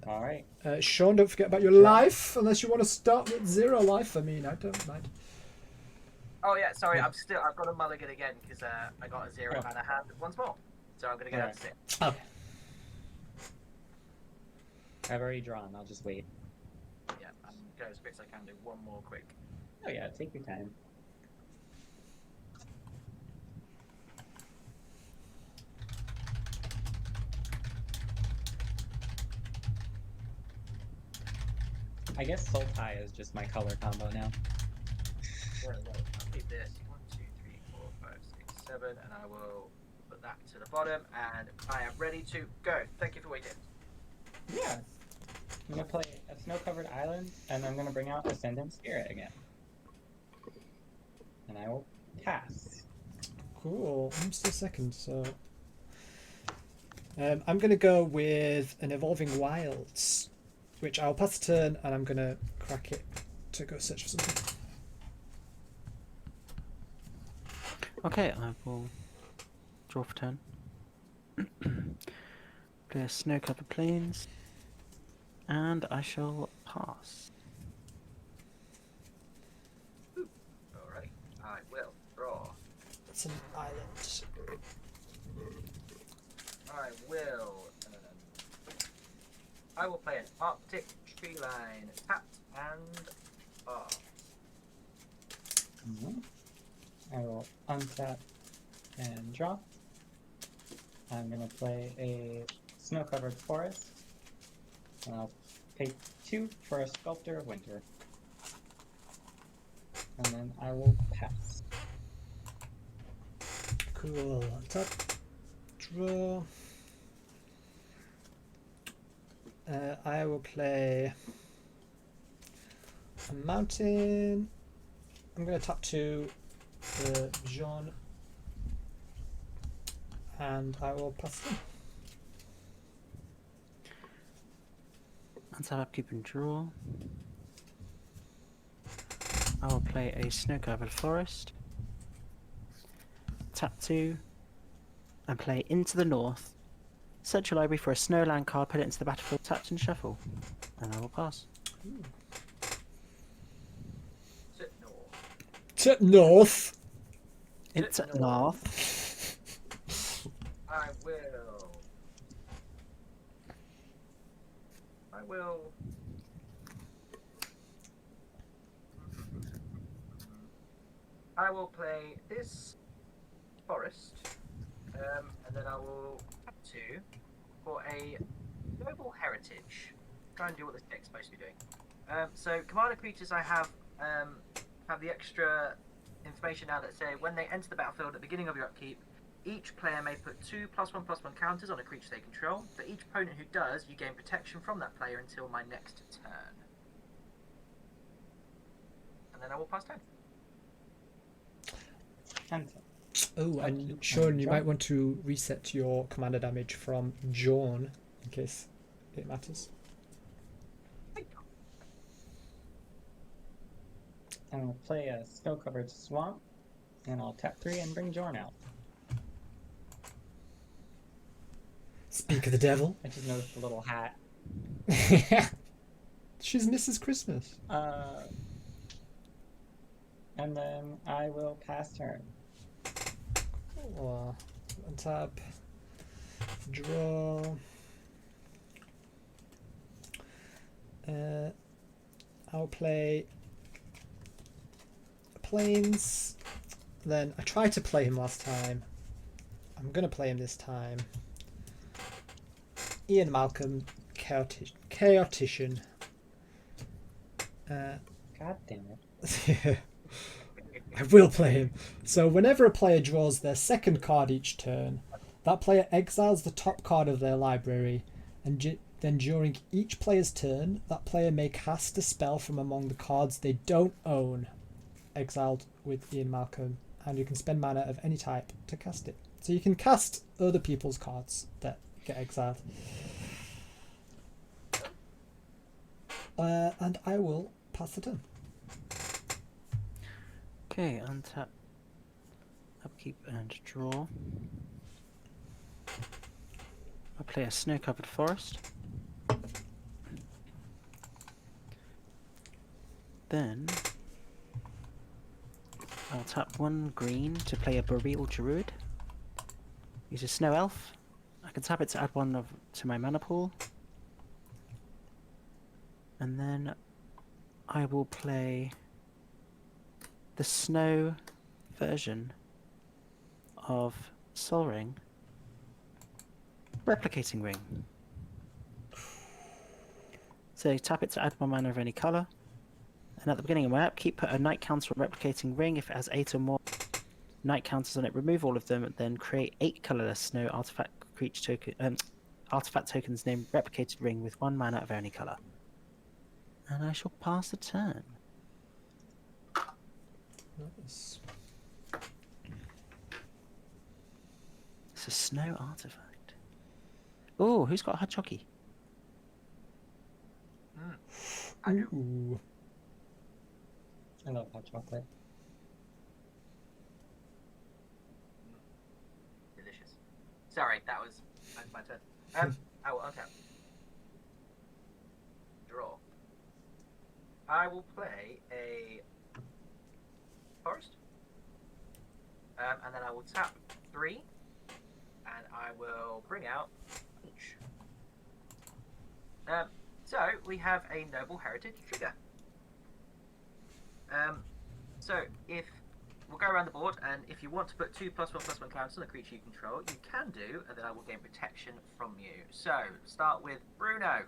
All right. Sean, don't forget about your life, unless you want to start with 0 life. I mean, I don't mind. Oh yeah, sorry. I've got a mulligan again because I got a 0 Oh. mana hand once more. So I'm gonna go down to 6. Okay. I've already drawn. I'll just wait. Yeah, I'm going as quick as I can do. One more quick. Oh yeah, take your time. I guess Sultai is just my color combo now. Right. I'll keep this. 1, 2, 3, 4, 5, 6, 7, and I will put that to the bottom. And I am ready to go. Thank you for waiting. Yeah. I'm gonna play a snow-covered island, and I'm gonna bring out Ascendant Spirit again. And I will pass. Cool. I'm still second, so I'm gonna go with an Evolving Wilds, which I'll pass the turn, and I'm gonna crack it to go search for something. Okay, I will draw for turn. Play a Snow-Covered Plains, and I shall pass. Alright, I will draw. That's an island. I will play an Arctic Tree Line. Tapped and off. I will untap and draw. I'm gonna play a snow-covered forest. And I'll pay 2 for a Sculptor of Winter. And then I will pass. Cool. Tap. Draw. I will play a mountain. I'm going to tap to Jean, and I will pass them. Untap, upkeep, and draw. I will play a Snow-Covered Forest. Tap 2, and play Into the North. Search your library for a Snowland card, put it into the battlefield, tapped and shuffle. And I will pass. Sit north. To north. Into north. North. I will. I will play this forest, and then I will have 2 for a noble heritage. Try and do what this deck's supposed to be doing. So commander creatures I have the extra information now that say when they enter the battlefield at the beginning of your upkeep, each player may put 2 +1/+1 counters on a creature they control. For each opponent who does, you gain protection from that player until my next turn. And then I will pass turn. Untap. Oh, and Sean, you might want to reset your commander damage from Jawn in case it matters. I'm gonna play a snow-covered swamp, and I'll tap 3 and bring Jorn out. Speak of the devil. I just noticed the little hat. She's Mrs. Christmas. And then I will pass turn. Cool. Untap. Draw. I'll play Plains. Then I tried to play him last time. I'm gonna play him this time. Ian Malcolm, Chaotician. God damn it. I will play him. So whenever a player draws their second card each turn, that player exiles the top card of their library, and then during each player's turn, that player may cast a spell from among the cards they don't own, exiled with Ian Malcolm, and you can spend mana of any type to cast it. So you can cast other people's cards that get exiled. And I will pass the turn. Okay, untap, upkeep, and draw. I'll play a Snow-Covered Forest. Then I'll tap 1 green to play a Boreal Druid. Use a Snow Elf. I can tap it to add 1 to my mana pool. And then I will play the Snow version of Sol Ring. Replicating Ring. So tap it to add 1 mana of any colour. And at the beginning of my upkeep, put a night counter on Replicating Ring. If it has 8 or more night counters on it, remove all of them, and then create 8 colourless snow artifact creature token, artifact tokens named Replicated Ring with 1 mana of any colour. And I shall pass the turn. Nice. It's a snow artifact. Oh, who's got a Hachocki? I do. Ooh. I love hot chocolate. Delicious. Sorry, that's my turn. I will untap. Draw. I will play a forest. And then I will tap 3. And I will bring out Punch. So we have a Noble Heritage trigger. So if we'll go around the board, and if you want to put 2+1/+1 counters on a creature you control, you can do, and then I will gain protection from you. So start with Bruno.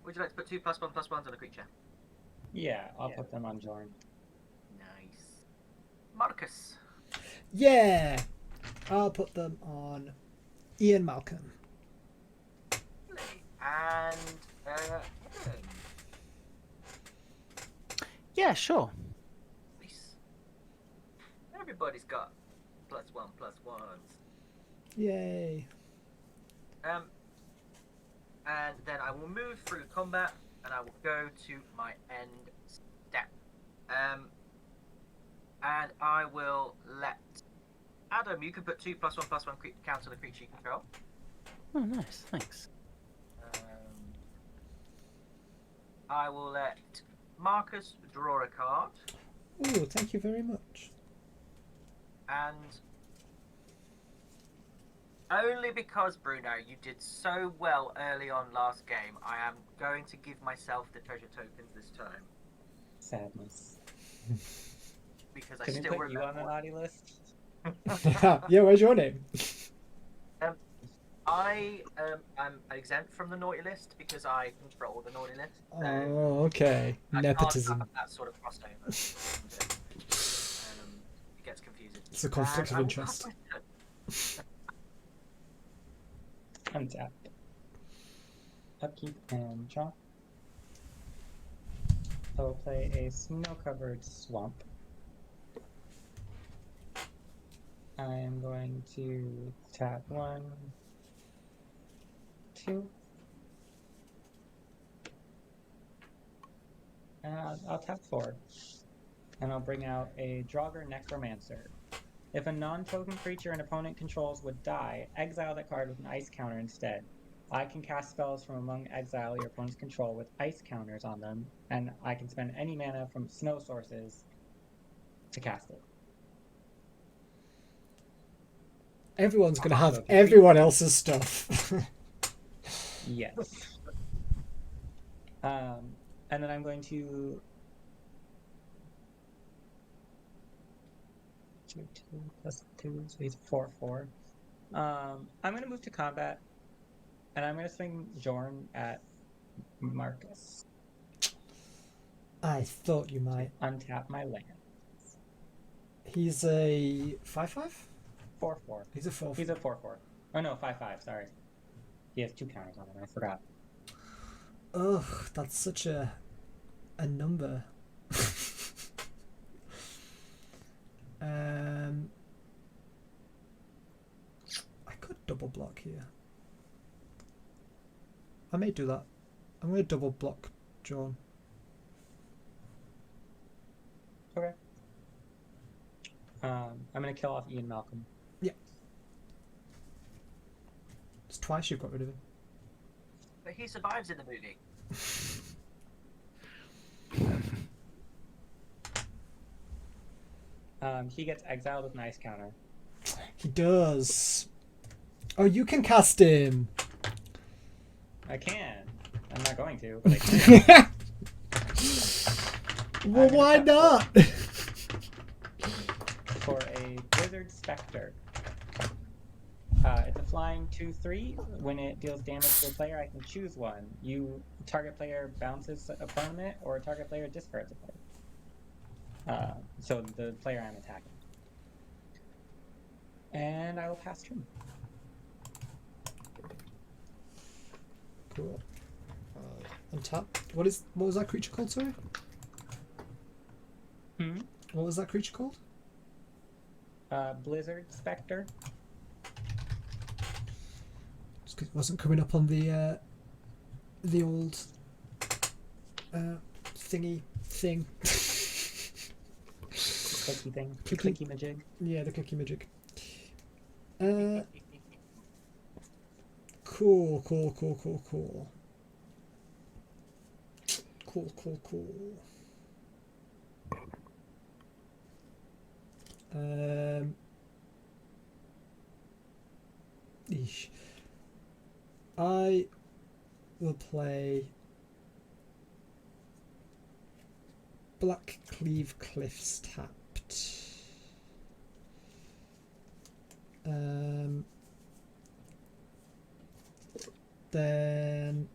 Would you like to put 2+1/+1s on a creature? Yeah, I'll put them on Jorn. Nice. Marcus. Yeah! I'll put them on Ian Malcolm. And Helen. Yeah, sure. Nice. Everybody's got +1/+1s. Yay. And then I will move through combat, and I will go to my end step. And I will let Adam. You can put 2+1/+1 count on the creature you control. Oh, nice. Thanks. I will let Marcus draw a card, Ooh, thank you very much. and only because, Bruno, you did so well early on last game, I am going to give myself the treasure tokens this time. Sadness. Because I Can we still put you on remember. the naughty list? Yeah, where's your name? I am exempt from the naughty list because I control the naughty list. So Oh, okay. I Nepotism. can't have that sort of crossover. It gets confusing. It's a conflict of And I will interest. pass my turn. Untap. Upkeep and draw. I will play a snow-covered swamp. I am going to tap 1, 2. And I'll tap 4. And I'll bring out a Draugr Necromancer. If a non-token creature an opponent controls would die, exile that card with an ice counter instead. I can cast spells from among exile your opponent's control with ice counters on them, and I can spend any mana from snow sources to cast it. Everyone's gonna have everyone else's stuff. Yes. And then I'm going to 2 plus 2, so he's 4/4. I'm gonna move to combat, and I'm gonna swing Jorn at Marcus. I thought you might. Untap my land. He's a 5/5? 4/4. He's a 4. He's a 4/4. Oh no, 5/5. Sorry. He has 2 counters on him. I forgot. Ugh, that's such a number. I could double block here. I may do that. I'm going to double block John. Okay. I'm gonna kill off Ian Malcolm. It's twice you've got rid of him. But he survives in the movie. He gets exiled with an ice counter. He does. Oh, you can cast him. I can. I'm not going to, but I can. Well, I'm gonna why tap not? For a Blizzard Spectre. It's a flying 2/3. When it deals damage to a player, I can choose one. Target player bounces a permanent, or target player discards a player. So the player I'm attacking. And I will pass turn. Cool. Untap. What was that creature called? Sorry. What was that creature called? Blizzard Spectre. Just 'cause it wasn't coming up on the old thingy thing. Clicky thing. Clicky. Clicky majig. Yeah, the cookie magic. Cool. Eesh. I will play Black Cleave Cliffs tapped. Then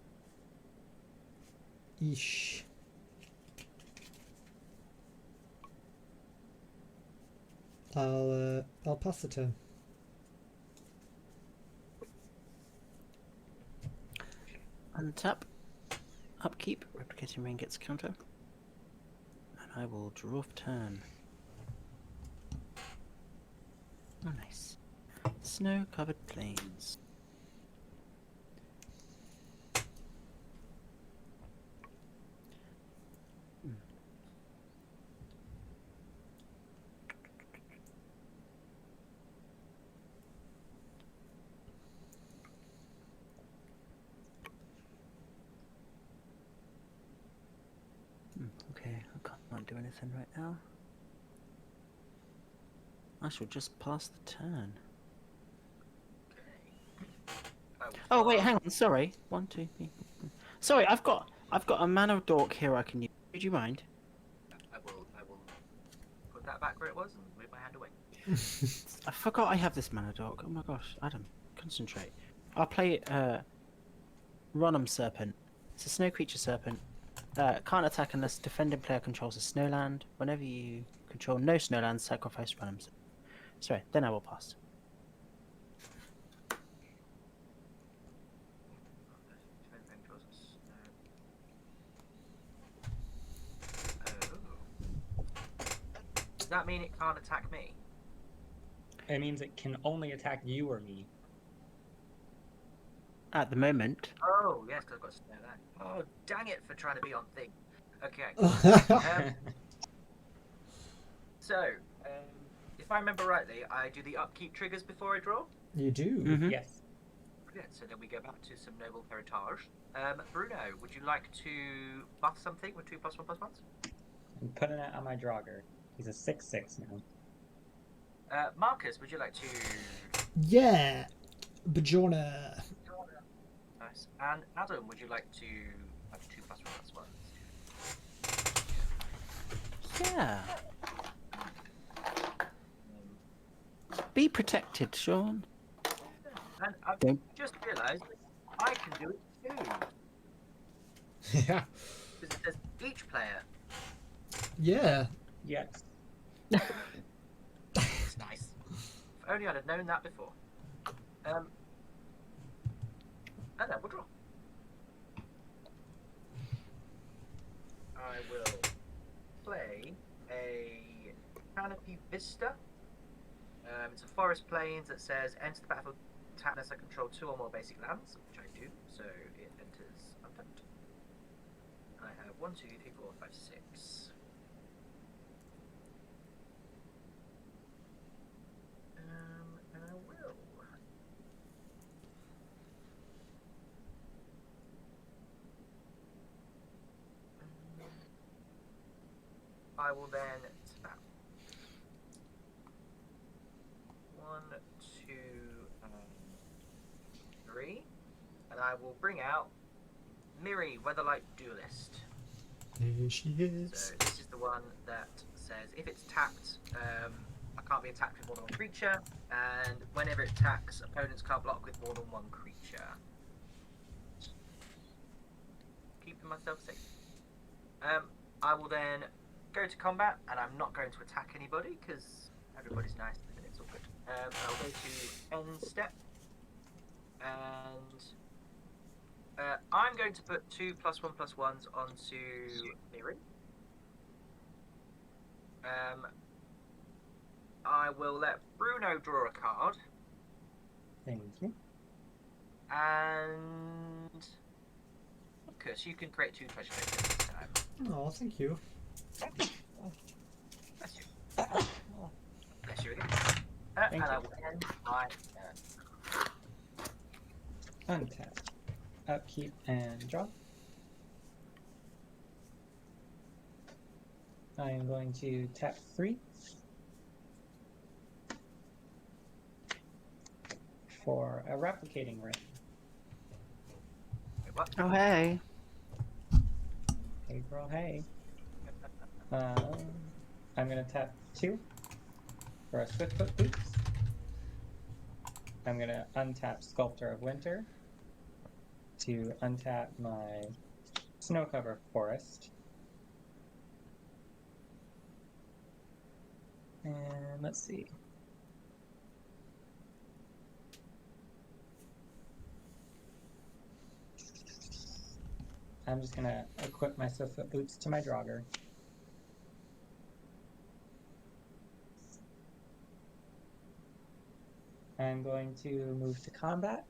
Eesh. I'll pass the turn. Untap. Upkeep. Replicating ring gets counter. And I will draw for turn. Oh, nice. Snow-covered plains. Okay, I can't do anything right now. I shall just pass the turn. Oh wait, hang on. Sorry. 1, 2, 3. Sorry, I've got a mana dork here I can use. Would you mind? I will put that back where it was and move my hand away. I forgot I have this mana dork. Oh my gosh, Adam, concentrate. I'll play Ronum Serpent. It's a snow creature serpent. Can't attack unless defending player controls a snowland. Whenever you control no snowlands, sacrifice Ronum Serpent. Sorry, then I will pass. Does that mean it can't attack me? It means it can only attack you or me. At the moment. Oh, yes, because I've got snow there. Oh, dang it for trying to be on thing. Okay. So, if I remember rightly, I do the upkeep triggers before I draw. You do. Mhm. Yes. Brilliant. So then we go back to some noble heritage. Bruno, would you like to buff something with 2+1/+1s? I'm putting it on my Draugr. He's a 6/6 now. Marcus, would you like to? Yeah. Bajorna. Nice. And Adam, would you like to have 2+1/+1s? Yeah. Be protected, Sean. And I've Don't- just realised I can do it too. Yeah. Because it says each player. Yeah. Yes. It's nice. If only I'd have known that before. And then we'll draw. I will play a Canopy Vista. It's a forest plains that says enter the battlefield tap unless I control 2 or more basic lands, which I do, so it enters untapped. And I have 1, 2, 3, 4, 5, 6. And I will. I will then snap. 1, 2, 3. And I will bring out Miri, Weatherlight Duelist. Here she So is. this is the one that says if it's tapped, I can't be attacked with more than one creature, and whenever it attacks, opponents can't block with more than one creature. Keeping myself safe. I will then go to combat, and I'm not going to attack anybody because everybody's nice and it's all good. I'll go to end step, and I'm going to put 2 +1/+1s onto Miri. I will let Bruno draw a card, Thank you. and Lucas, you can create 2 treasure tokens this time. Oh, thank you. Bless you. Bless you again. And I will end my turn. Untap. Upkeep and draw. I am going to tap 3 for a replicating ring. Wait, what? Oh hey. Hey girl, hey. I'm gonna tap 2 for a Swiftfoot Boots. I'm gonna untap Sculptor of Winter to untap my Snow Cover Forest. And let's see. I'm just gonna equip my Swiftfoot Boots to my Draugr. I'm going to move to combat.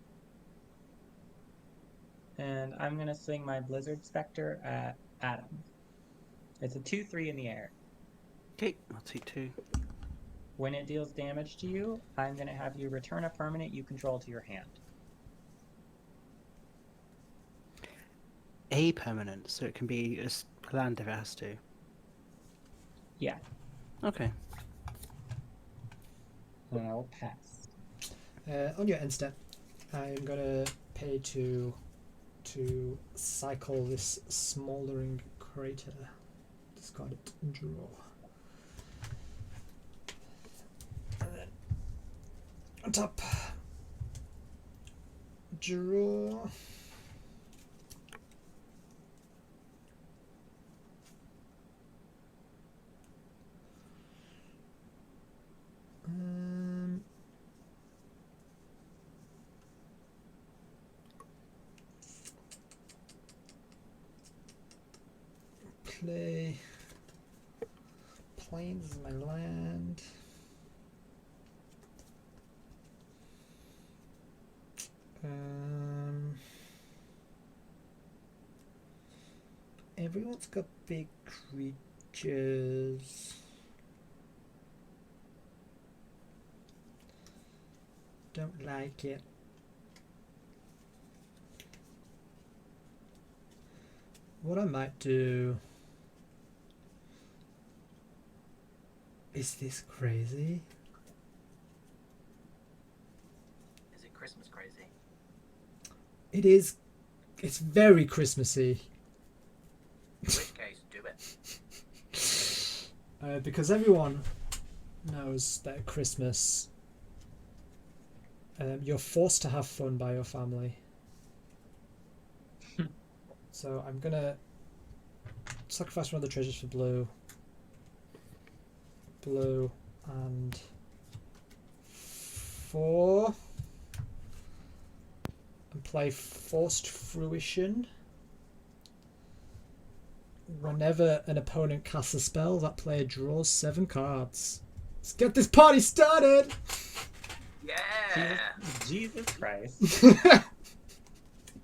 And I'm gonna swing my Blizzard Spectre at Adam. It's a 2/3 in the air. Okay, I'll take 2. When it deals damage to you, I'm gonna have you return a permanent you control to your hand. A permanent, so it can be a land if it has to. Yeah, Okay. and I will pass. On your end step, I'm gonna pay to cycle this smoldering crater. Discard it and draw. And then on top, draw. Play Plains is my land. Everyone's got big creatures. Don't like it. What I might do. Is this crazy? Is it Christmas crazy? It is. It's very Christmassy. In which case, do it. Because everyone knows that at Christmas you're forced to have fun by your family. So I'm gonna sacrifice one of the treasures for blue. Blue and 4. And play Forced Fruition. Whenever an opponent casts a spell, that player draws 7 cards. Let's get this party started! Yeah! Jesus Christ.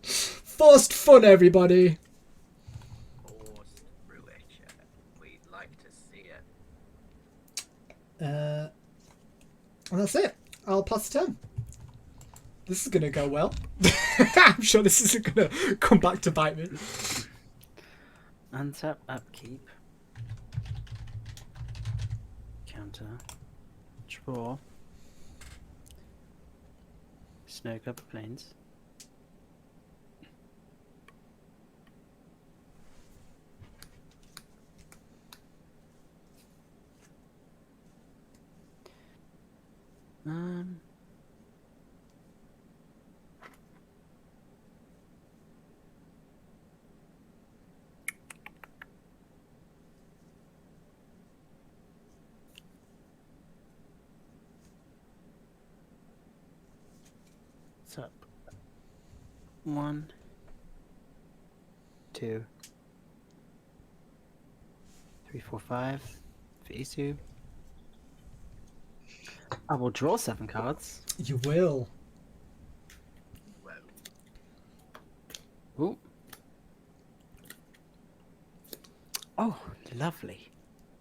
Forced fun, everybody! Forced fruition. We'd like to see it. And that's it. I'll pass the turn. This is going to go well. I'm sure this isn't going to come back to bite me. Untap, upkeep. Counter. Draw. Snow-covered plains. Um. What's up? 1, 2, 3, 4, 5 for Isu. I will draw 7 cards. You will. Whoa. Ooh. Oh, lovely.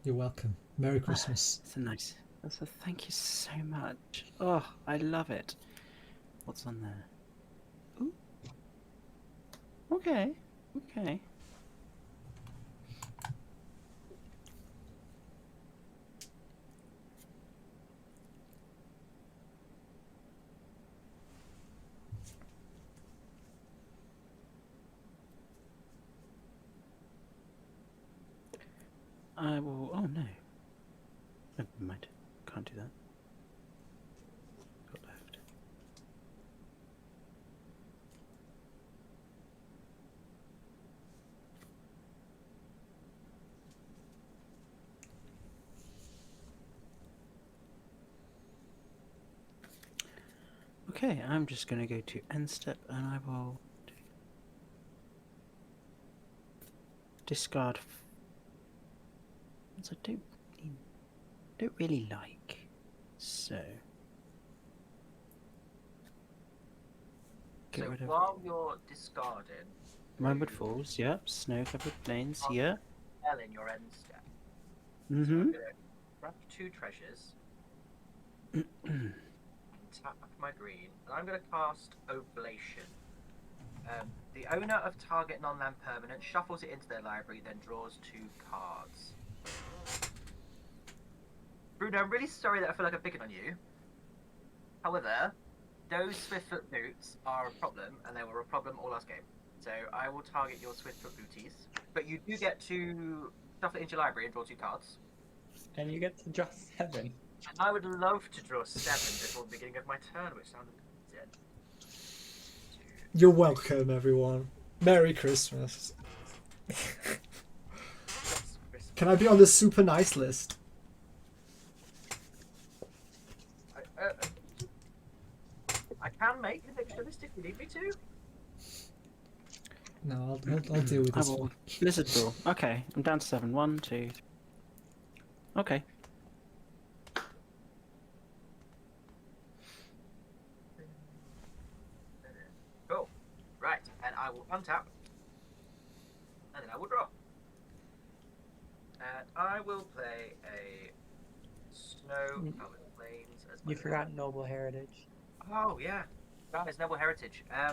You're welcome. Merry Christmas. That's a nice. That's a thank you so much. Oh, I love it. What's on there? Ooh. Okay. Okay. I will. Oh no. Never mind. Can't do that. Got left. Okay, I'm just going to go to end step and I will discard. I don't really like. So get So rid of while you're discarding, Remembered Falls. Yep. Snow-covered plains. Yeah. L in your end step. So Mm-hmm. I'm gonna grab 2 treasures, and tap back my green, and I'm gonna cast Oblation. The owner of target non-land permanent shuffles it into their library, then draws 2 cards. Bruno, I'm really sorry that I feel like I'm picking on you. However, those Swiftfoot boots are a problem, and they were a problem all last game. So I will target your Swiftfoot booties, but you do get to shuffle it into your library and draw 2 cards. And you get to draw 7. And I would love to draw 7 before the beginning of my turn, which sounded dead. You're welcome, everyone. Merry Christmas. Can I be on the super nice list? I can make an extra list if you need me to. No, I'll deal with I this will. one. Blizzard Draw. Okay, I'm down to 7. 1, 2, 3. Okay. Cool. Right, and I will untap. And then I will draw. And I will play a Snow-covered plains as my You forgot Noble Heritage. Oh yeah, guys, Noble Heritage. I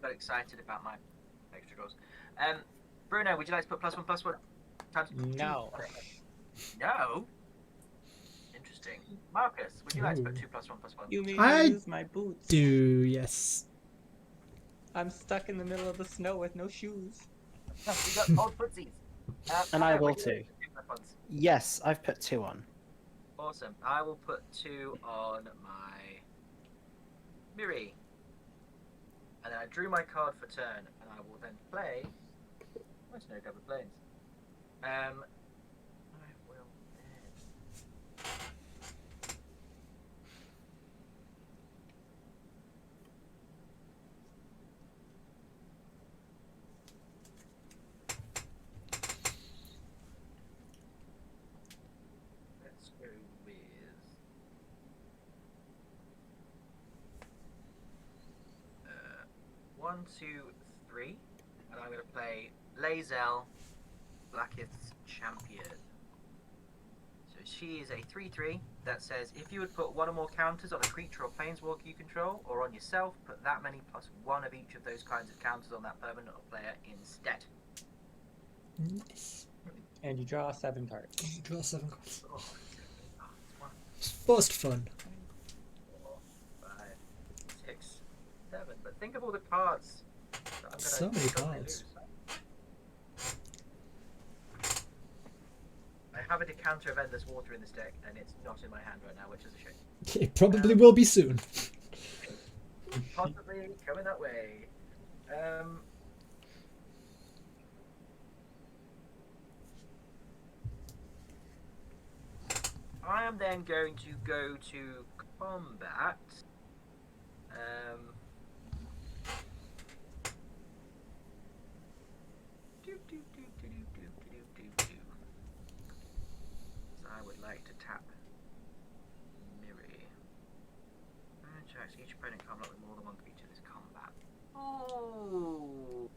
got excited about my extra draws. Bruno, would you like to put +1/+1 times 2? No. No. Interesting. Marcus, would you like to put Ooh. 2 +1/+1? You made I me use my boots. Do yes. I'm stuck in the middle of the snow with no shoes. We got old footsies. And I will would you like too. to put 2+1s? Yes, I've put 2 on. Awesome. I will put 2 on my Miri. And then I drew my card for turn, and I will then play my Snow-covered plains. I will then. Let's go with 1, 2, 3, and I'm going to play Lae'zel, Blackith's Champion. So she is a 3/3 that says if you would put 1 or more counters on a creature or planeswalker you control, or on yourself, put that many +1 of each of those kinds of counters on that permanent or player instead. Nice. And you draw 7 cards. Draw 7 cards. Oh, 1, Most fun. 4, 5, think of all the cards that I'm gonna So many suddenly cards. lose. I have a decanter of endless water in this deck, and it's not in my hand right now, which is a shame. It probably will be soon. Possibly coming that way. I am then going to go to combat. So I would like to tap Miri. Checks each opponent can't block with more than one creature this combat. Oh.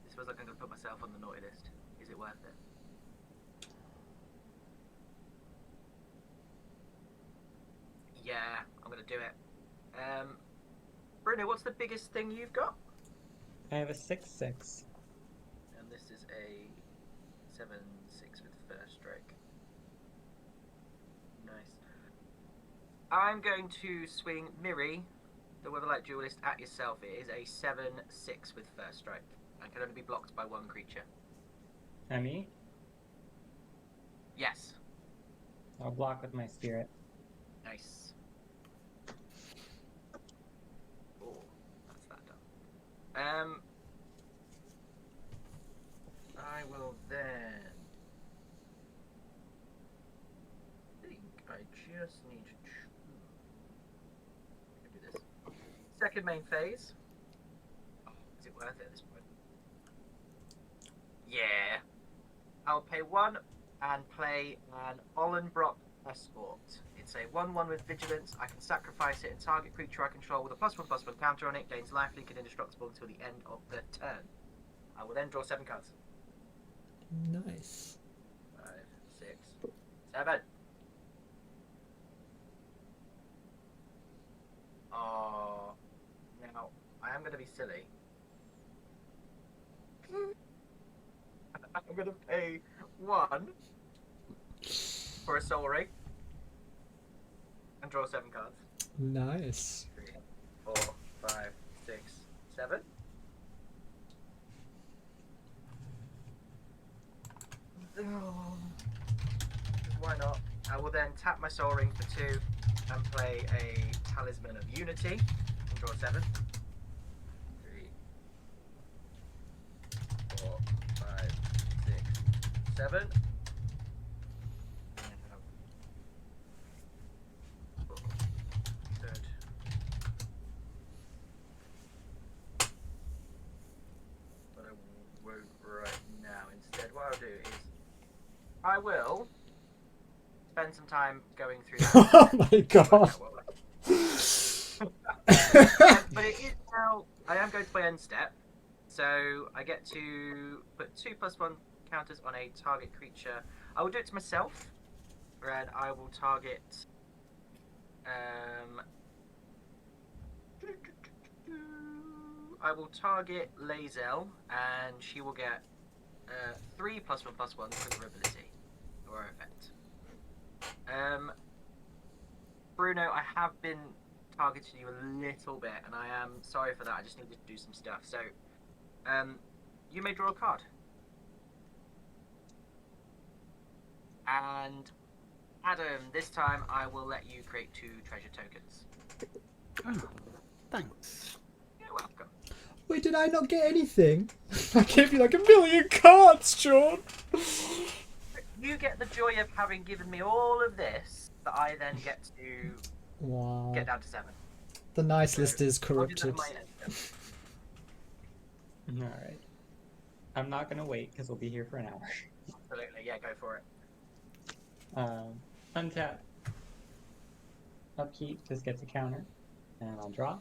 This feels like I'm going to put myself on the naughty list. Is it worth it? Yeah, I'm going to do it. Bruno, what's the biggest thing you've got? I have a 6/6. And this is a 7/6 with first strike. Nice. I'm going to swing Miri, the Weatherlight Duelist, at yourself. It is a 7/6 with first strike and can only be blocked by one creature. And me? Yes. I'll block with my spirit. Nice. Oh, that's that done. I will then think I just need to do this. Second main phase. Oh, is it worth it at this point? Yeah. I'll pay 1 and play an Ollenbrock Escort. It's a 1/1 with Vigilance. I can sacrifice it and target creature I control with a +1/+1 counter on it. Gains lifelink and indestructible until the end of the turn. I will then draw 7 cards. Nice. 5, 6, 7. Oh, now I am going to be silly. I'm going to pay 1 for a Soul Ring and draw 7 cards. Nice. 3, 4, 5, 6, 7. Why not? I will then tap my Soul Ring for 2 and play a Talisman of Unity and draw 7. 3, 4, 5, 6, 7. And I have third. But I won't right now. Instead, what I'll do is I will spend some time going through that. Oh my god. But it is now. I am going to play end step, so I get to put 2/+1 counters on a target creature. I will do it to myself, and I will target. I will target Lae'zel, and she will get 3/+1/+1 for her ability or her effect. Bruno, I have been targeting you a little bit, and I am sorry for that. I just needed to do some stuff. So, you may draw a card. And Adam, this time I will let you create 2 treasure tokens. Oh, thanks. You're welcome. Wait, did I not get anything? I gave you like 1,000,000 cards, Sean. You get the joy of having given me all of this that I then get to Wow. get down to 7. The nice So, list is I'll do that corrupted. on my end. Alright. I'm not gonna wait because we'll be here for an hour. Absolutely, yeah, go for it. Untap. Upkeep, this gets a counter. And I'll draw.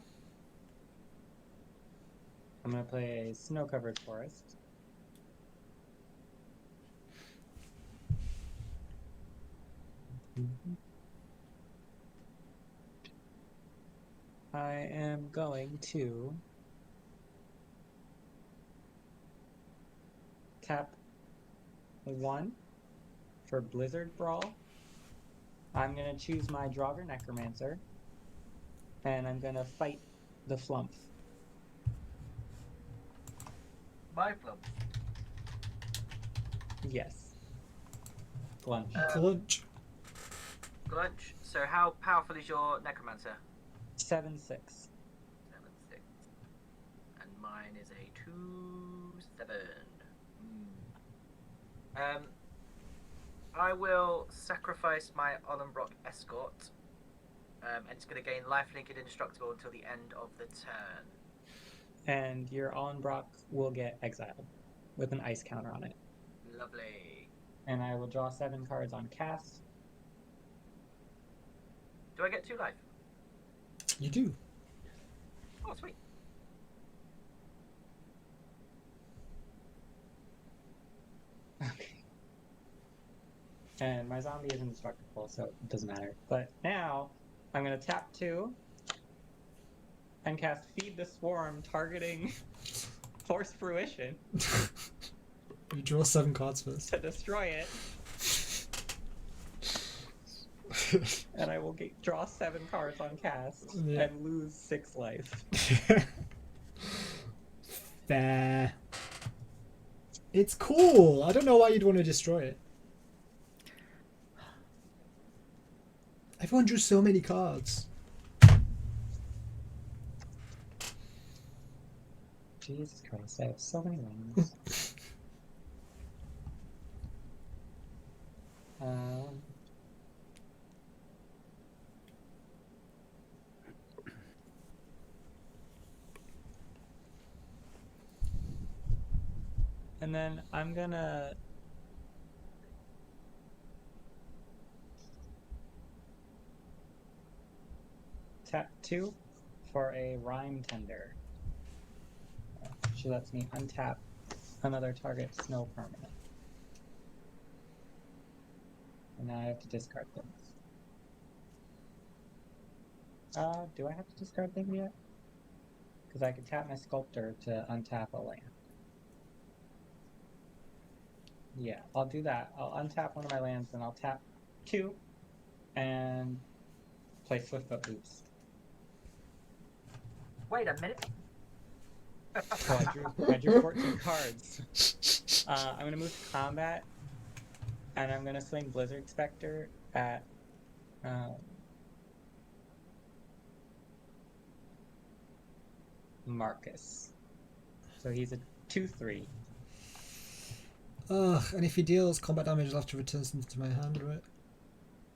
I'm gonna play a Snow-Covered Forest. I am going to tap 1 for Blizzard Brawl. I'm gonna choose my Draugr Necromancer. And I'm gonna fight the flump. My flump. Yes. Glunch. Clunch. Glunch. So how powerful is your necromancer? 7-6. 7-6. And mine is a 2-7. I will sacrifice my Ollenbrock escort. And it's going to gain lifelink and indestructible until the end of the turn. And your Allenbrock will get exiled with an ice counter on it. Lovely. And I will draw 7 cards on cast. Do I get 2 life? You do. Oh, sweet. Okay. And my zombie is indestructible, so it doesn't matter. But now, I'm going to tap 2 and cast Feed the Swarm, targeting Force Fruition You draw 7 cards first. to destroy it. And I will draw 7 cards on cast Yeah. and lose 6 life. Fair. It's cool. I don't know why you'd want to destroy it. Everyone drew so many cards. Jesus Christ, I have so many ones. And then I'm gonna tap 2 for a Rhyme Tender. She lets me untap another target snow permanent. And now I have to discard things. Do I have to discard things yet? Because I can tap my Sculptor to untap a land. Yeah, I'll do that. I'll untap one of my lands, and I'll tap 2 and play Swiftfoot Boots. Wait a minute. So I drew 14 cards. I'm going to move to combat, and I'm going to swing Blizzard Spectre at Marcus. So he's a 2/3. Ugh, and if he deals combat damage, I'll have to return something to my hand, right?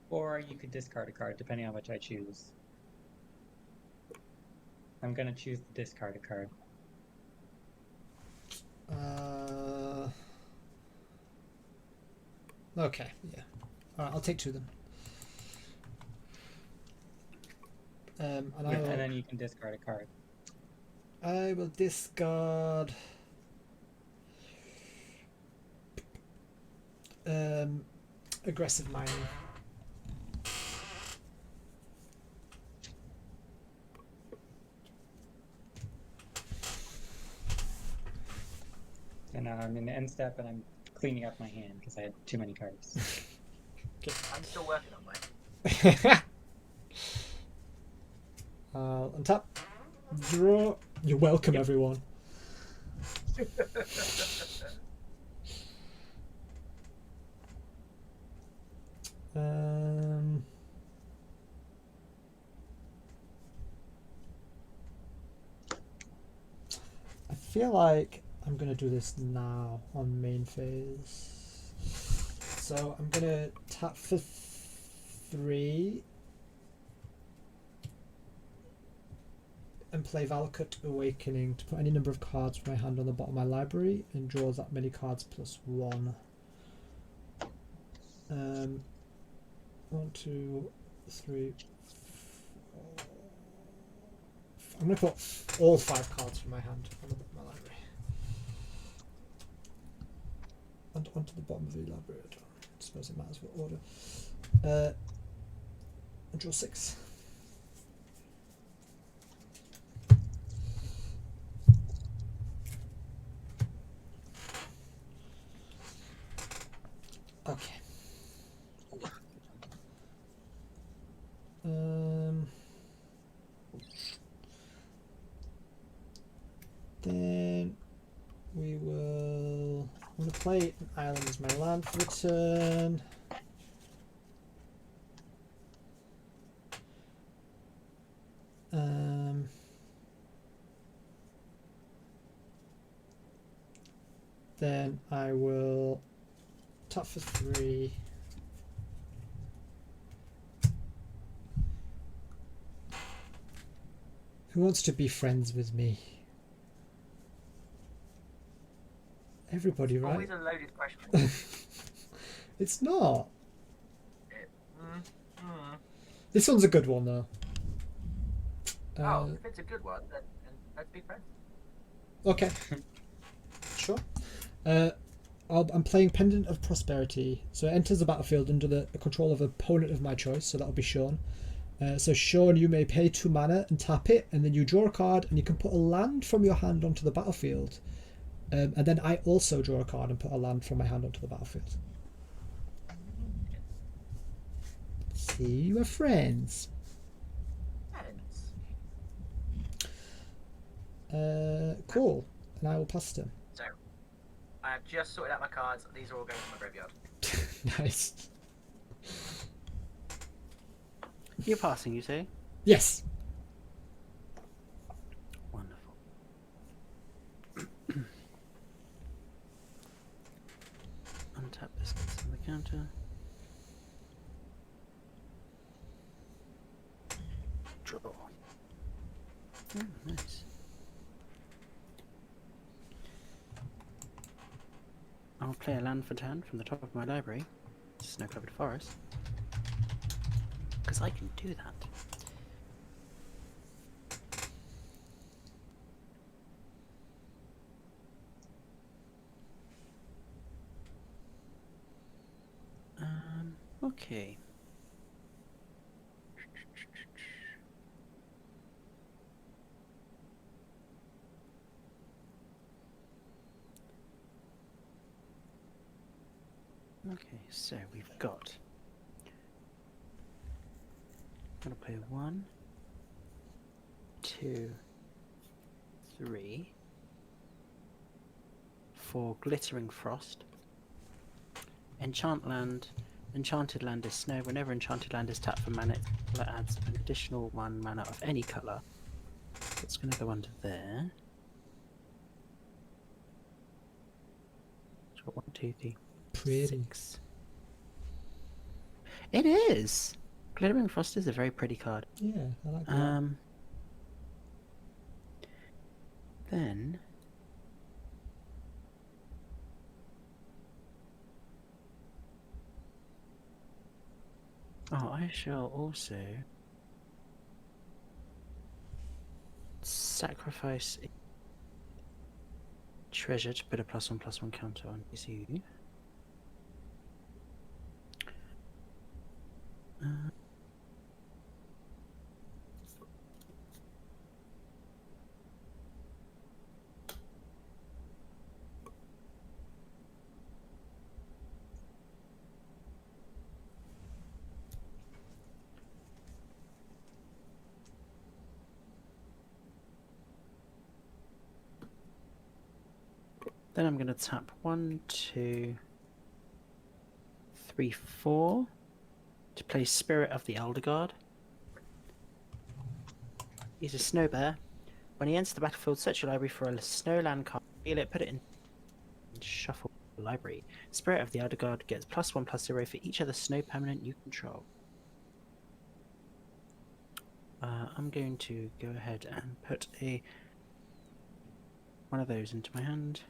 Or you could discard a card, depending on which I choose. I'm going to choose to discard a card. Okay, yeah. Alright, I'll take 2 then. And And then you can discard a card. I will discard aggressive mining. And now I'm in the end step, and I'm cleaning up my hand because I had too many cards. I'm still working on mine. Untap. Draw. You're welcome, everyone. I feel like I'm gonna do this now on main phase. So I'm gonna tap for 3 and play Valakut Awakening to put any number of cards from my hand on the bottom of my library and draw that many cards plus 1. 1, 2, 3, 4. I'm going to put all 5 cards from my hand on the bottom of my library. And onto the bottom of the library. I suppose it matters what order. And draw 6. Okay. Then we will. I'm going to play an island as my land for the turn. Then I will tap for 3. Who wants to be friends with me? Everybody, right? Always a loaded question. It's not. Mm, mm. This one's a good one though. Oh, if it's a good one, then let's be friends. Okay. Sure. I'm playing Pendant of Prosperity. So it enters the battlefield under the control of an opponent of my choice, so that'll be Sean. So Sean, you may pay 2 mana and tap it, and then you draw a card, and you can put a land from your hand onto the battlefield. And then I also draw a card and put a land from my hand onto the battlefield. See, you are friends. Friends. Cool. And I will pass to him. So, I have just sorted out my cards. These are all going to my graveyard. Nice. You're passing, you say? Yes. Wonderful. Untap this gets on the counter. Draw. Oh, nice. I'll play a land for turn from the top of my library, Snow-Covered Forest, because I can do that. Okay. Okay, so we've got. I'm gonna play 1, 2, 3, 4 Glittering Frost. Enchant land. Enchanted land is snow. Whenever enchanted land is tapped for mana, it adds an additional 1 mana of any colour. It's going to go under there. So 1, 2, 3, Pretty. 6. It is. Glittering Frost is a very pretty card. Yeah, I like that. Then. Oh, I shall also sacrifice a treasure to put a +1/+1 counter on you. Then I'm going to tap 1, 2, 3, 4 to play Spirit of the Elder God. He's a snow bear. When he enters the battlefield, search your library for a snow land card, reveal it, put it in, and shuffle the library. Spirit of the Elder God gets +1/+0 for each other snow permanent you control. I'm going to go ahead and put one of those into my hand.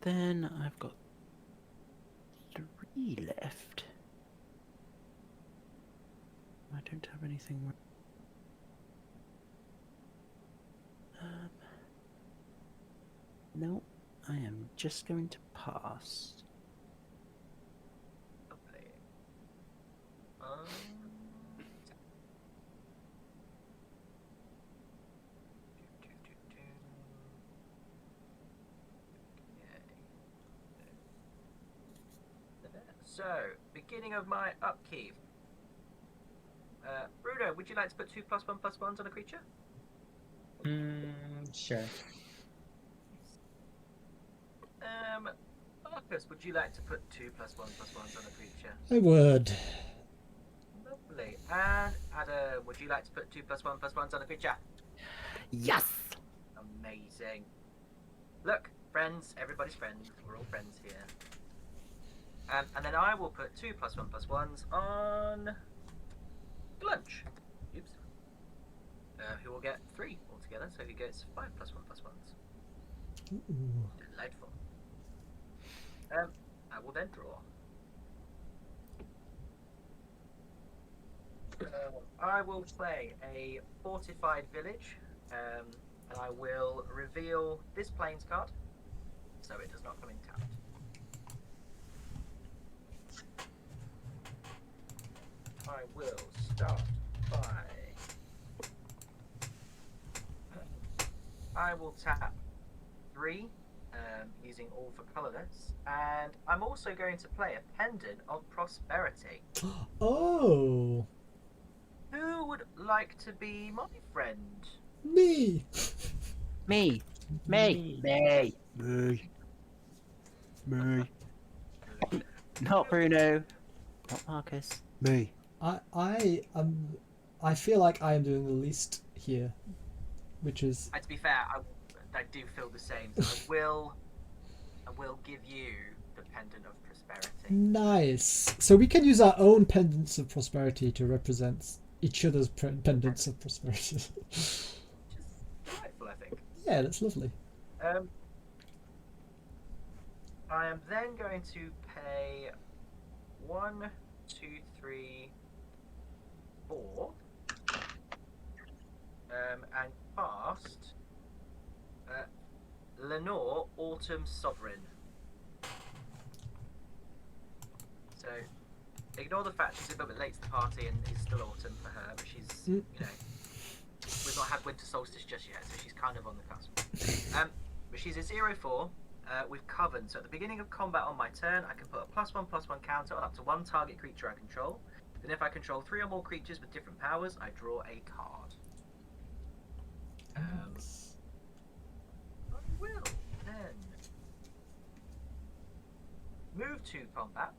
Then I've got 3 left. I don't have anything more. No, I am just going to pass. Lovely. So, beginning of my upkeep. Bruno, would you like to put 2+1/+1s on a creature? Sure. Marcus, would you like to put 2+1/+1s on a creature? I would. Lovely. And Adam, would you like to put 2+1/+1s on a creature? Yes. Amazing. Look, friends, everybody's friends. We're all friends here. And then I will put 2+1/+1s on Glunch. Oops. Who will get 3 altogether, so he gets 5+1/+1s. Ooh. Delightful. I will then draw. I will play a fortified village, and I will reveal this plains card, so it does not come in tapped. I will start by. I will tap 3, using all for colorless, and I'm also going to play a Pendant of Prosperity. Oh, Who would like to be my friend? me. Me. Me. Me. Me. Me. Not Bruno. Not Marcus. Me. I feel like I am doing the least here, which is To be fair, I do feel the same. So I will give you the Pendant of Prosperity. nice. So we can use our own pendants of prosperity to represent each other's pendants of prosperity. Which is delightful, I think. Yeah, that's lovely. I am then going to pay 1, 2, 3, 4, and cast Lenore, Autumn Sovereign. So, ignore the fact she's a little bit late to the party and it's still autumn for her, but she's, you know, we've not had winter solstice just yet, so she's kind of on the cusp. But she's a 0/4 with Coven. So at the beginning of combat on my turn, I can put a +1/+1 counter on up to 1 target creature I control. Then if I control 3 or more creatures with different powers, I draw a card. I will then move to combat.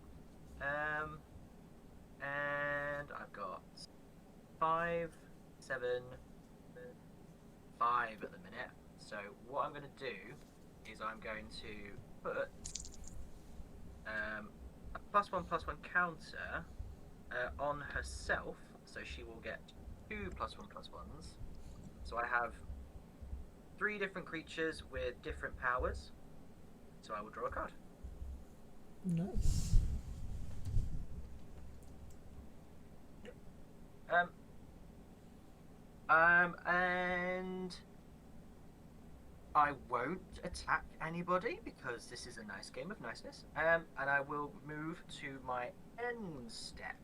And I've got 5, 7, 5 at the minute. So what I'm going to do is I'm going to put a +1/+1 counter on herself, so she will get 2 +1/+1s. So I have 3 different creatures with different powers. So I will draw a card. Nice. And I won't attack anybody because this is a nice game of niceness. And I will move to my end step.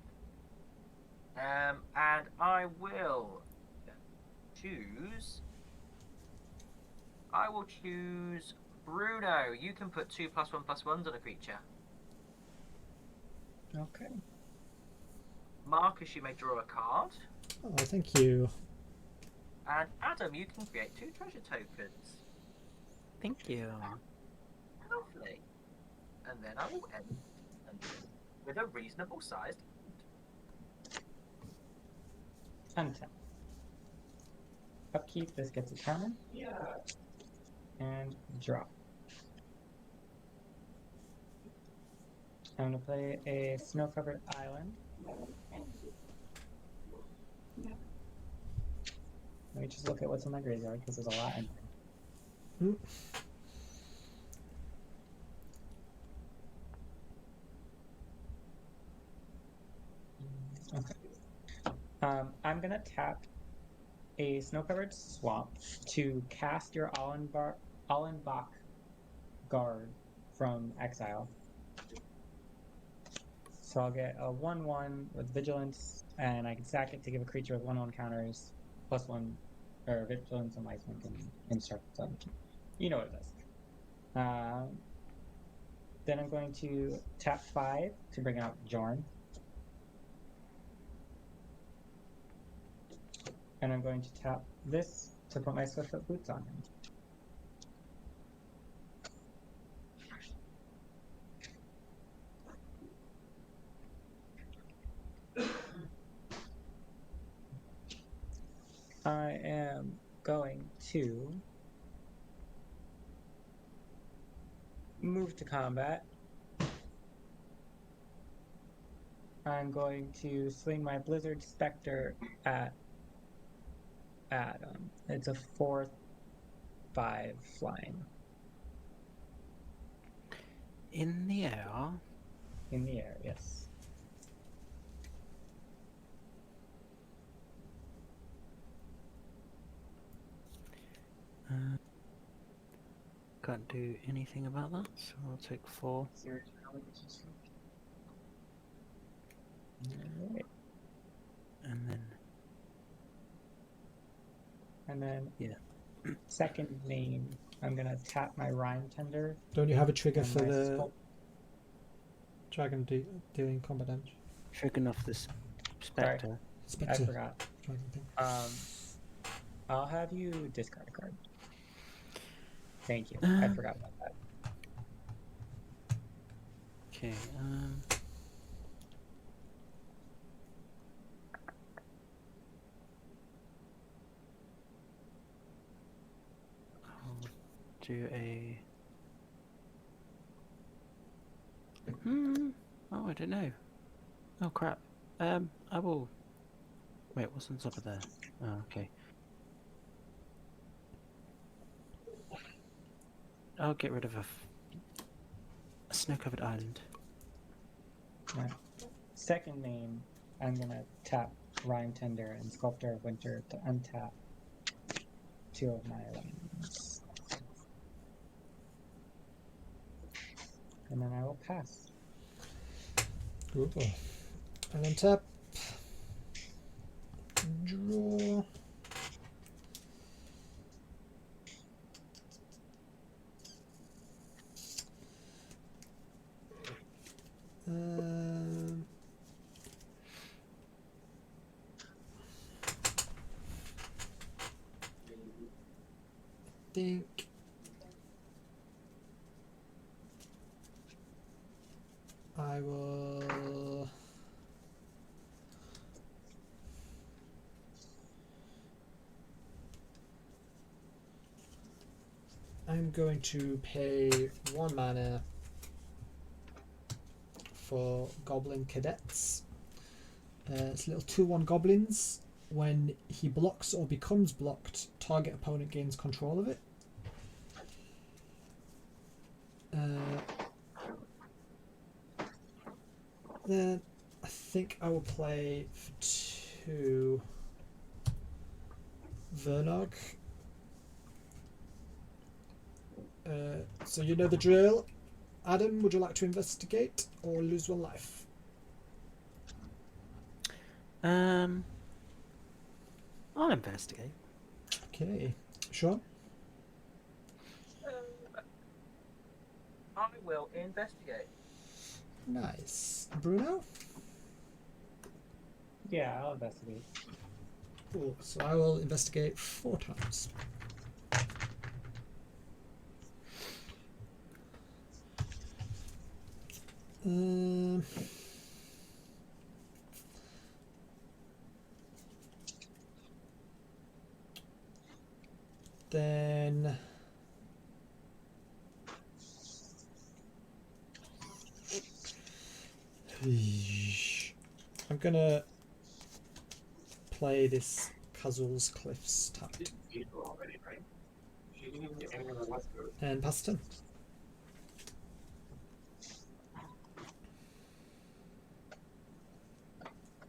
And I will choose. I will choose Bruno. You can put 2 +1/+1s on a creature. Okay. Marcus, you may draw a card. Oh, thank you. And Adam, you can create 2 treasure tokens. Thank you. Lovely. And then I will end with a reasonable sized. Untap. Upkeep, this gets a counter. Yeah. And drop. I'm gonna play a snow-covered island. Let me just look at what's in my graveyard because there's a lot in there. Okay. I'm gonna tap a snow-covered swamp to cast your Allenbach Guard from exile. So I'll get a 1/1 with Vigilance, and I can sack it to give a creature with 1/1 counters +1, or Vigilance and Lifelink and Instruct them. You know what it does. Then I'm going to tap 5 to bring out Jorn. And I'm going to tap this to put my Swiftfoot boots on him. I am going to move to combat. I'm going to swing my Blizzard Spectre at Adam. It's a 4/5 flying In the air. in the air, yes. Can't do anything about that, so I'll take 4. Alright. And then And then, Yeah. second name, I'm gonna tap my Rhyme Tender. Don't you have a trigger and for my the Sculpt- dragon dealing combat damage? triggering off this Spectre. I Spectre forgot. dragon thing. I'll have you discard a card. Thank you. I forgot about that. Okay, I'll do a... Oh, I don't know. Oh, crap. I will... Wait, what's on top of there? Oh, okay. I'll get rid of a snow-covered island. Right. Second name, I'm gonna tap Rhyme Tender and Sculptor of Winter to untap 2 of my lands. And then I will pass. Ooh. And then tap. Draw. I think I will. I'm going to pay 1 mana for Goblin Cadets. It's little 2/1 goblins. When he blocks or becomes blocked, target opponent gains control of it. Then I think I will play for 2 Vernog. So you know the drill. Adam, would you like to investigate or lose 1 life? I'll investigate. Okay, Sean? I will investigate. Nice. Bruno? Yeah, I'll investigate. Cool. So I will investigate 4 times. Then I'm gonna play this Kazul's Cliffs tapped and pass turn.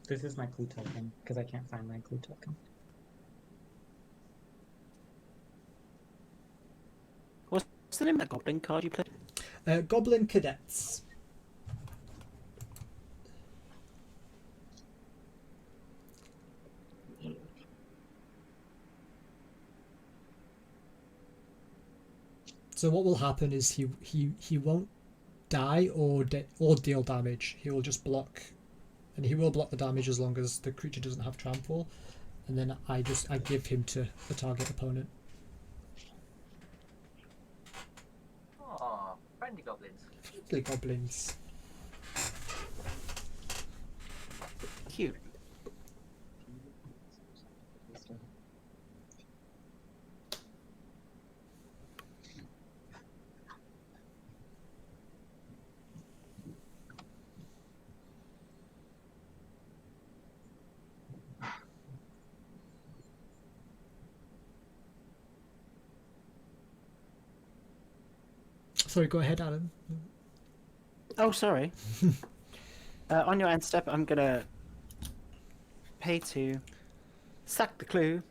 This is my clue token, because I can't find my clue token. What's the name of that goblin card you played? Goblin Cadets. So what will happen is he won't die or deal damage. He will just block, and he will block the damage as long as the creature doesn't have trample. And then I give him to the target opponent. Oh, friendly goblins. Friendly goblins. Cute. Sorry, go ahead, Adam. Oh, sorry. On your end step, I'm gonna pay to sack the clue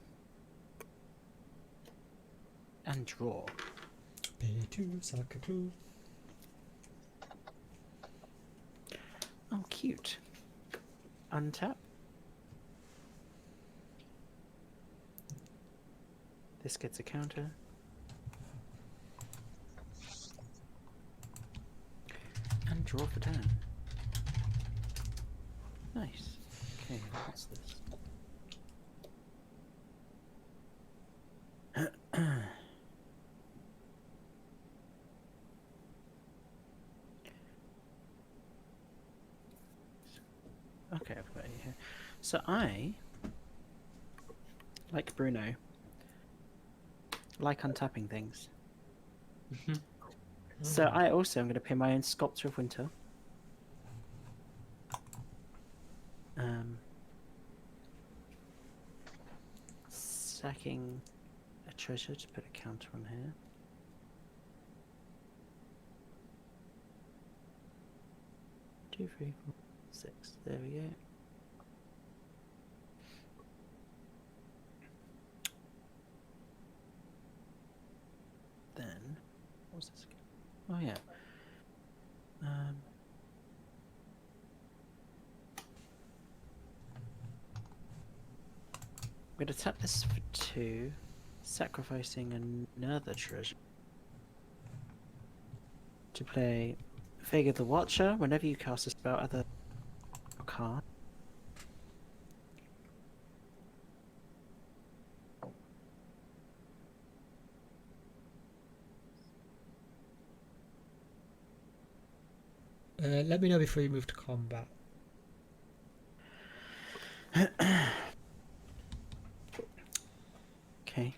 and draw. Pay to sack a clue. Oh, cute. Untap. This gets a counter. And draw for turn. Nice. Okay, what's this? Okay, I've got it here. So I, like Bruno, like untapping things. So I also am going to pay my own Sculptor of Winter. Sacking a treasure to put a counter on here. Two, three, four, 6. There we go. Then, what was this again? Oh yeah. I'm going to tap this for 2, sacrificing another treasure to play Vega the Watcher. Whenever you cast a spell, other card. Let me know before you move to combat. Okay.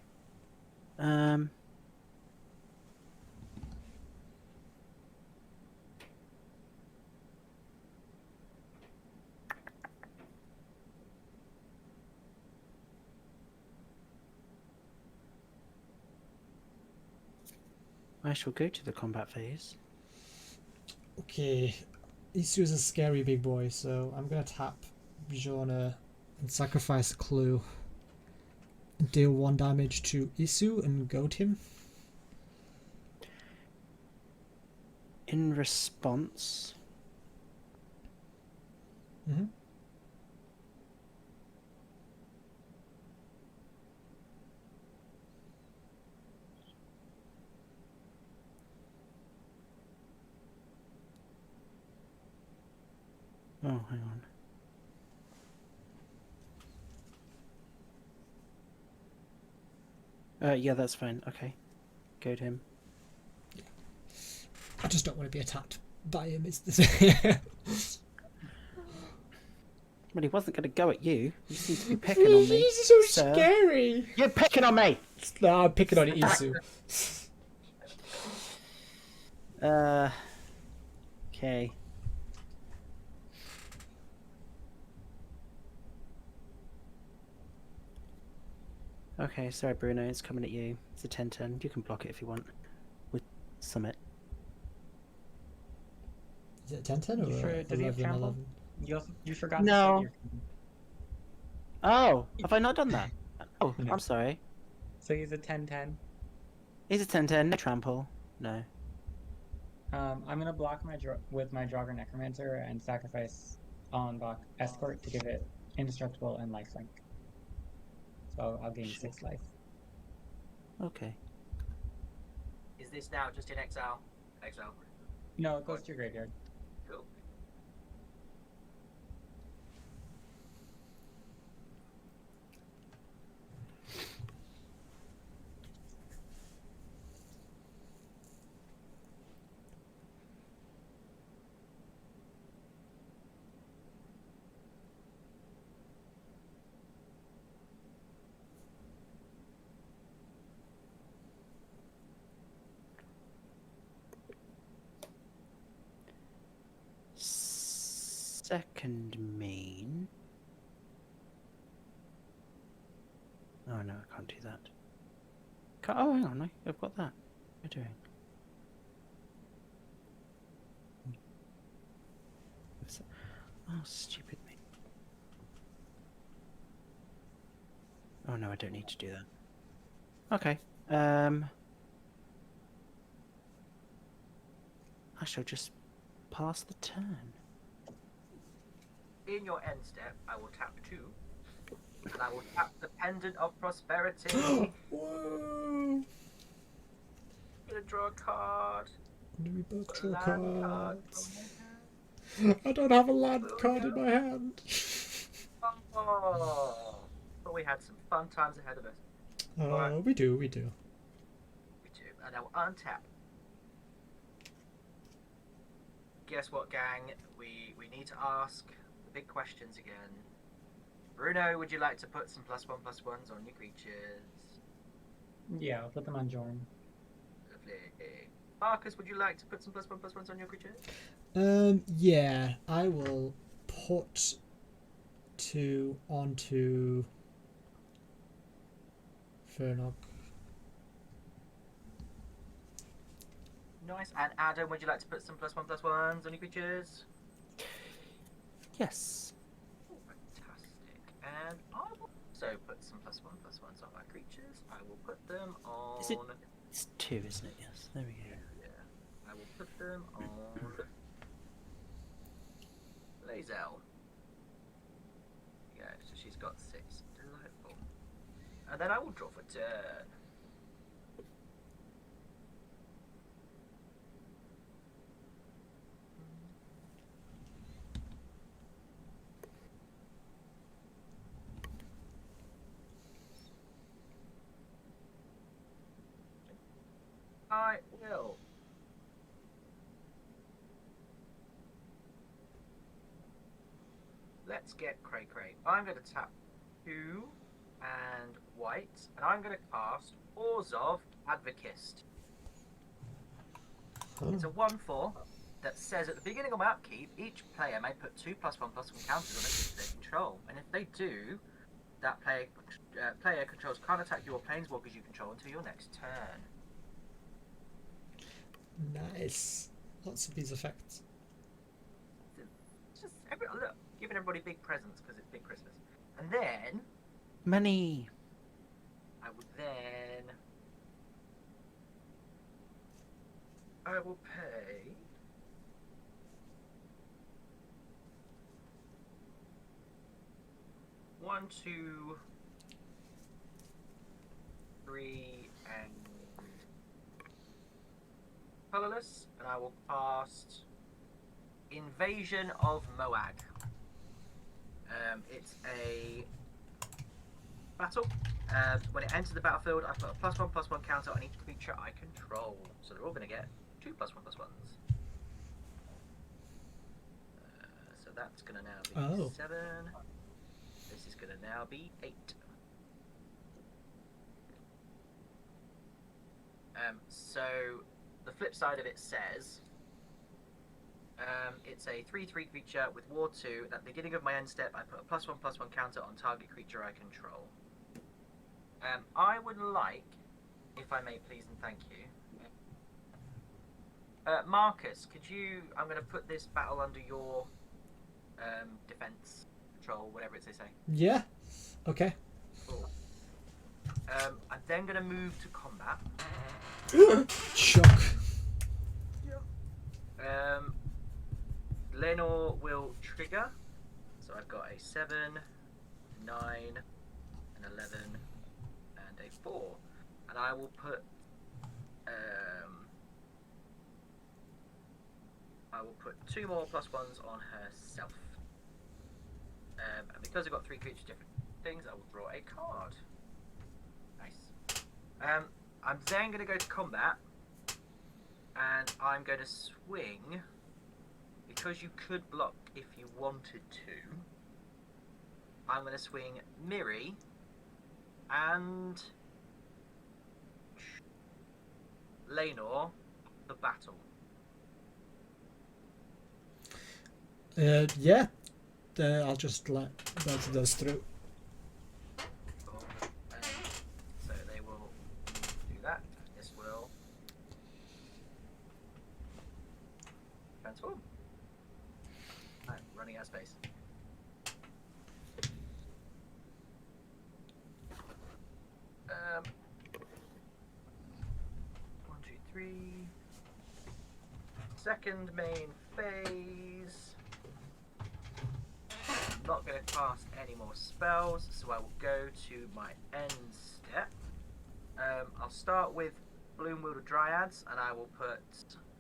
I shall go to the combat phase. Okay, Isu is a scary big boy, so I'm gonna tap Bjorna and sacrifice a clue. Deal 1 damage to Isu and goad him. In response, Mm-hmm. oh, hang on. Yeah, that's fine. Okay. Go to him. I just don't want to be attacked by him. Is this? Well, he wasn't going to go at you. You seem to be picking on me. He's so sir. scary. You're picking on me! No, I'm picking on Isu. Okay. Okay, sorry Bruno, it's coming at you. It's a 10-10. You can block it if you want. With Summit. Is it 10-10 or You sure- does he have 11-11? trample? You forgot No. to set your... Oh, have I not done that? Oh, No. I'm sorry. So he's a 10-10. He's a 10-10, no trample. No. I'm gonna block with my Draugr Necromancer and sacrifice Allenbach Escort to give it indestructible and lifelink. So I'll gain 6 life. Okay. Is this now just in exile? Exile. No, it goes to your graveyard. Cool. Second main. Oh no, I can't do that. Oh, hang on, I've got that. What am I doing? Oh, stupid me. Oh no, I don't need to do that. Okay. I shall just pass the turn. In your end step, I will tap 2. And I will tap the Pendant of Prosperity. Whoa! Gonna draw a card. Do we both Put a draw land card cards? from my hand. I don't have a land Oh, card in no. my hand. Oh, but we had some fun times ahead of us. Oh, we do. We do. And I will untap. Guess what, gang? We need to ask the big questions again. Bruno, would you like to put some +1/+1s on your creatures? Yeah, I'll put them on Jorn. Lovely. Marcus, would you like to put some +1/+1s on your creatures? Yeah, I will put 2 onto Fernok. Nice. And Adam, would you like to put some +1/+1s on your creatures? Yes. Oh, fantastic. And I will also put some +1/+1s on my creatures. I will put them on. Is it- It's 2, isn't it? Yes. There we go. Yeah. I will put them on Lae'zel. Yeah, so she's got 6. Delightful. And then I will draw for turn. I will. Let's get cray cray. I'm going to tap 2 and white, and I'm going to cast Orzhov Advocist. It's a 1/4 that says at the beginning of my upkeep, each player may put 2 +1/+1 counters on it they control, and if they do, that player controls can't attack your planeswalkers you control until your next turn. Nice. Lots of these effects. It's just look, giving everybody big presents because it's big Christmas. And then Money. I will pay one, 2, 3, and colorless, and I will cast Invasion of Moag. It's a battle. When it enters the battlefield, I put a +1/+1 counter on each creature I control. So they're all going to get 2 +1/+1s. So that's going to now be 7. This is going to now be 8. So the flip side of it says it's a 3/3 creature with War 2. At the beginning of my end step, I put a +1/+1 counter on target creature I control. I would like, if I may please and thank you, Marcus, could you? I'm going to put this battle under your defense, control, whatever it is they say. Yeah. Okay. Cool. I'm then going to move to combat. Shock. Lenore will trigger. So I've got a 7, 9, an 11, and a 4. And I will put I will put 2 more +1s on herself. And because I've got 3 creatures different things, I will draw a card. Nice. I'm then going to go to combat, and I'm going to swing, because you could block if you wanted to. I'm going to swing Miri and Lenor the battle. Yeah. I'll just let both of those through. Cool. So they will do that. This will transform. Right, running out of space. One, two, three. Second main phase. I'm not going to cast any more spells, so I will go to my end step. I'll start with Bloom Wielded Dryads, and I will put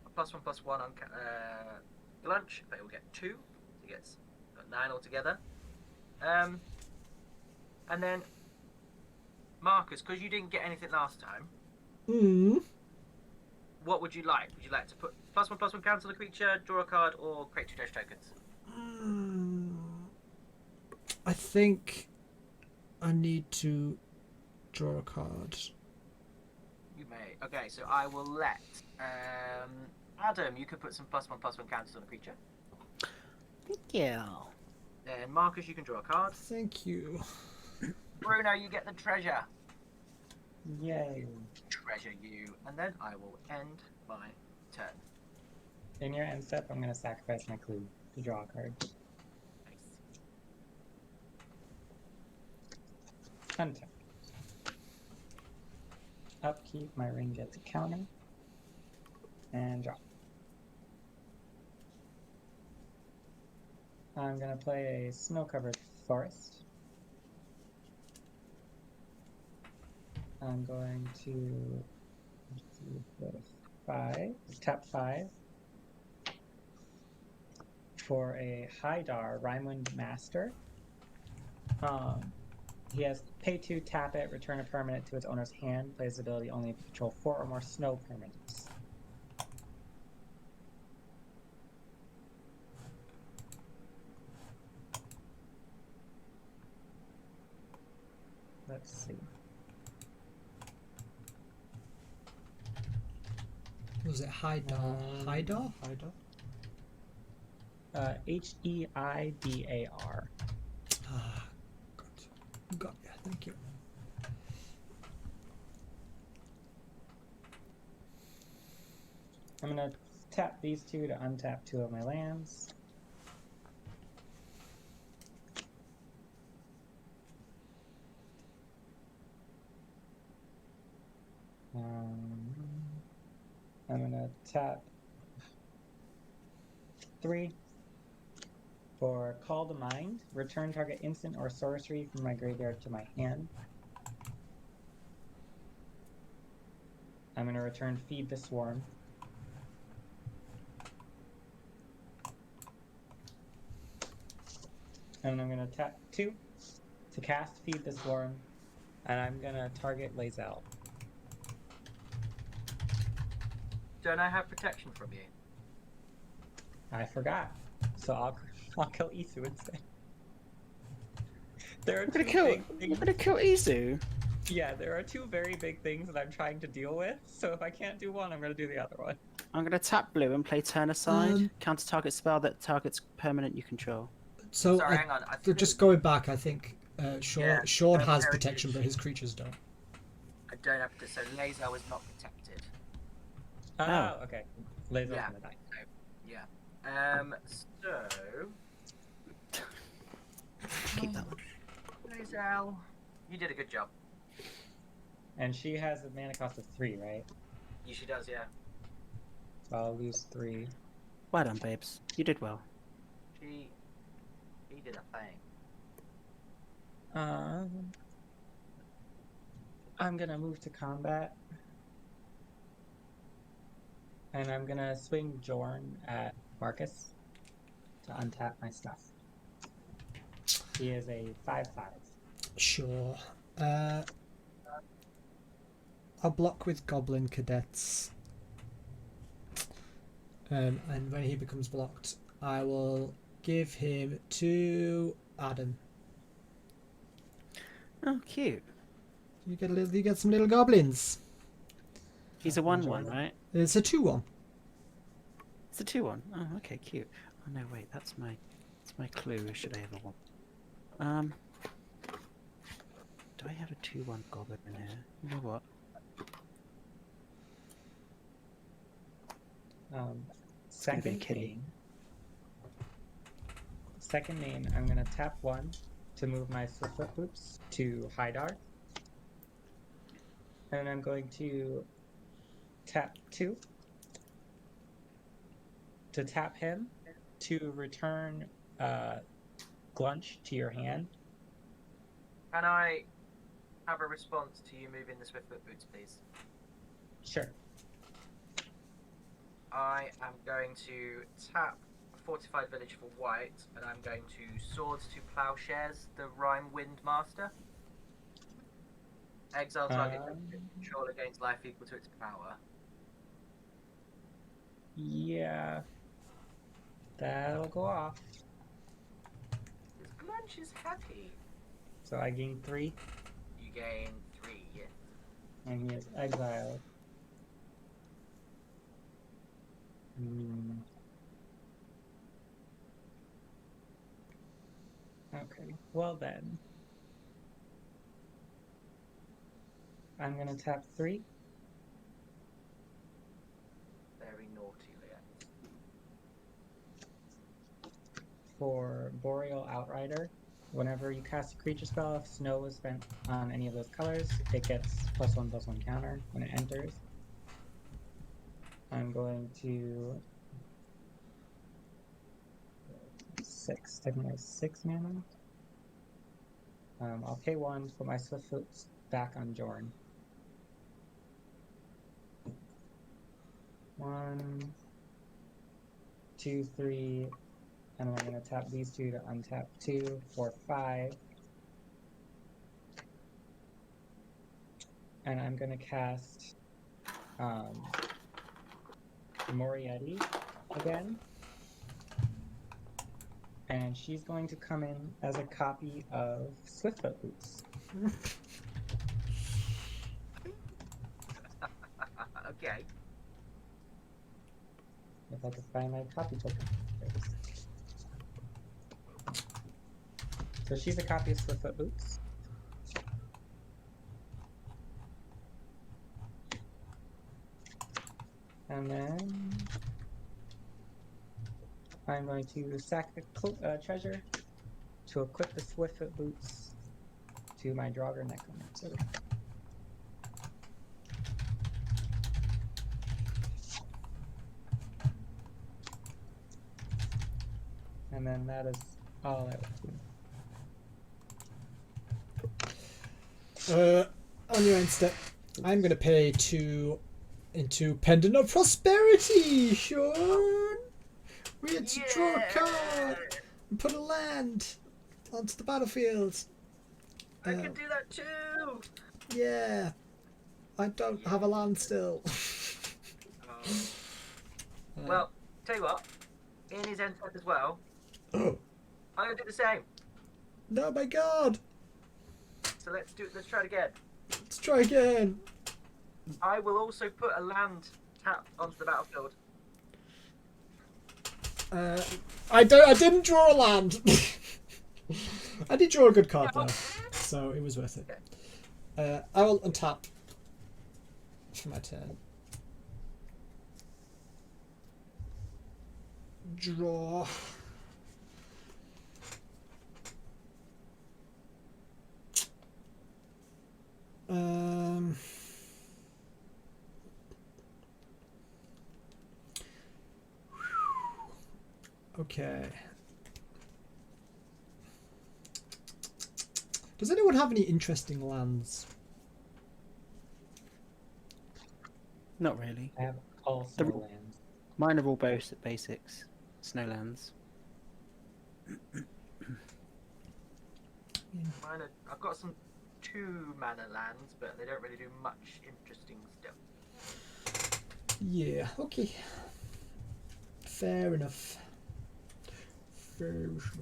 a +1/+1 on Glunch. They will get 2. So he gets 9 altogether. And then Marcus, because you didn't get anything last time, what would you like? Would you like to put +1/+1 cancel a creature, draw a card, or create 2 dash tokens? I think I need to draw a card. You may. Okay, so I will let Adam. You could put some +1/+1 counters on a creature. Thank you. Then Marcus, you can draw a card. Thank you. Bruno, you get the treasure. Yay. Treasure you, and then I will end my turn. In your end step, I'm going to sacrifice my clue to draw a card. Nice. Untap. Upkeep, my ring gets a counter. And draw. I'm going to play a snow-covered forest. I'm going to tap 5 for a Hydar Rhymewind Master. He has pay 2, tap it, return a permanent to its owner's hand, plays the ability only if you control 4 or more snow permanents. Let's see. Was it Hydar? Hydar? Heidar. Ah, got ya. Thank you. I'm going to tap these 2 to untap 2 of my lands. I'm going to tap 3 for Call to Mind. Return target instant or sorcery from my graveyard to my hand. I'm going to return Feed the Swarm. And I'm going to tap 2 to cast Feed the Swarm. And I'm going to target Lae'zel. Don't I have protection from you? I forgot. So I'll kill Isu instead. There are You're two gonna kill. big You're things. gonna kill Izu. Yeah, there are 2 very big things that I'm trying to deal with. So if I can't do one, I'm going to do the other one. I'm gonna tap blue and play turn aside. Um, Counter target spell that targets permanent you control. So Sorry, hang on. just going back, I think Yeah, Sean no has heritage. protection, but his creatures don't. I don't have to. So Lae'zel is not protected. Oh, okay. Lae'zel's Yeah. gonna die. Yeah. So Keep that one. Lae'zel, you did a good job. And she has a mana cost of 3, right? Yeah, she does. Yeah. So I'll lose 3. Well done, babes. You did well. He did a thing. I'm gonna move to combat. And I'm gonna swing Jorn at Marcus to untap my stuff. He is a 5/5. Sure. I'll block with Goblin Cadets. And when he becomes blocked, I will give him to Adam. Oh, cute. You get some little goblins. He's a 1/1, right? It's a 2/1. It's a 2/1. Oh, okay, cute. Oh no, wait, that's my clue. Should I ever want? Do I have a 2/1 goblin in here? You know what? Um, gonna be a second kitty. main. Second main, I'm gonna tap 1 to move my Swiftfoot Boots to Hydar. And I'm going to tap 2 to tap him to return Glunch to your hand. Can I have a response to you moving the Swiftfoot Boots, please? Sure. I am going to tap a fortified village for white, and I'm going to Swords to Plowshares, the Rhyme Wind Master. Exile target controller gains life equal to its power. Yeah. That'll go off. This Glunch is happy. So I gain 3, You gain 3. and he is exiled. Okay, well then. I'm gonna tap 3. Very naughty, Leah. For Boreal Outrider. Whenever you cast a creature spell, if snow is spent on any of those colors, it gets +1/+1 counter when it enters. I'm going to 6, technically 6 mana. I'll pay 1, put my Swiftfoot back on Jorn. 1, 2, 3, and I'm going to tap these 2 to untap 2, 4, 5. And I'm going to cast Moriarty again. And she's going to come in as a copy of Swiftfoot Boots. Okay. If I could find my copy token. There it is. So she's a copy of Swiftfoot Boots. And then I'm going to sack the treasure to equip the Swiftfoot Boots to my Draugr Necromancer. And then that is all I will do. On your end step, I'm going to pay 2 into Pendant of Prosperity, Sean. We had to draw a card and put a land onto the battlefield. I can do that too! Yeah. I don't have a land still. Well, tell you what, in his end step as well, Oh, I'm gonna do the same. no, my God. So let's try it again. Let's try again. I will also put a land tap onto the battlefield. I didn't draw a land. I did draw a good card though, so it was worth it. I will untap for my turn. Draw. Okay. Does anyone have any interesting lands? Not really. I have all The- snow lands. Mine are all basics. snowlands. Mine are, I've got some 2-mana lands, but they don't really do much interesting stuff. Yeah, okay. Fair enough. Fair enough.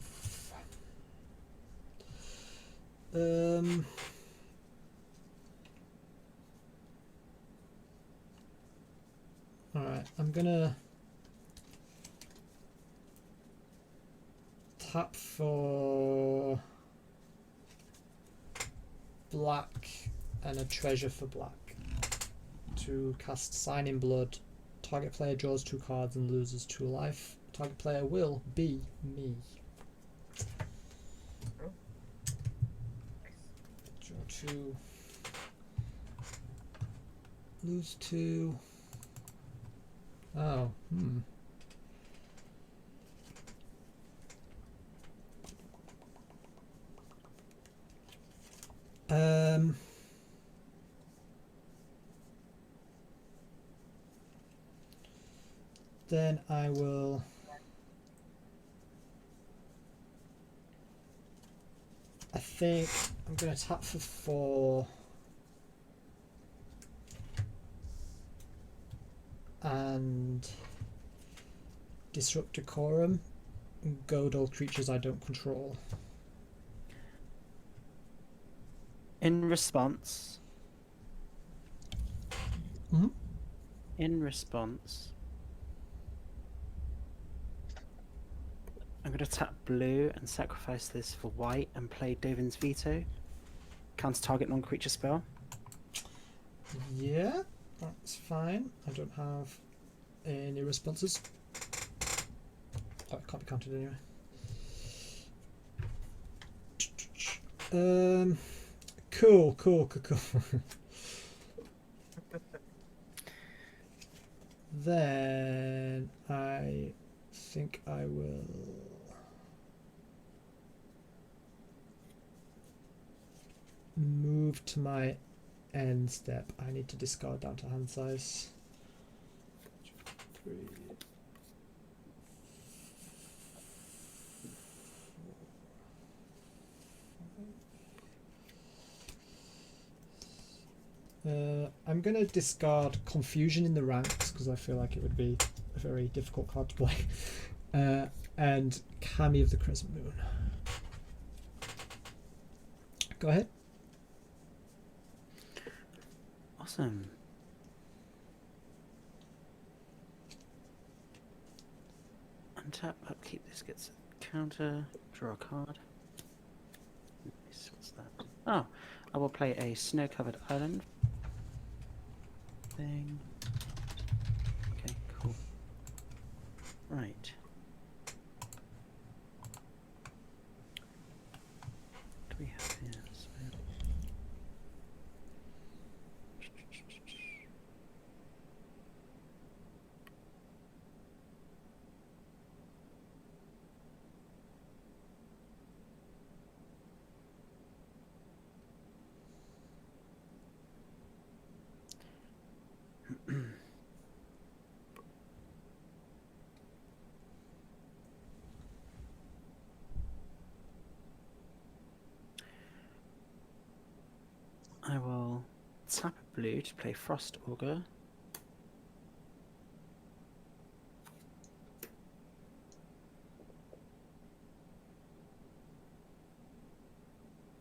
Alright, I'm gonna tap for black and a treasure for black to cast Sign in Blood. Target player draws 2 cards and loses 2 life. Target player will be me. Draw 2. Lose 2. Oh, Then I will I think I'm going to tap for 4 and disrupt decorum and goad all creatures I don't control. In response, Mhm. in response, I'm going to tap blue and sacrifice this for white and play Dovin's Veto. Counter target non-creature spell. Yeah, that's fine. I don't have any responses. Oh, it can't be counted anyway. Cool. Then I think I will move to my end step. I need to discard down to hand size. 3. I'm going to discard Confusion in the Ranks because I feel like it would be a very difficult card to play. And Kami of the Crescent Moon. Go ahead. Awesome. Untap, upkeep, this gets a counter, draw a card. Nice, what's that? Oh, I will play a snow-covered island thing. Okay, cool. Right. What do we have here? I will tap a blue to play Frost Augur.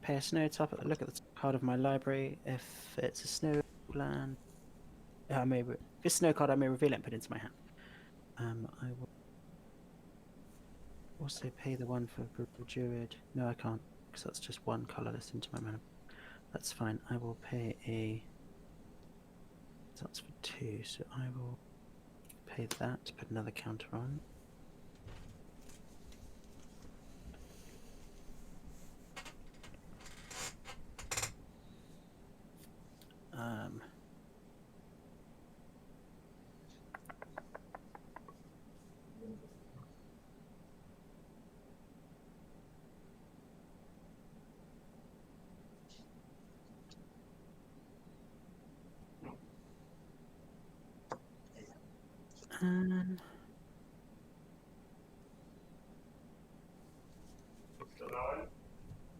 Pay a snow top. Look at the top card of my library. If it's a snow land, if it's a snow card, I may reveal it and put it into my hand. I will also pay the one for Druid. No, I can't, because that's just one colorless into my mana. That's fine. I will pay a. That's for 2, so I will pay that to put another counter on.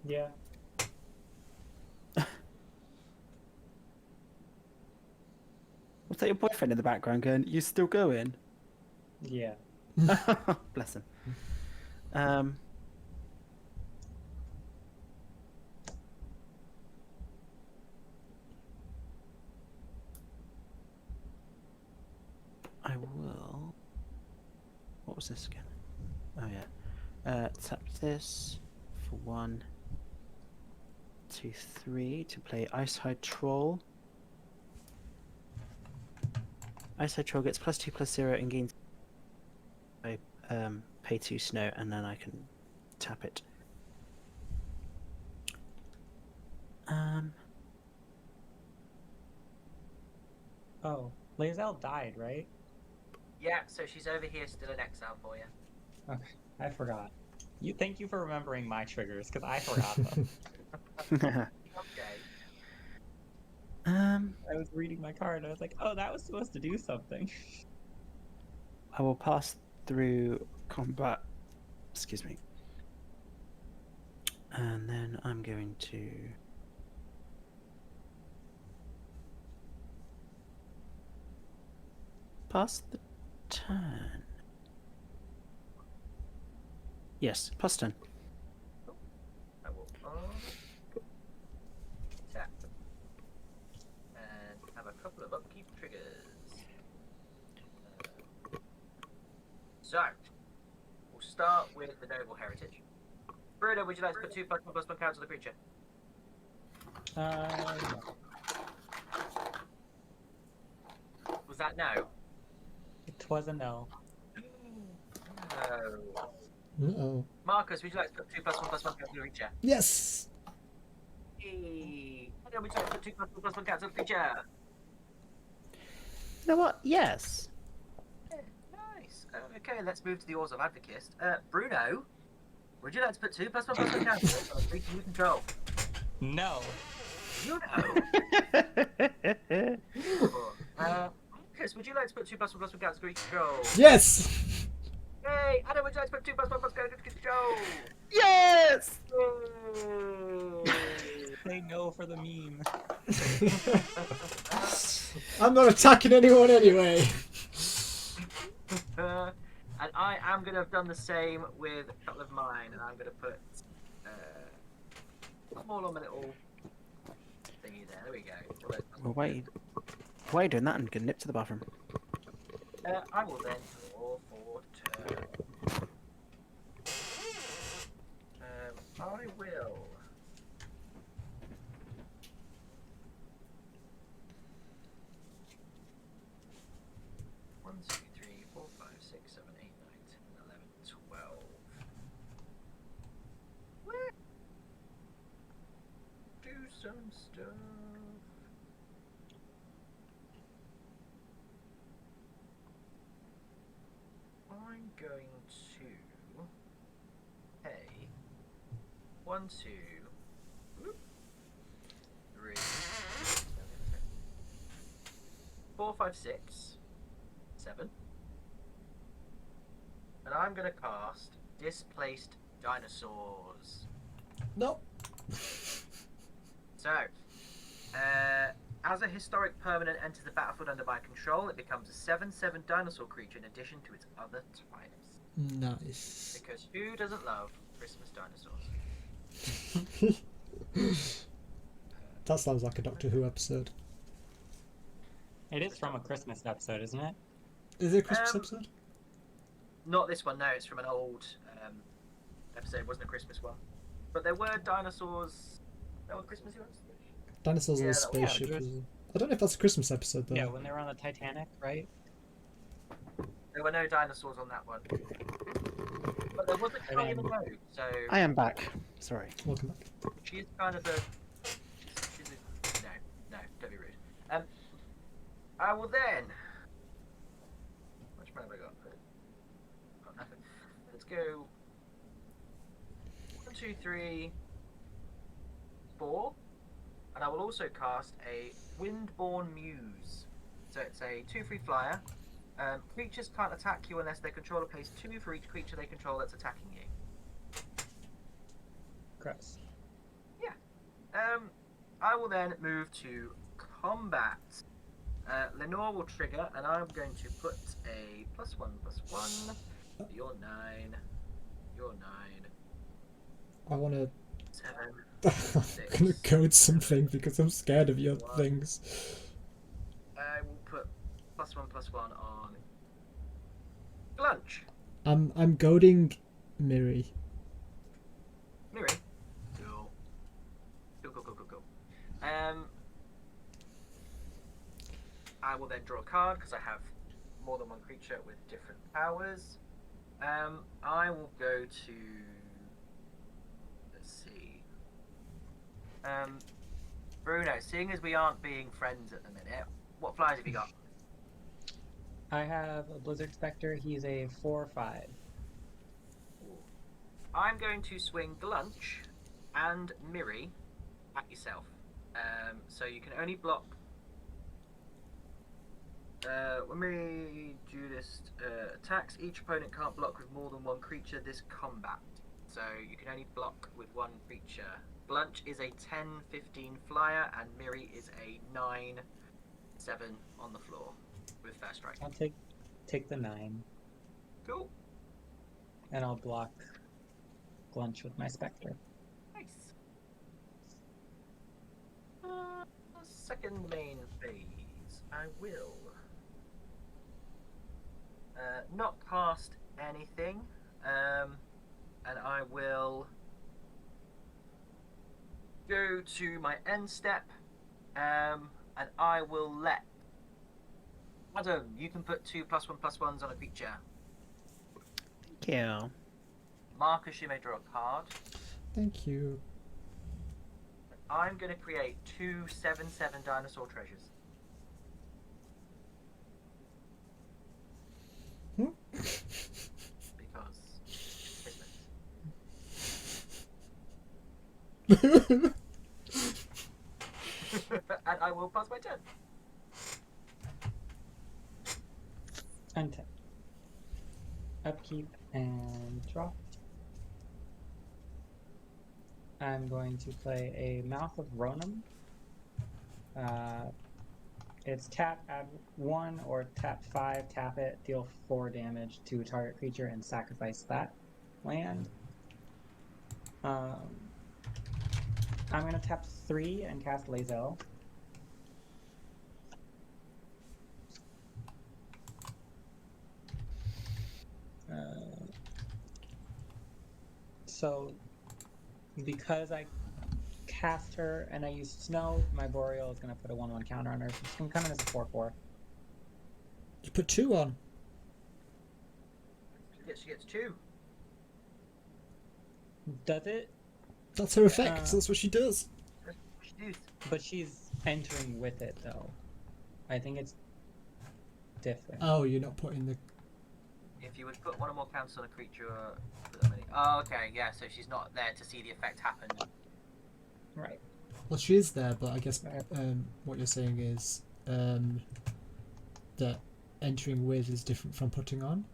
Yeah. Was that your boyfriend in the background going, "You still going?" Yeah. Bless him. Um. I will. What was this again? Oh yeah. Tap this for 1, 2, 3 to play Ice Hide Troll. Ice Hide Troll gets +2/+0 and gains. I pay 2 snow and then I can tap it. Oh, Lae'zel died, right? Yeah, so she's over here still in exile for you. Okay, I forgot. Thank you for remembering my triggers, because I forgot them. Okay. I was reading my card, and I was like, oh, that was supposed to do something. I will pass through combat. Excuse me. And then I'm going to. Pass the turn. Yes, pass turn. I will tap and have a couple of upkeep triggers. So we'll start with the Noble Heritage. Bruno, would you like to put 2/+1/+1 counters on the creature? Yeah. Was that no? It was a no. No. Uh-oh. Marcus, would you like to put 2/+1/+1 counters on the creature? Yes! Hey. Bruno, would you like to put 2/+1/+1 counters on the creature? You know what? Yes. Nice. Okay, let's move to the Oars of Advocist. Bruno, would you like to put 2/+1/+1 counters on the creature you control? No. You know. Marcus, would you like to put 2/+1/+1 counters on the creature you control? Yes! Hey, Adam, would you like to put 2/+1/+1 counters on the creature you control? Yes! Say no for the meme. I'm not attacking anyone anyway. And I am going to have done the same with a couple of mine, and I'm going to put all on my little thingy there. There we go. Well, why are you doing that? I'm gonna nip to the bathroom. I will then draw for turn. I will. One, 2, 3, 4, 5, 6, 7, 8, 9, 10, 11, 12. Where? Do some stuff. I'm going to pay 1, 2, 3, 4, 5, 6, 7. And I'm going to cast Displaced Dinosaurs. No. So, as a historic permanent enters the battlefield under my control, it becomes a 7/7 dinosaur creature in addition to its other types. Nice. Because who doesn't love Christmas dinosaurs? That sounds like a Doctor Who episode. It is from a Christmas episode, isn't it? Is it a Christmas episode? Not this one, no. It's from an old episode. It wasn't a Christmas one. But there were dinosaurs. There were Christmassy ones. Dinosaurs on Yeah, the that was- spaceship. yeah, is it? I don't know if that's a Christmas episode though. Yeah, when they were on the Titanic, right? There were no dinosaurs on that one. But there was a And Kylie then- Minogue, so I am back. Sorry. Welcome back. she's kind of a. She's a no, don't be rude. I will then. How much money have I got? Got nothing. Let's go. 1, 2, 3, 4. And I will also cast a Windborn Muse. So it's a 2/3 flyer. Creatures can't attack you unless their controller pays 2 for each creature they control that's attacking you. Gross. I will then move to combat. Lenore will trigger, and I'm going to put a +1/+1. You're 9. You're 9. I want to. 7. I'm gonna code something because I'm scared of your One. things. I will put +1/+1 on lunch. I'm goading Miri. Miri. Cool. Cool. I will then draw a card because I have more than one creature with different powers. I will go to. Let's see. Bruno, seeing as we aren't being friends at the minute, what flyers have you got? I have a Blizzard Spectre. He's a 4/5. I'm going to swing Glunch and Miri at yourself. So you can only block. When Miri duelist attacks, each opponent can't block with more than one creature this combat. So you can only block with one creature. Glunch is a 10/15 flyer, and Miri is a 9/7 on the floor with first strike. I'll take the 9, Cool. and I'll block Glunch with my Spectre. Nice. Second main phase. I will not cast anything, and I will go to my end step, and I will let Adam. You can put 2 +1/+1s on a creature. Thank you. Marcus, you may draw a card. Thank you. I'm going to create 2 7/7 dinosaur treasures. Because Christmas. And I will pass my turn. Untap. Upkeep and draw. I'm going to play a Mouth of Ronan. It's tap, add 1, or tap 5, tap it, deal 4 damage to a target creature, and sacrifice that land. I'm going to tap 3 and cast Lae'zel. So, because I cast her and I used Snow, my Boreal is going to put a 1/1 counter on her. She's going to come in as a 4/4. You put 2 on. She gets 2. Does it? That's her effect. That's what she does. She does. But she's entering with it, though. I think it's different. Oh, you're not putting the. If you would put 1 or more counters on a creature. Put them in. Oh, okay, yeah. So she's not there to see the effect happen. Right. Well, she is there, but I guess what you're saying is that entering with is different from putting on.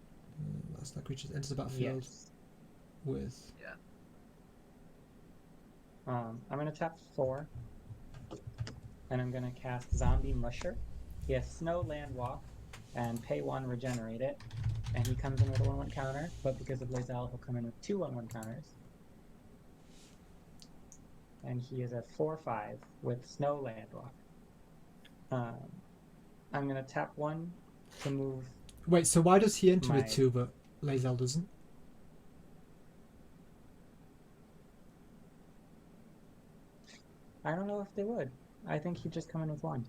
That's that creature enters the battlefield Yes. with. Yeah. I'm going to tap 4. And I'm going to cast Zombie Musher. He has Snow, Land, Walk, and pay 1, regenerate it. And he comes in with a 1/1 counter, but because of Lae'zel, he'll come in with 2 1/1 counters. And he is a 4/5 with Snow, Land, Walk. I'm going to tap 1 to move. Wait, so why does he enter My- with 2 but Lae'zel doesn't? I don't know if they would. I think he'd just come in with 1.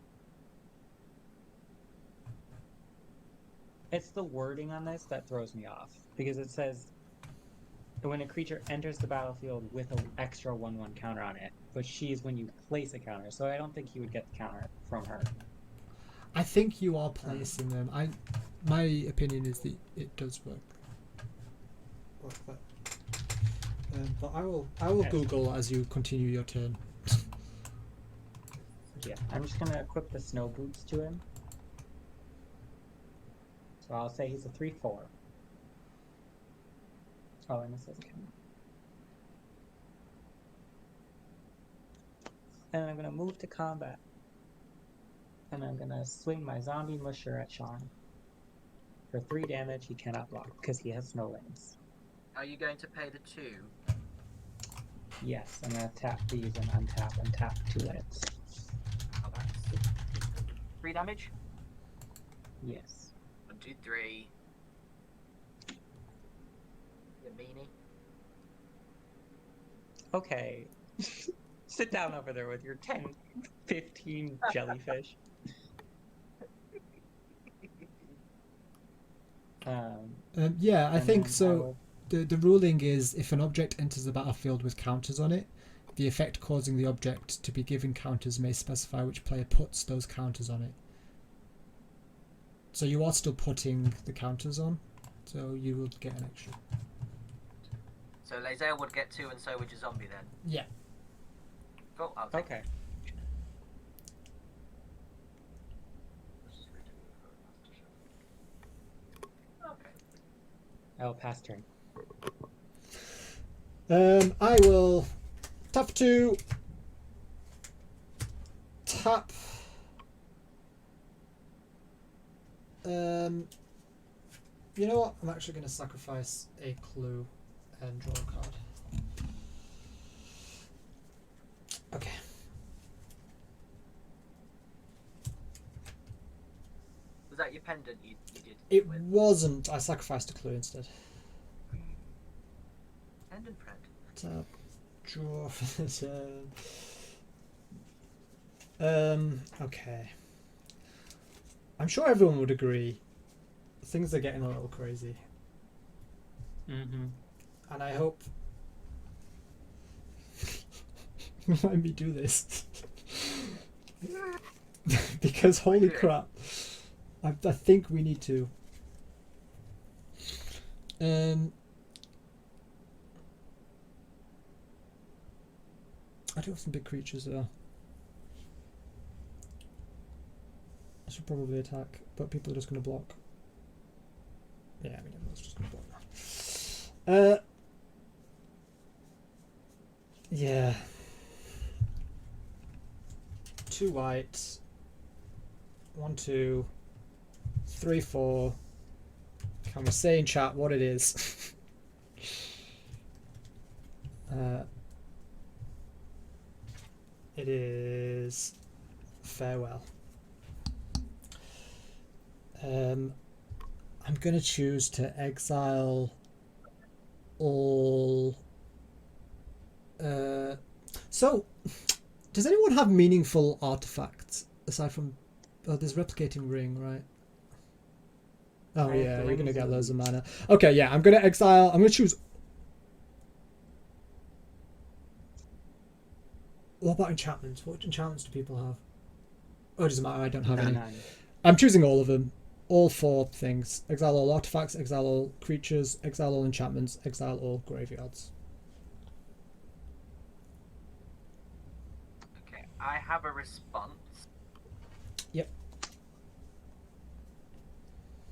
It's the wording on this that throws me off, because it says when a creature enters the battlefield with an extra 1/1 counter on it, but she's when you place a counter, so I don't think he would get the counter from her. I think you are placing them. My opinion is that it does work. Like that. But I will Okay. Google as you continue your turn. Yeah, I'm just gonna equip the snow boots to him. So I'll say he's a 3/4. Oh, and this doesn't count. And I'm gonna move to combat. And I'm gonna swing my zombie musher at Sean. For 3 damage, he cannot block because he has no lanes. Are you going to pay the 2? Yes, I'm gonna tap these and untap and tap 2 lanes. Oh, that's 3 damage. Yes. 1, 2, 3. You meanie. Okay. Sit down over there with your 10, 15 jellyfish. Yeah, I and think then so. I will- The ruling is if an object enters the battlefield with counters on it, the effect causing the object to be given counters may specify which player puts those counters on it. So you are still putting the counters on, so you will get an extra. So Lae'zel would get 2 and so would your zombie then. Yeah. Cool, I'll take Okay. Okay. I will pass turn. I will tap 2, tap. You know what? I'm actually going to sacrifice a clue and draw a card. Okay. Was that your pendant you did? It with? wasn't. I sacrificed a clue instead. Pendant friend. Tap, draw for the turn. Okay. I'm sure everyone would agree. Things are getting a little crazy. Mm-hmm. And I hope you let me do this. Because holy crap. I think we need to. I do have some big creatures though. I should probably attack, but people are just going to block. Yeah, I mean everyone's just going to block now. Yeah. 2 white. 1, 2, 3, 4. Can we say in chat what it is? It is farewell. I'm gonna choose to exile all. So, does anyone have meaningful artifacts aside from? Oh, there's replicating ring, right? Oh Right, yeah, the you're gonna ring's get in- loads of mana. Okay, yeah, I'm gonna exile. I'm gonna choose. What about enchantments? What enchantments do people have? Oh, it doesn't matter. I don't have any. None. I'm choosing all of them. All 4 things. Exile all artifacts, exile all creatures, exile all enchantments, exile all graveyards. Okay, I have a response. Yep.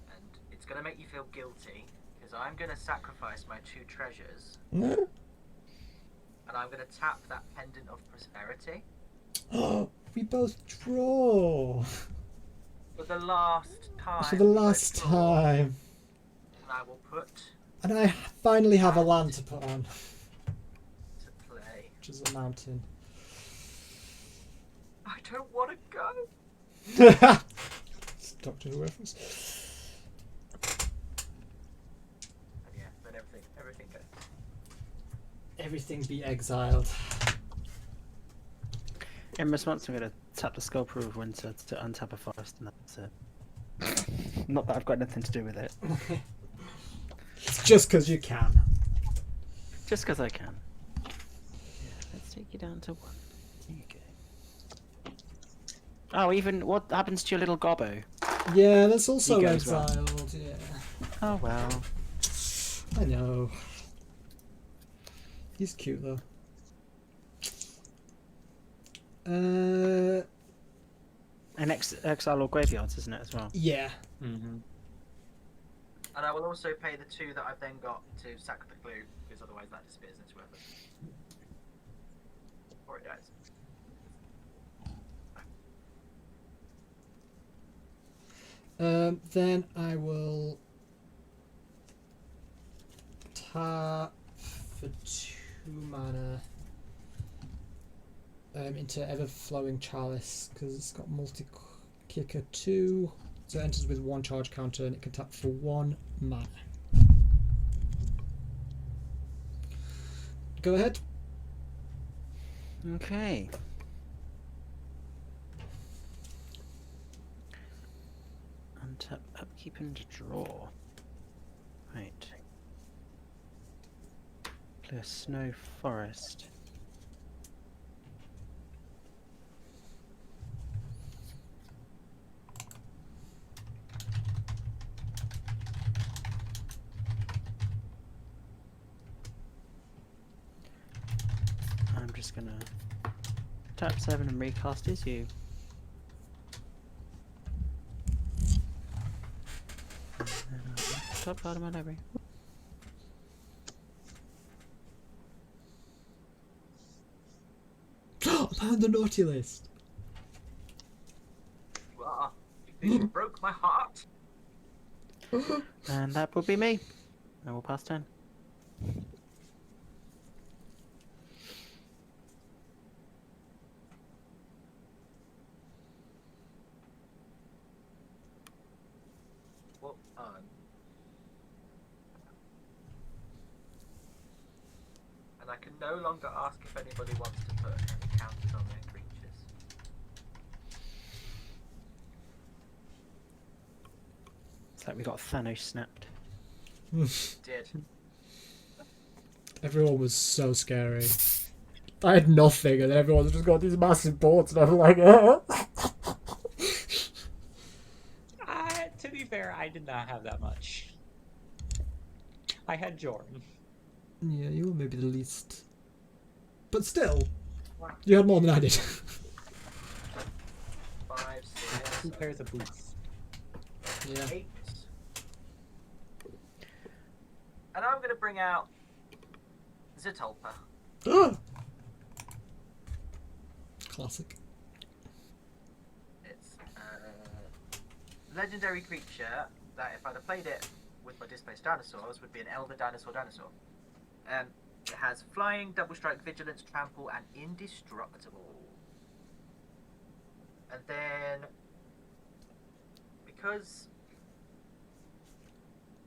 And it's going to make you feel guilty, because I'm going to sacrifice my 2 treasures, No. and I'm going to tap that Pendant of Prosperity We both draw. for the last time. For the last I draw, time. And I will put And I finally have a land to put on, to play. which is a mountain. I don't want to go. It's a Doctor Who reference. And yeah, then everything goes. Everything be exiled. In response, I'm going to tap the Sculptor of Winter to untap a forest, and that's it. Not that I've got anything to do with it, It's just because you can. just because I can. Yeah, let's take you down to 1. There you go. Oh, even what happens to your little gobbo? Yeah, that's also He goes well. exiled. Yeah, Oh well. I know. He's cute though. And exile or graveyards, isn't it, as well? Yeah. Mm-hmm. And I will also pay the 2 that I've then got to sack the clue, because otherwise that disappears and it's worthless. Or it dies. Then I will tap for 2 mana into Ever-Flowing Chalice because it's got multi-kicker 2, so it enters with 1 charge counter and it can tap for 1 mana. Go ahead. Okay. Untap, upkeep, and draw. Right. Play a Snow Forest. I'm just gonna tap 7 and recast as you. And then top card of my library. I'm on the naughty list. You are. You broke my heart. And that will be me. I will pass turn. Well, and I can no longer ask if anybody wants to put any counters on their creatures. It's like we got Thanos snapped. Did. Everyone was so scary. I had nothing, and everyone's just got these massive boards, and I'm like, To be fair, I did not have that much. I had Jordan. Yeah, you were maybe the least. But still, you had more than I did. 5, 6, 2 pairs of boots. Yeah. 8. And I'm going to bring out Zitulpa. Classic. It's a legendary creature that if I'd have played it with my displaced dinosaurs would be an Elder Dinosaur. It has flying, double strike, vigilance, trample, and indestructible. And then, because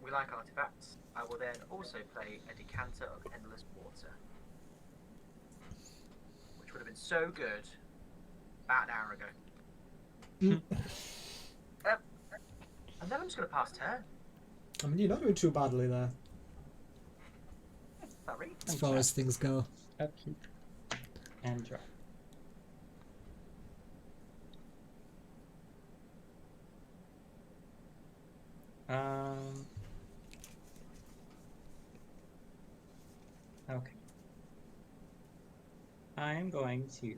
we like artifacts, I will then also play a Decanter of Endless Water, which would have been so good about an hour ago. And then I'm just going to pass turn. I mean, you're not doing too badly there, Is that right? as far as things go. Upkeep. And draw. Okay. I'm going to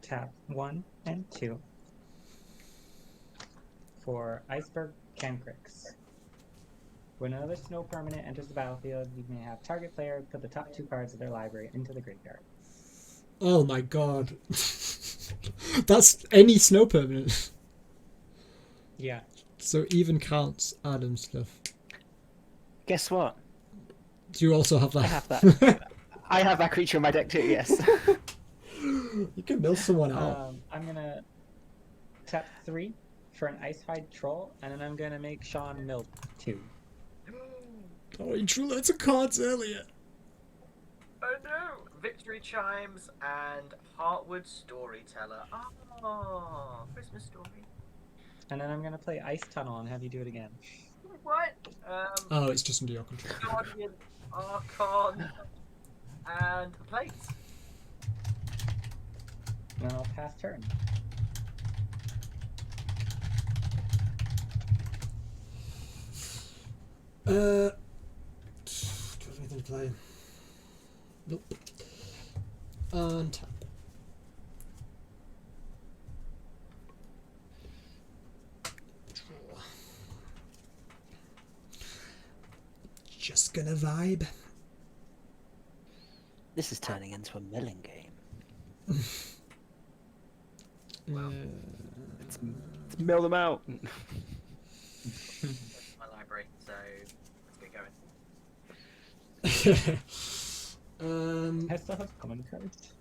tap 1 and 2 for Iceberg Cancrix. When another snow permanent enters the battlefield, you may have target player put the top 2 cards of their library into the graveyard. Oh my god. That's any snow permanent. Yeah. So even counts Adam stuff. Guess what? Do you also have that? I have that. I have that creature in my deck too, yes. You can mill someone out. I'm gonna tap 3 for an Icehide Troll, and then I'm gonna make Sean mill 2. Oh, he drew loads of cards earlier. Oh no! Victory Chimes and Heartwood Storyteller. Oh, Christmas story. And then I'm gonna play Ice Tunnel and have you do it again. What? Oh, it's just under your control. Guardian, Archon, and a plate. And then I'll pass turn. Do I have anything to play? Nope. And tap. Draw. Just gonna vibe. This is turning into a milling game. Wow. Let's mill them out. I still have common cards.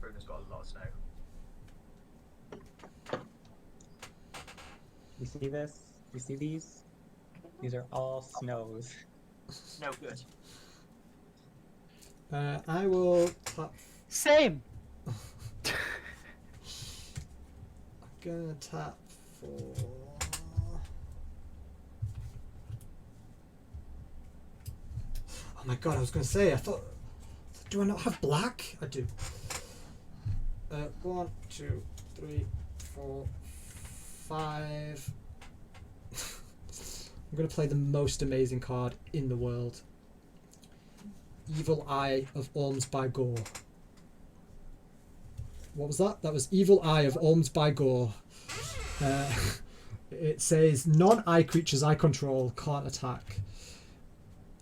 Bruno's got a lot of snow. You see this? You see these? These are all snows. No good. I will tap. Same. I'm gonna tap for. Oh my god! I was gonna say. I thought. Do I not have black? I do. 1, 2, 3, 4, 5. I'm gonna play the most amazing card in the world. Evil Eye of Orms by Gore. What was that? That was Evil Eye of Orms by Gore. It says non-eye creatures I control can't attack.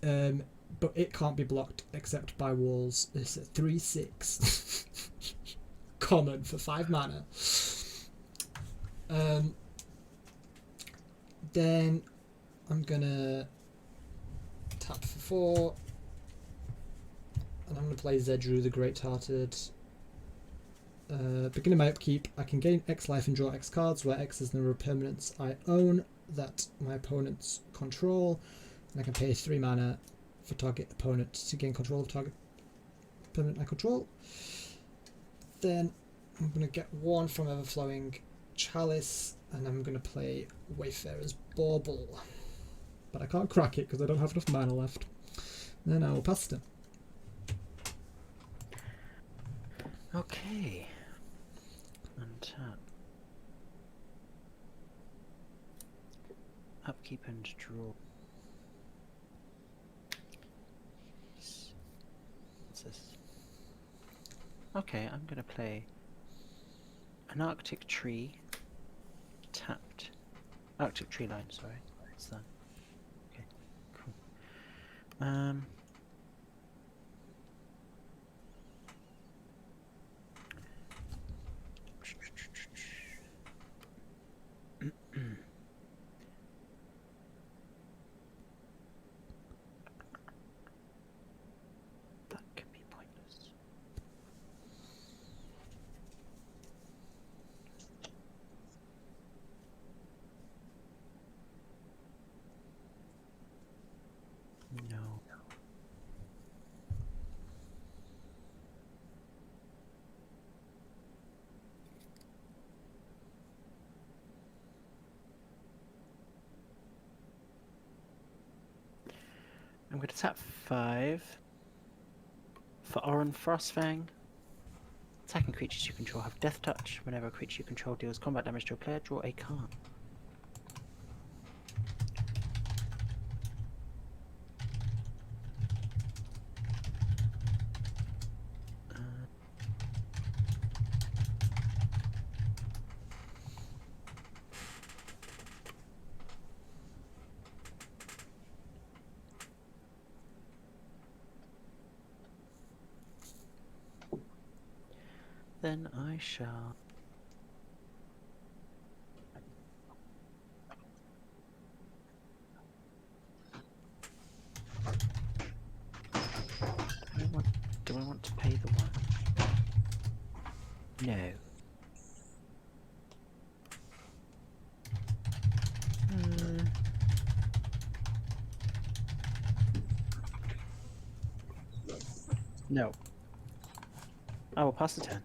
But it can't be blocked except by walls. It's a 3/6. Common for 5 mana. Then I'm gonna tap for 4. And I'm gonna play Zedru the Great-Hearted. Beginning my upkeep, I can gain X life and draw X cards, where X is the number of permanents I own that my opponents control. And I can pay 3 mana for target opponent to gain control of target permanent I control. Then I'm going to get 1 from Everflowing Chalice, and I'm going to play Wayfarer's Bauble. But I can't crack it because I don't have enough mana left. Then I will pass it. Okay. Untap. Upkeep and draw. What's this? Okay, I'm gonna play an Arctic Tree tapped. Arctic Tree Line, sorry. What's that? Okay, cool. That could be pointless. No. I'm going to tap 5 for Oran Frostfang. Attacking creatures you control have Death Touch. Whenever a creature you control deals combat damage to a player, draw a card. Then I shall do I want to pay the 1? No. No. I will pass the turn.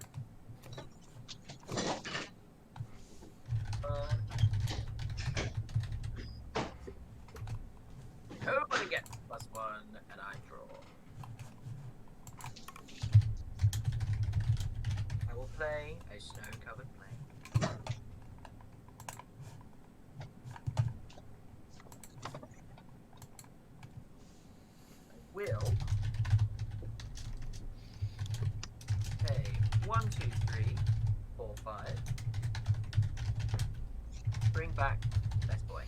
Nobody gets +1, and I draw. I will play a snow-covered plane. I will pay 1, 2, 3, 4, 5. Bring back Best Boy.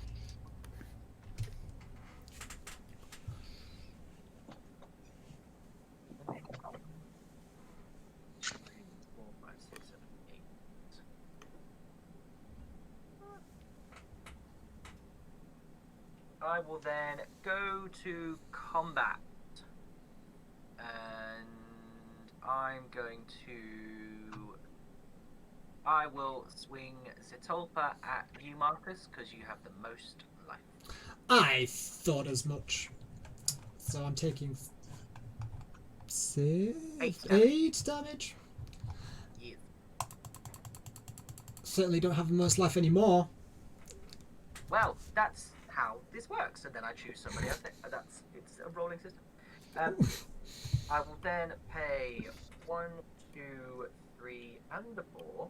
I will then go to combat. And I'm going to... I will swing Zetolpa at you, Marcus, because you have the most life. I thought as much. So I'm taking eight damage. Yeah. Certainly don't have the most life anymore. Well, that's how this works. And then I choose somebody else. It's a rolling system. I will then pay 1, 2, 3, and the 4.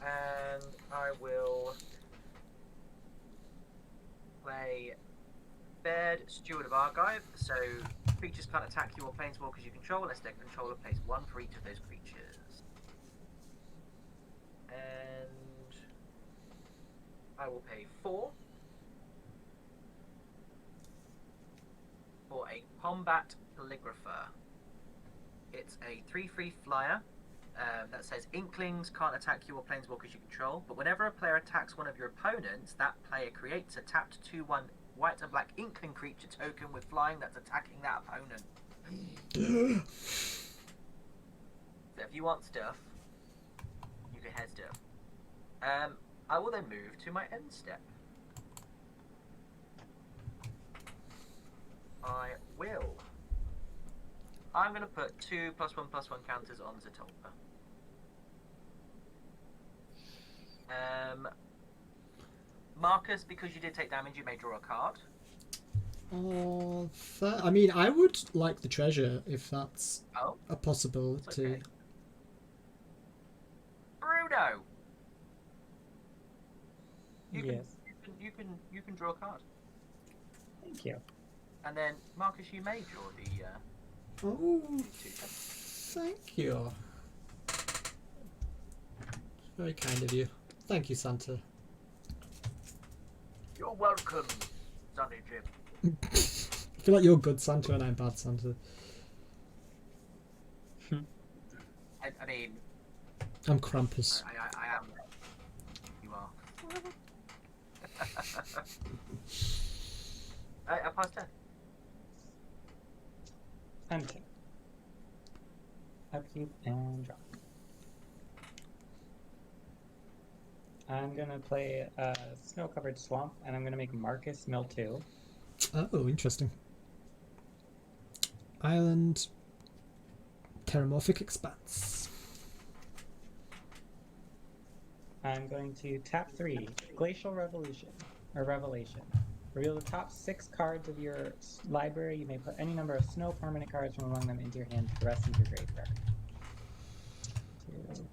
And I will play Baird, Steward of Argive. So creatures can't attack you or planeswalkers you control unless their controller pays 1 for each of those creatures. And I will pay 4 for a Combat Calligrapher. It's a 3/3 flyer that says Inklings can't attack you or planeswalkers you control, but whenever a player attacks one of your opponents, that player creates a tapped 2/1 white and black Inkling creature token with flying that's attacking that opponent. So if you want stuff, you can head stuff. I will then move to my end step. I'm going to put 2 +1/+1 counters on Zetolpa. Marcus, because you did take damage, you may draw a card. Oh, I mean, I would like the treasure if that's Oh, a possibility. it's okay. Bruno, Yes. you can draw a card, Thank you. and then Marcus, you may draw the. Oh, 2. thank you. Very kind of you. Thank you, Santa. You're welcome, Sonny Jim. I feel like you're good Santa and I'm bad Santa. I mean, I'm Krampus. I am. You are. I passed 10. Untap. Upkeep and drop. I'm gonna play a snow-covered swamp, and I'm gonna make Marcus mill 2. Oh, interesting. Island. Terramorphic Expanse. I'm going to tap 3, Glacial Revolution, or Revelation. Reveal the top 6 cards of your library. You may put any number of snow permanent cards from among them into your hand, the rest into your graveyard.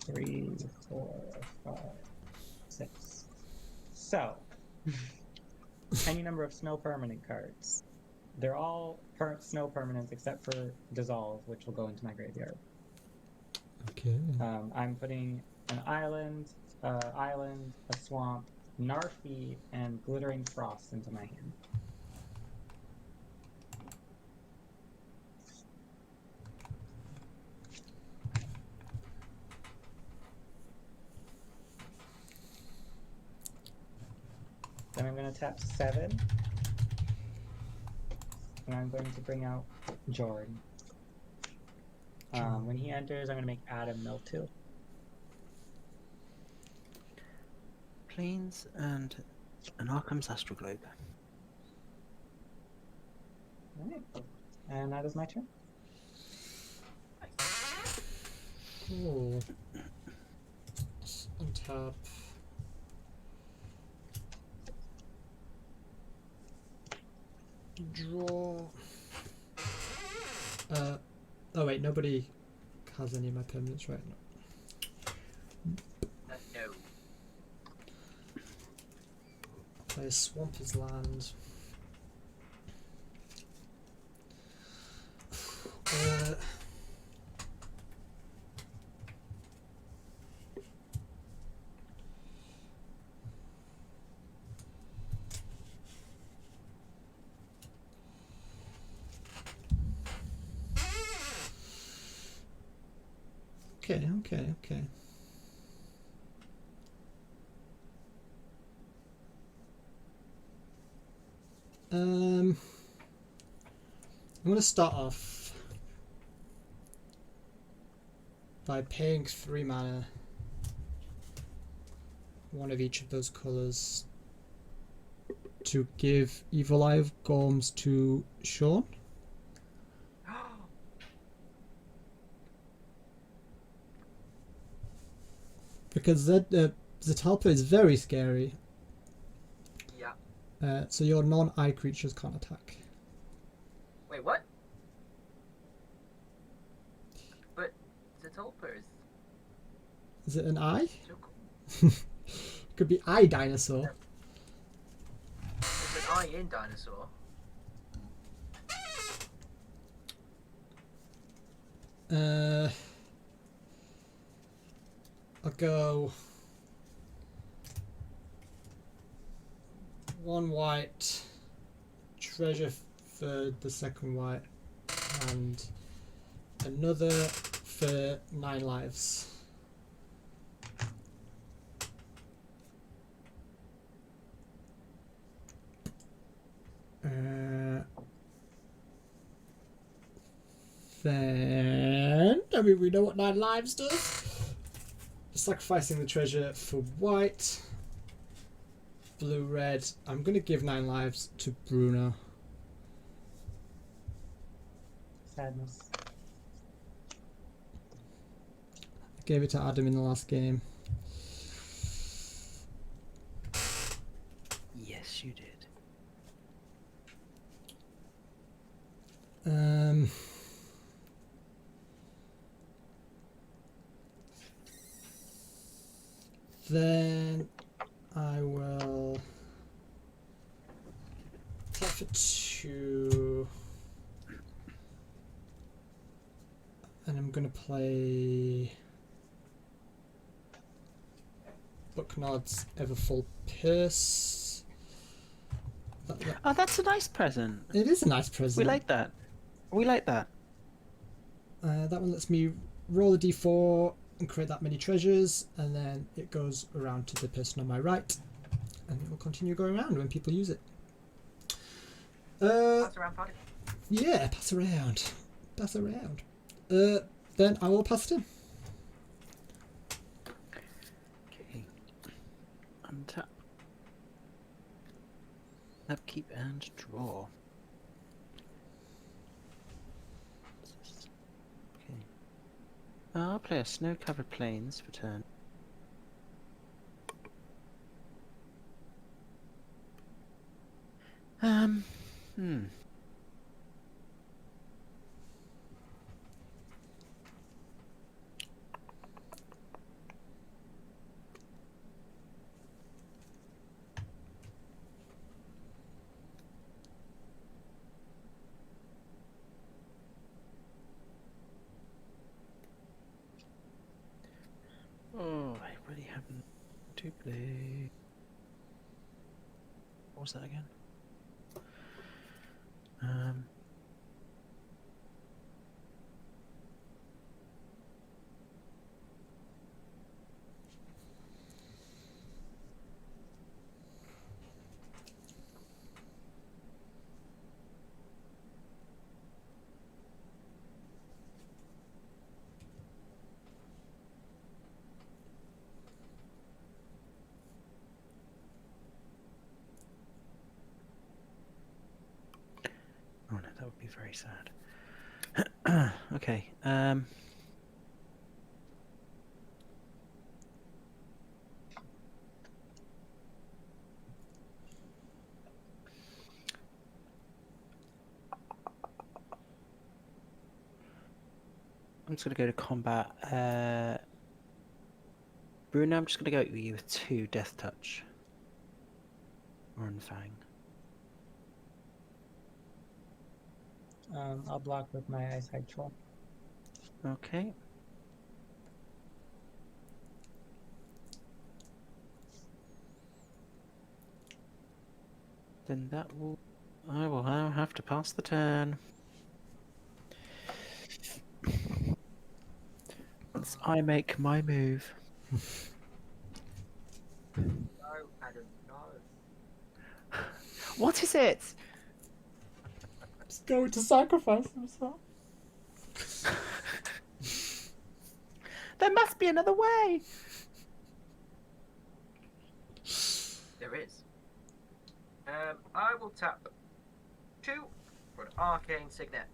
2, 3, 4, 5, 6. So, any number of snow permanent cards. They're all snow permanents except for Dissolve, which will go into my graveyard. Okay. I'm putting an island, a swamp, Narfi, and Glittering Frost into my hand. Then I'm going to tap 7. And I'm going to bring out Jordan. When he enters, I'm going to make Adam mill 2. Planes and an Arkham's Astral Globe. Alright. And that is my turn. Cool. Untap. Draw. Oh wait, nobody has any of my permanents right now. No. Play a Swampy's Land. Okay. I'm going to start off by paying 3 mana, one of each of those colours, to give Evil Eye of Gorms to Sean. Because Zetalpa is very scary, Yeah. so your non-eye creatures can't attack. Wait, what? But Zetalpa is Is it an eye? so cool. Could be eye dinosaur. There's an eye in Dinosaur. I'll go 1 white, treasure for the second white, and another for 9 lives. Then, I mean, we know what 9 lives does. Sacrificing the treasure for white, blue, red. I'm going to give 9 lives to Bruno. Sadness. I gave it to Adam in the last game. Yes, you did. Then I will tap for 2, and I'm going to play Bucknard's Everfull Purse. Oh, that's a nice present. It is a nice present. We like that. We like that. That one lets me roll a d4 and create that many treasures, and then it goes around to the person on my right, and it will continue going around when people use it. Pass around party. Yeah, pass around. Pass around. Then I will pass it in. Okay. Untap. Upkeep and draw. Okay. I'll play a snow-covered plains for turn. Hmm. Oh, I really haven't to play. What was that again? Oh no, that would be very sad. Okay. I'm just gonna go to combat. Bruno, I'm just gonna go at you with 2 Death Touch. Or Fang. I'll block with my Eyesight Troll. Okay. Then that will... I will now have to pass the turn. Once I make my move. No, Adam, no. What is it? going to sacrifice himself. There must be another way. There is. I will tap 2 for an arcane signet.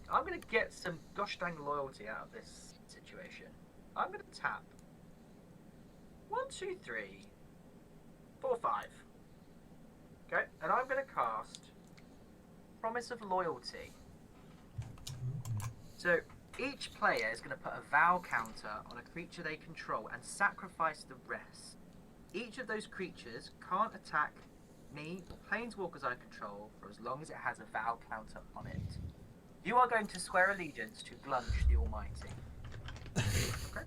I'm gonna get some gosh dang loyalty out of this situation. I'm gonna tap 1, 2, 3, 4, 5. Okay, and I'm gonna cast Promise of Loyalty. So each player is gonna put a vow counter on a creature they control and sacrifice the rest. Each of those creatures can't attack me or planeswalkers I control for as long as it has a vow counter on it. You are going to swear allegiance to Glunch the Almighty. Okay?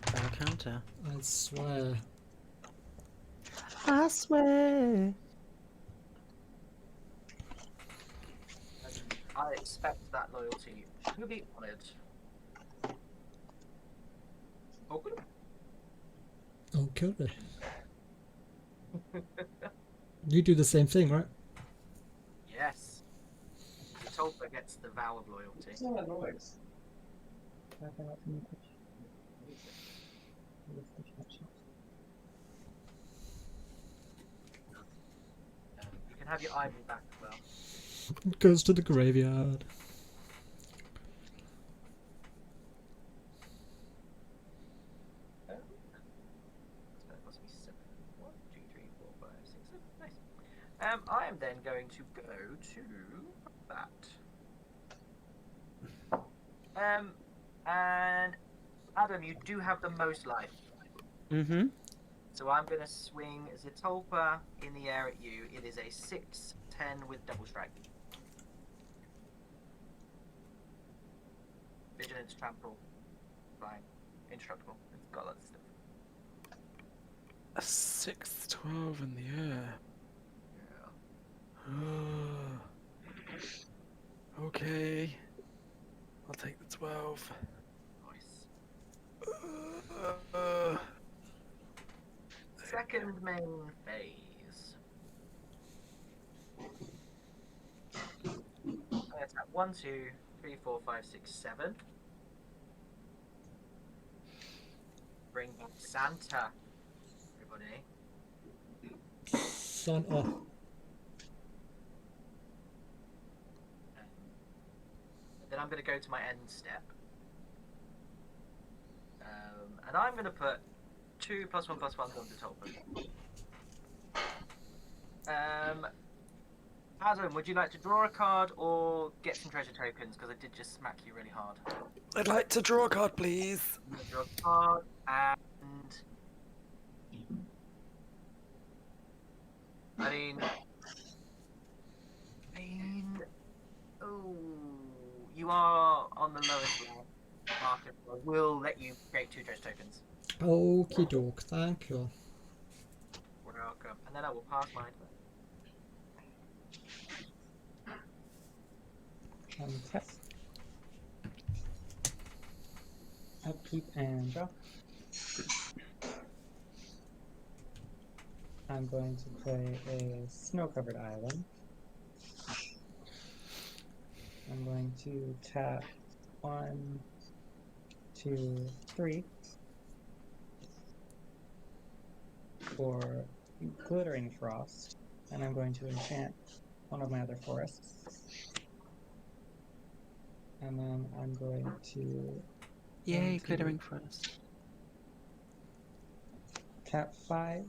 Vow counter. I swear. I swear. And I expect that loyalty to be honoured. Okay. Okay. You do the same thing, right? Yes. Tolpa gets the vow of loyalty. It's not a noise. Nothing else in the pitch. You can have your ivory back as well. It goes to the graveyard. That must be 7. 1, 2, 3, 4, 5, 6, 7. Nice. I am then going to go to that. And Adam, you do have the most life. Mm-hmm. So I'm going to swing Zitolpa in the air at you. It is a 6/10 with double strike. Vigilance, trample, flying, indestructible. It's got lots of stuff. A 6/12 in the air. Yeah. Okay. I'll take the 12. Nice. Uh, Second main phase. Let's have 1, 2, 3, 4, 5, 6, 7. Bring back Santa, everybody. Santa. Then I'm going to go to my end step. And I'm going to put 2 +1/+1 on the top. Adam, would you like to draw a card or get some treasure tokens? Because I did just smack you really hard. I'd like to draw a card, please. I'm going to draw a card and... I mean... Oh... You are on the lowest level market. I will let you create 2 treasure tokens. Okie doke, thank you. You're welcome. And then I will pass my turn. Test. Upkeep and draw. I'm going to play a snow-covered island. I'm going to tap 1, 2, 3 for Glittering Frost, and I'm going to enchant one of my other forests. And then I'm going to Yay, to glittering frost. tap 5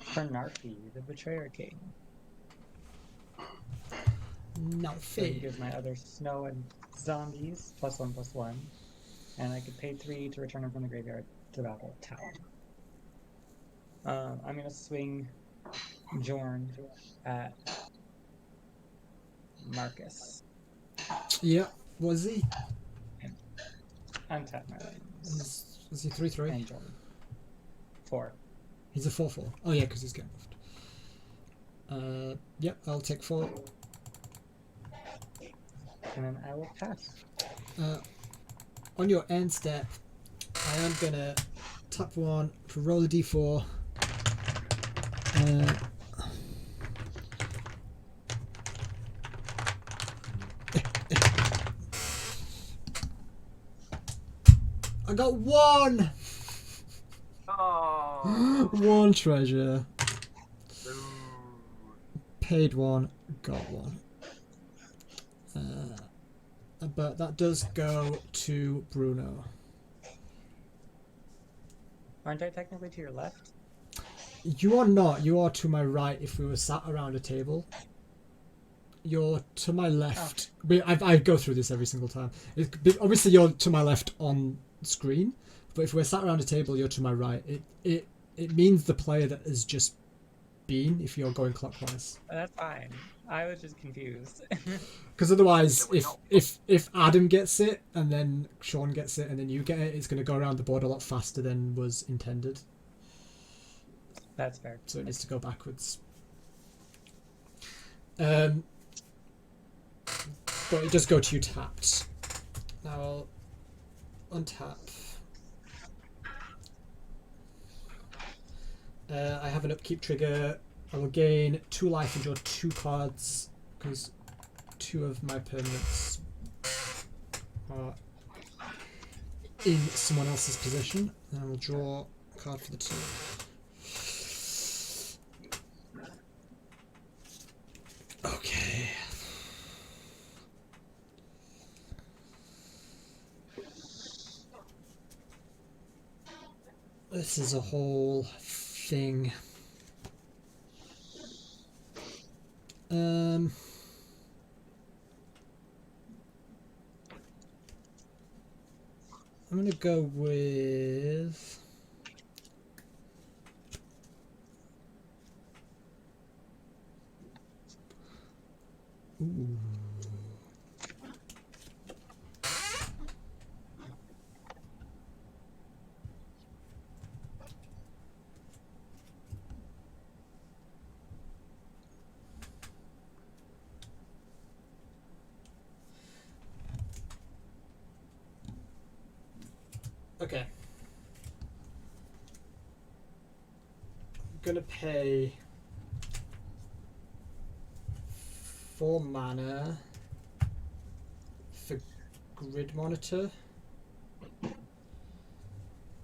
for Narfi, the Betrayer King. No So it fair. gives my other snow and zombies +1/+1, and I could pay 3 to return them from the graveyard to the battle tower. I'm gonna swing Jorn at Marcus. Yeah, was he? Untap my land. Is he 3/3? and Jordan. 4. He's a 4/4. Oh yeah, because he's getting buffed. Yep, I'll take 4. And then I will pass. On your end step, I am gonna tap 1 for roll a d4. I got 1! Oh. 1 treasure. Ooh. Paid 1, got 1. But that does go to Bruno. Aren't I technically to your left? You are not. You are to my right if we were sat around a table. You're to my left. I go through this every single time. Obviously, you're to my left on screen, but if we're sat around a table, you're to my right. It means the player that has just been if you're going clockwise. That's fine. I was just confused. Because otherwise, So we're if Adam gets it and then Sean gets it and then you get it, it's going to go around the board a lot faster than was intended. That's fair. So it needs to go backwards. But it does go to you tapped. Now I'll untap. I have an upkeep trigger. I will gain 2 life and draw 2 cards because 2 of my permanents are in someone else's position. And I will draw a card for the 2. Okay. This is a whole thing. I'm gonna go with ooh. Okay. I'm gonna pay 4 mana for Grid Monitor.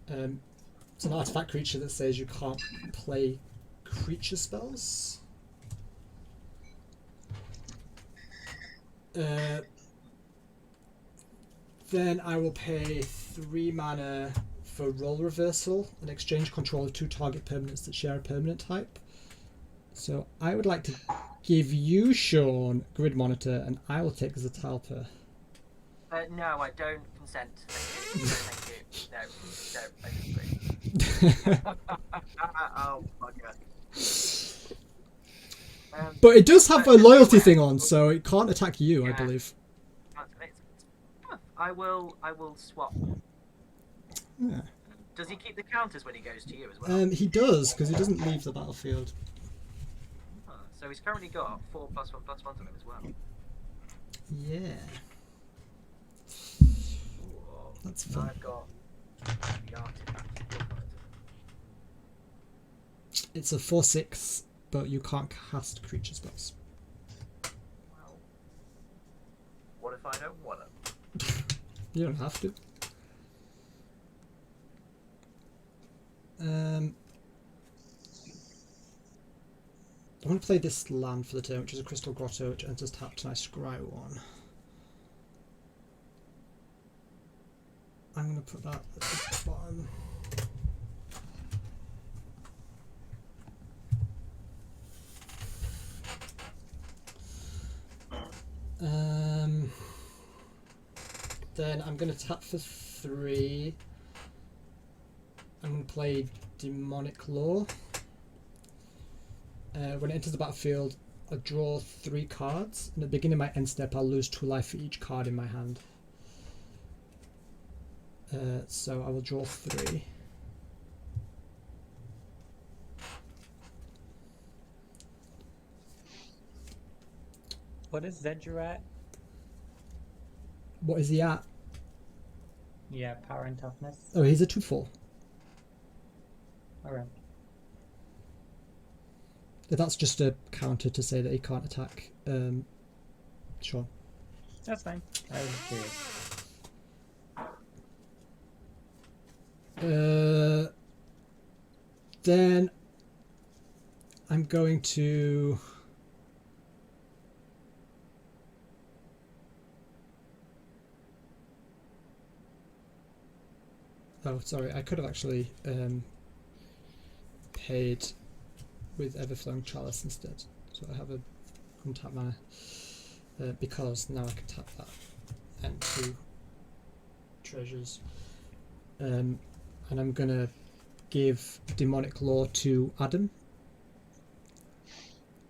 It's an artifact creature that says you can't play creature spells. Then I will pay 3 mana for Role Reversal and exchange control of 2 target permanents that share a permanent type. So I would like to give you, Sean, Grid Monitor, and I will take Zatalpa. No, I don't consent. Thank you. No, I disagree. Oh, bugger. But it does have a loyalty thing on, so it can't attack you, I believe. I will swap. Yeah. Does he keep the counters when he goes to you as well? He does, because he doesn't leave the battlefield. So he's currently got 4+1/+1 to him as well. Yeah. Whoa. That's fun. I've got the artifact. It's a 4/6, but you can't cast creature spells. Well, what if I don't want them? You don't have to. I want to play this land for the turn, which is a Crystal Grotto, which enters tapped, and I scry 1. I'm going to put that at the bottom. Then I'm going to tap for 3. I'm going to play Demonic Law. When it enters the battlefield, I draw 3 cards. And at the beginning of my end step, I'll lose 2 life for each card in my hand. So I will draw 3. What is Zedru at? What is he at? Yeah, power and toughness. Oh, he's a 2/4. Alright. That's just a counter to say that he can't attack. Sean. That's fine. I was curious. Then I'm going to. Oh, sorry. I could have actually paid with Everflowing Chalice instead. So I have a untap mana because now I can tap that and 2 treasures. And I'm gonna give Demonic Law to Adam.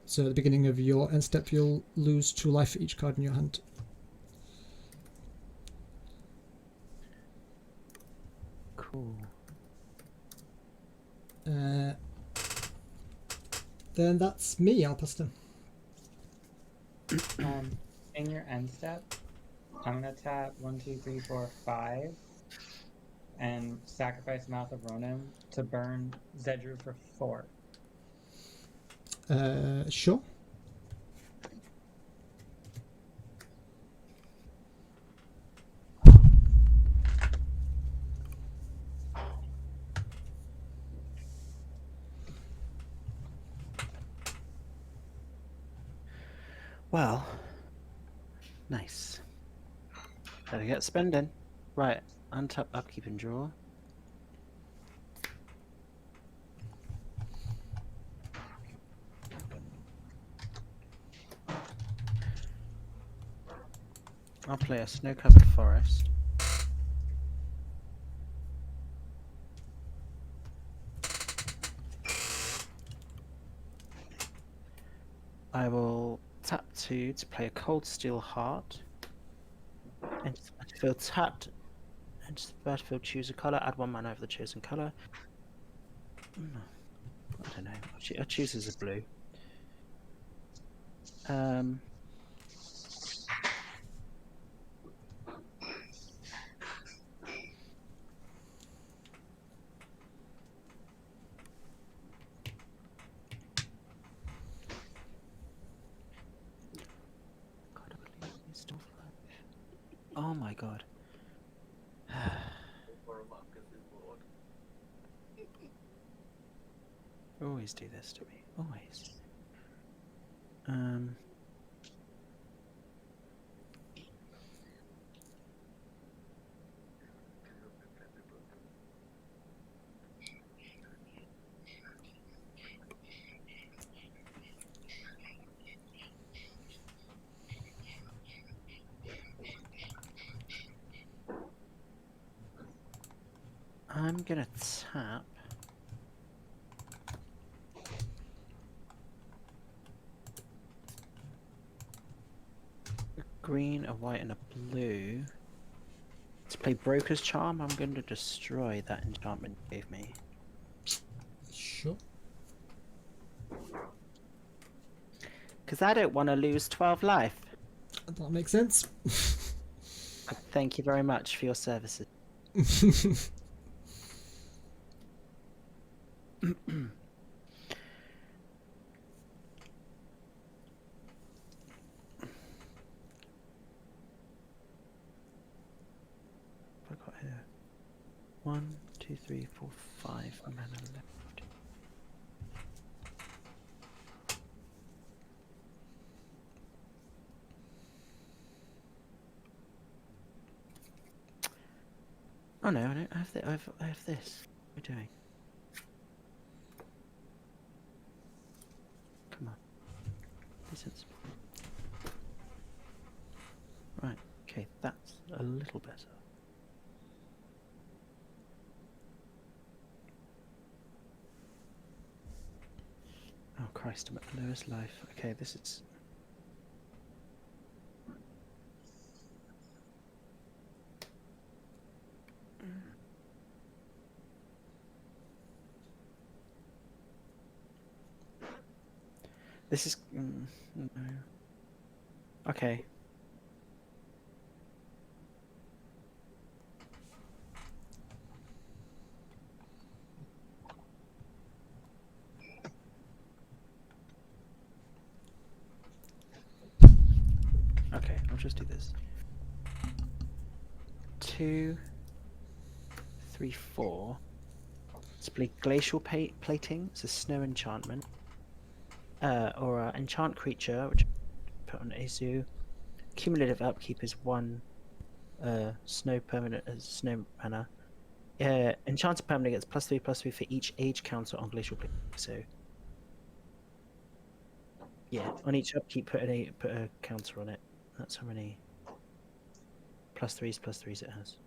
So at the beginning of your end step, you'll lose 2 life for each card in your hand. Cool. Then that's me, Alpaston. In your end step, I'm gonna tap 1, 2, 3, 4, 5, and sacrifice Mouth of Ronan to burn Zedru for 4. Sure. Well, nice. Better get spending. Right, untap, upkeep, and draw. I'll play a snow-covered forest. I will tap 2 to play a Cold Steel Heart. And feel tapped. And battlefield, choose a color. Add 1 mana of the chosen color. I don't know. I choose as a blue. God, I believe he's still alive. Oh my god. Always do this to me. Always. I'm gonna tap. A green, a white, and a blue. To play Broker's Charm, I'm going to destroy that enchantment you gave me. Sure. Because I don't want to lose 12 life. That makes sense. Thank you very much for your services. What have I got here? 1, 2, 3, 4, 5 mana left. Oh no, I don't have that. I have this. What are we doing? Come on. Be sensible. Right, okay, that's a little better. Oh Christ, I'm at the lowest life. Okay, this is... This is. No. Okay. Okay, I'll just do this. 2, 3, 4. Display glacial plating. It's a snow enchantment. Or enchant creature, which I put on Azu. Cumulative upkeep is 1 snow permanent snow mana. Enchanted permanent gets +3/+3 for each age counter on glacial plating. So yeah, on each upkeep put a counter on it. That's how many +3s it has.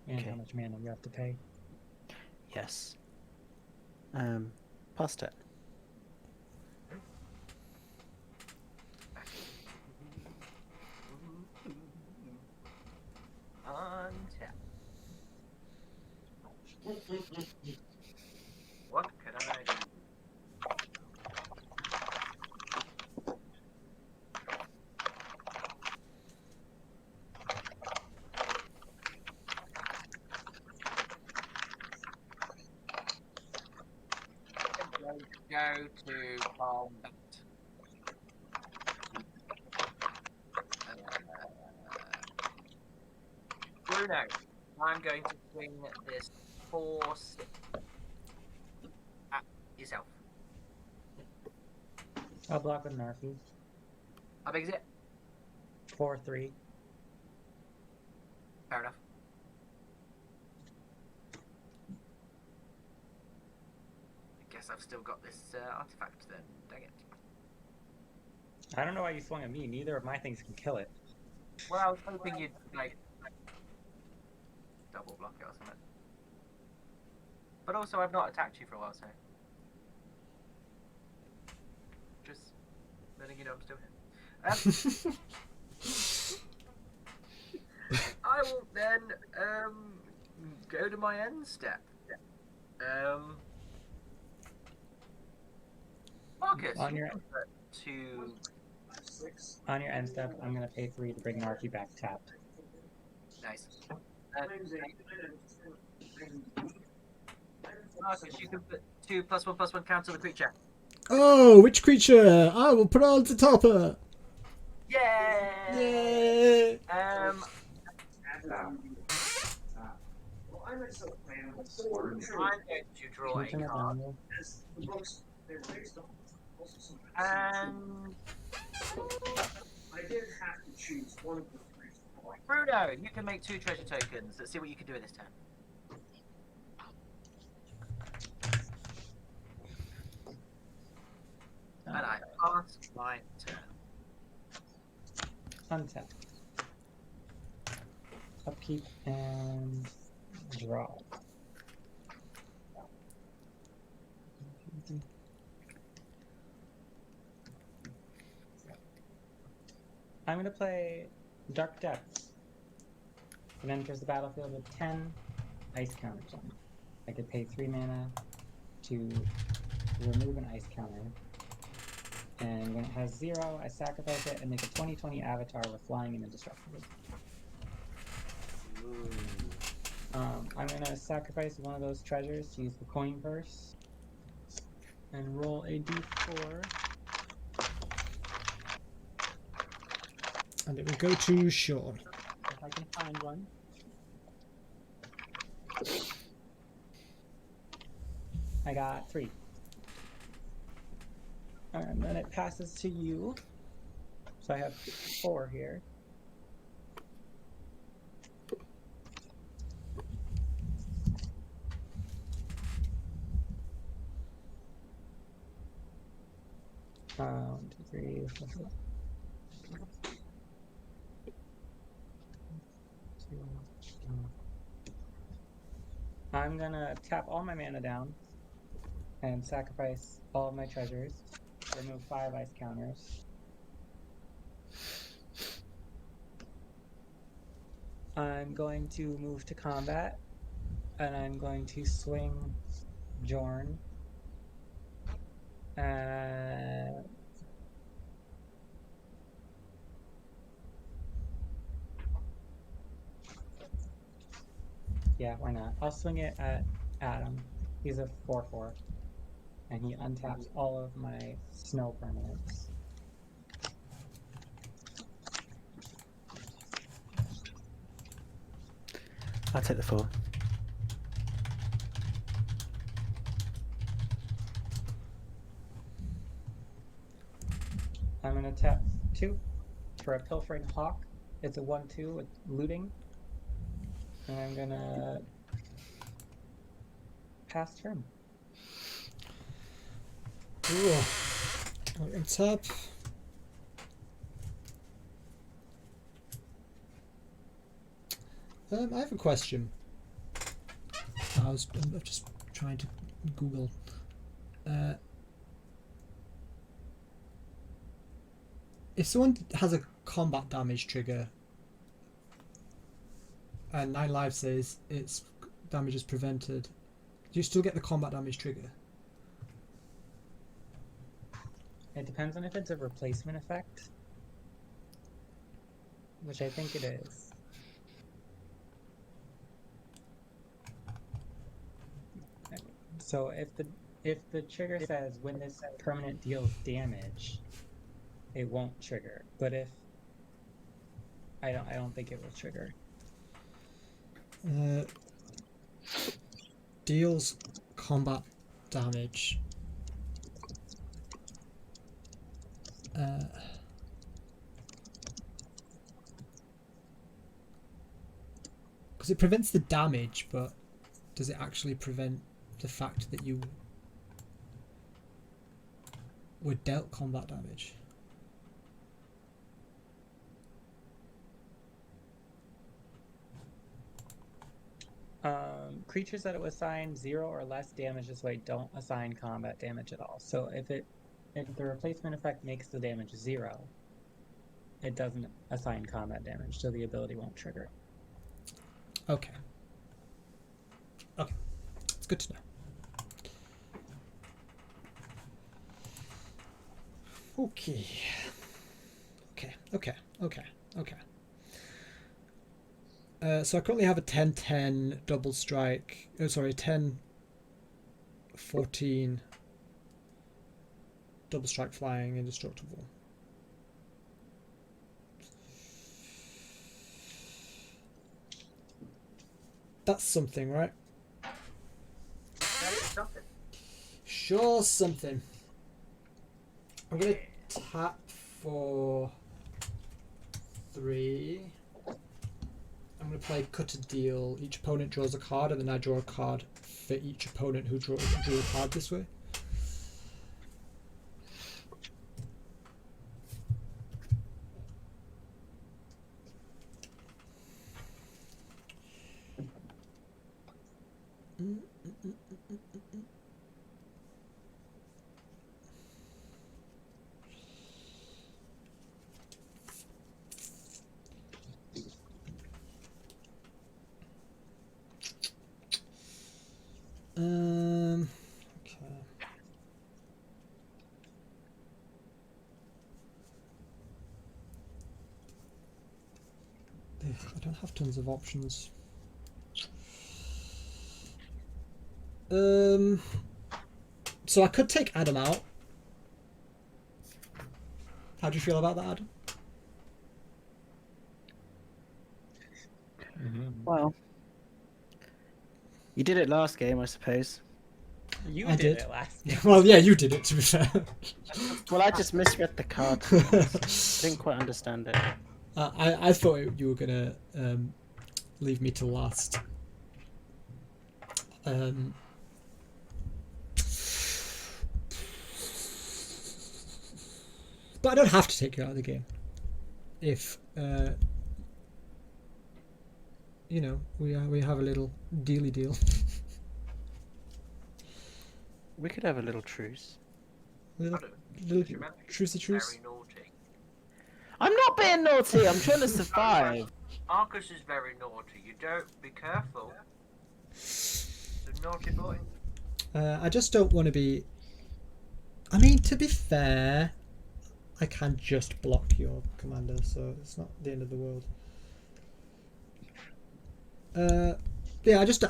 And Okay. how much mana you have to pay. Yes. Past it. Untap. What could I do? Go to combat. Bruno, I'm going to swing this force at yourself. I'll block with Narfi. How big is it? 4/3. Fair enough. I guess I've still got this artifact then. Dang it. I don't know why you swung at me. Neither of my things can kill it. Well, I was hoping you'd like double block it or something. But also, I've not attacked you for a while, so just letting you know I'm still here. I will then go to my end step. Marcus, On your- to On your end step, I'm gonna pay 3 to bring Narfi back tapped. nice. Marcus, you can put 2 +1/+1 counter the creature. Oh, which creature? I will put on to topper. Yay! Yay! I'm going to draw Can a you turn it card, down, and Bruno, you can make 2 treasure tokens. Let's see what you can do with this turn. And I pass my turn. Untap. Upkeep and draw. I'm gonna play Dark Depths. It enters the battlefield with 10 ice counters on it. I could pay 3 mana to remove an ice counter. And when it has 0, I sacrifice it and make a 20/20 avatar with flying and indestructible. I'm gonna sacrifice one of those treasures to use the coin purse and roll a d4. And it will go to Sean. If I can find one. I got 3. And then it passes to you. So I have 4 here. One, two, three, four, five. I'm gonna tap all my mana down and sacrifice all of my treasures. Remove 5 ice counters. I'm going to move to combat, and I'm going to swing Jorn Yeah, why not? I'll swing it at Adam. He's a 4/4. And he untaps all of my snow permanents. I'll take the 4. I'm gonna tap 2 for a Pilfering Hawk. It's a 1/2 with looting. And I'm gonna pass turn. Ooh. On top. I have a question. I'm just trying to Google. If someone has a combat damage trigger, and 9 lives says its damage is prevented, do you still get the combat damage trigger? It depends on if it's a replacement effect, which I think it is. So if the trigger says when this permanent deals damage, it won't trigger. But if I don't think it will trigger. Deals combat damage. Because it prevents the damage, but does it actually prevent the fact that you were dealt combat damage? Creatures that it was assigned 0 or less damage this way don't assign combat damage at all. So if the replacement effect makes the damage 0, it doesn't assign combat damage, so the ability won't trigger. Okay. Okay. It's good to know. Okay. Okay. So I currently have a 10-10 double strike. Oh, sorry, 10-14 double strike flying indestructible. That's something, right? That is something. Sure, something. I'm gonna tap for 3. I'm going to play Cut a Deal. Each opponent draws a card, and then I draw a card for each opponent who drew a card this way. Okay. Ugh, I don't have tons of options. So I could take Adam out. How do you feel about that, Adam? Well, you did it last game, I suppose. You I did did. it last game. Well, yeah, you did it, to be fair. Well, I just misread the card. Didn't quite understand it. I thought you were going to leave me to last. But I don't have to take you out of the game. If you know, we have a little dealy deal. We could have a little truce. little Adam, little do you remember trucey truce. Very naughty. I'm not being naughty. I'm trying to survive. Arcus is very naughty. You don't be careful. He's a naughty boy. I just don't want to be. I mean, to be fair, I can just block your commander, so it's not the end of the world. Yeah, I just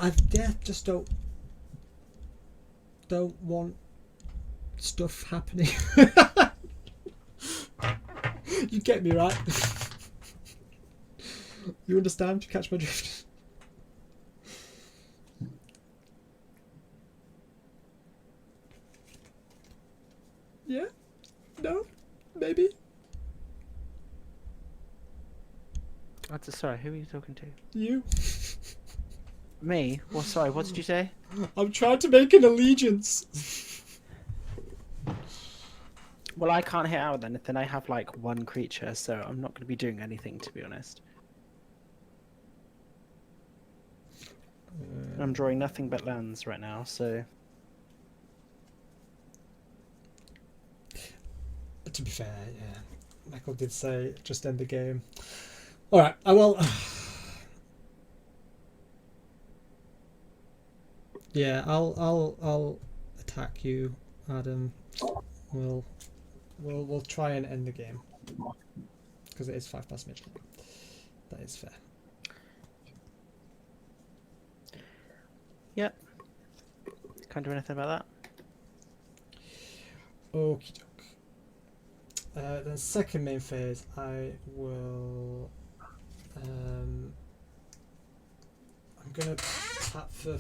don't want stuff happening. You get me, right? You understand? You catch my drift? Yeah? No? Maybe? Sorry, who are you talking to? You? Me? Well, sorry, what did you say? I'm trying to make an allegiance. Well, I can't hit out with anything. I have like one creature, so I'm not going to be doing anything, to be honest. I'm drawing nothing but lands right now, so... To be fair, yeah. Michael did say just end the game. Alright, I will... Yeah, I'll attack you, Adam. We'll try and end the game. Because it is 5 past midnight. That is fair. Yep. Can't do anything about that. Okie doke. Then second main phase, I will... I'm gonna tap for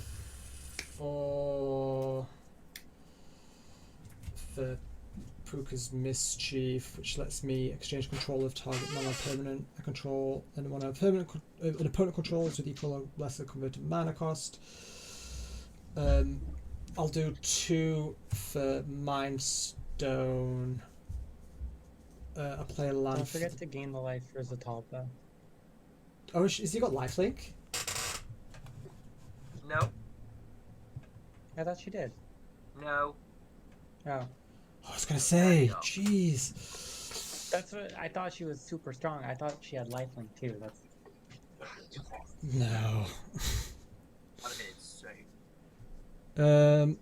Puka's Mischief, which lets me exchange control of target non-permanent I control, and one of permanent an opponent controls with equal or lesser converted mana cost. I'll do 2 for Mind Stone. I'll play a land. Don't forget to gain the life for Zatalpa. Oh, has he got lifelink? No. I thought she did. No. Oh. I was gonna say, No. jeez. That's what I thought. She was super strong. I thought she had lifelink too. That's No. What it is, so.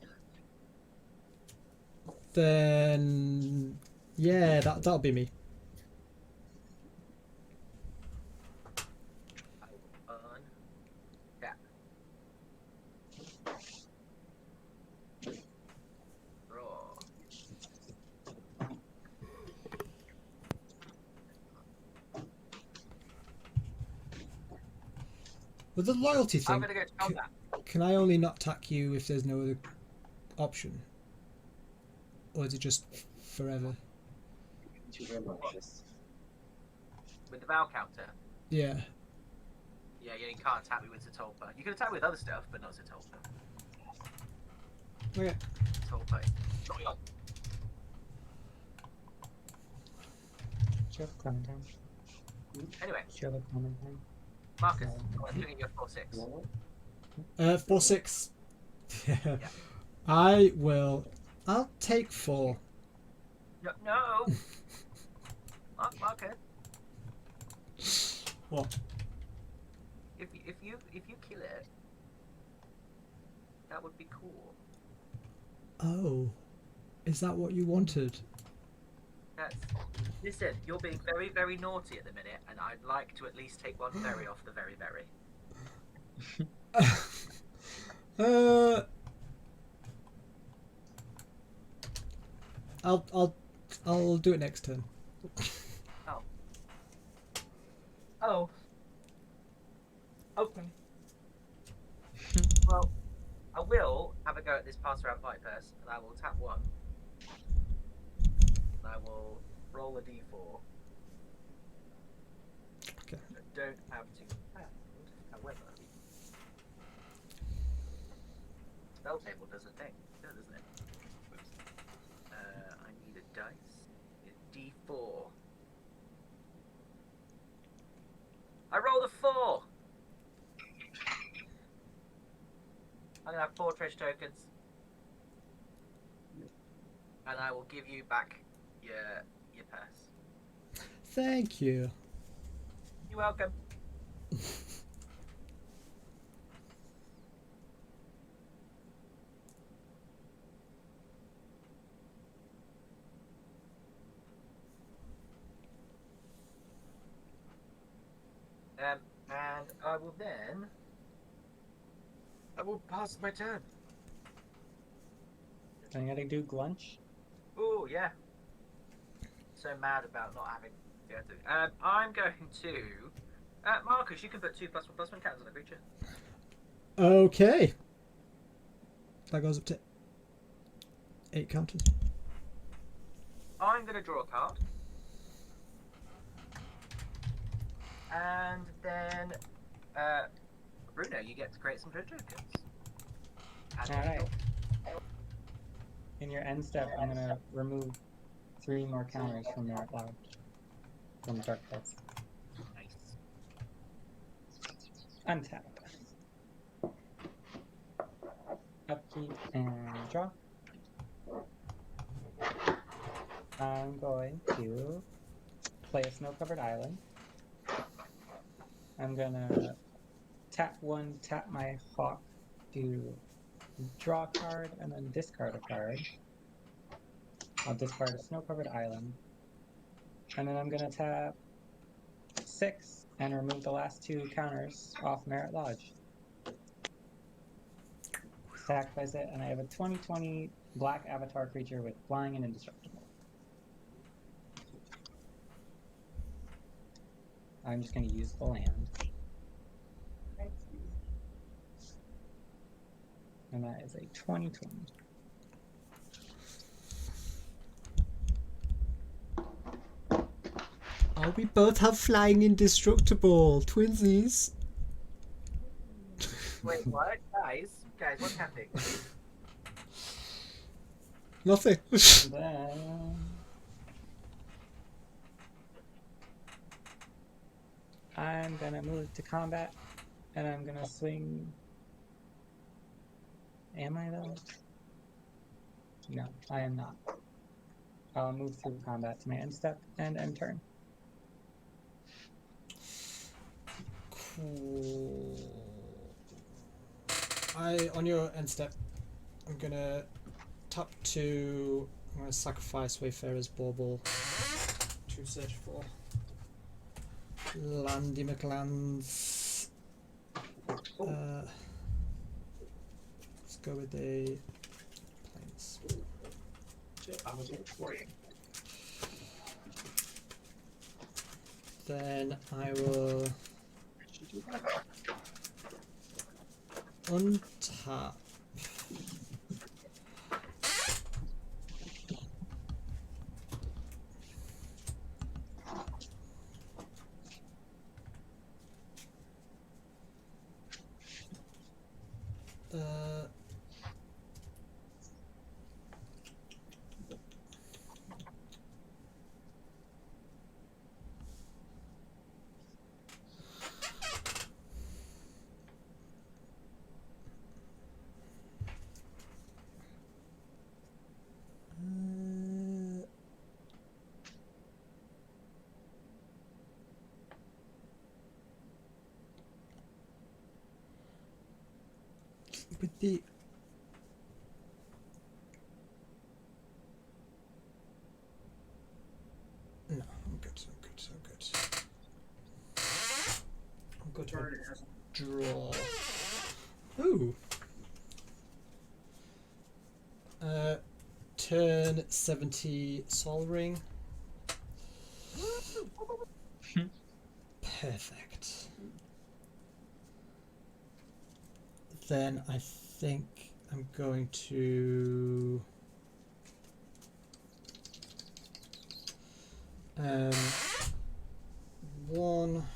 Then yeah, that'll be me. I will burn. Yeah. Draw. With the loyalty I'm thing, gonna go to combat. can I only not attack you if there's no other option? Or is it just forever? With the Val counter. Yeah. Yeah, you can't attack me with Zatalpa. You can attack me with other stuff, but not Zatalpa. Okay. Zatalpa. Not your. she have a Clementine. Anyway, She have a Clementine. Marcus, I'm doing your 4-6. 4/6. Yeah. I'll take 4. No! Marcus, What? if you kill it, that would be cool. Oh. Is that what you wanted? That's, listen, you're being very, very naughty at the minute, and I'd like to at least take one berry off the very, very. I'll do it next turn. Oh. Okay. Well, I will have a go at this pass around Vipers, and I will tap 1. And I will roll a d4. Okay. I don't have to hand. However, spell table does a thing, doesn't it? Whoops. I need a dice. D4. I rolled a 4. I'm gonna have 4 treasure tokens, and I will give you back your purse. Thank you. You're welcome. And I will then. I will pass my turn. Then I gotta do Glunch. Oh yeah. So mad about not having. Yeah, I'm going to. Marcus, you can put 2+1/+1 counters on a creature. Okay. That goes up to 8 counters. I'm going to draw a card. And then, Bruno, you get to create some tokens. Alright. In your end step, I'm gonna remove 3 more counters from Merit Lodge. From Dark Pulse. Nice. Untap. Upkeep and draw. I'm going to play a snow-covered island. I'm gonna tap 1, tap my hawk to draw a card, and then discard a card. I'll discard a snow-covered island. And then I'm gonna tap 6 and remove the last 2 counters off Merit Lodge. Sacrifice it, and I have a 20/20 black avatar creature with flying and indestructible. I'm just going to use the land. And that is a 20/20. Oh, we both have flying indestructible. Twinsies. Wait, what? Guys, what's happening? Nothing. And then I'm gonna move to combat, and I'm gonna swing. Am I though? No, I am not. I'll move through combat to my end step and end turn. Cool. On your end step, I'm gonna tap 2. I'm gonna sacrifice Wayfarer's Bauble to search for Landy McLands. Let's go with the planes. Then I will untap. With the no, I'm good. I'm good to draw. Ooh. Turn 70 Sol Ring. Perfect. Then I think I'm going to 1,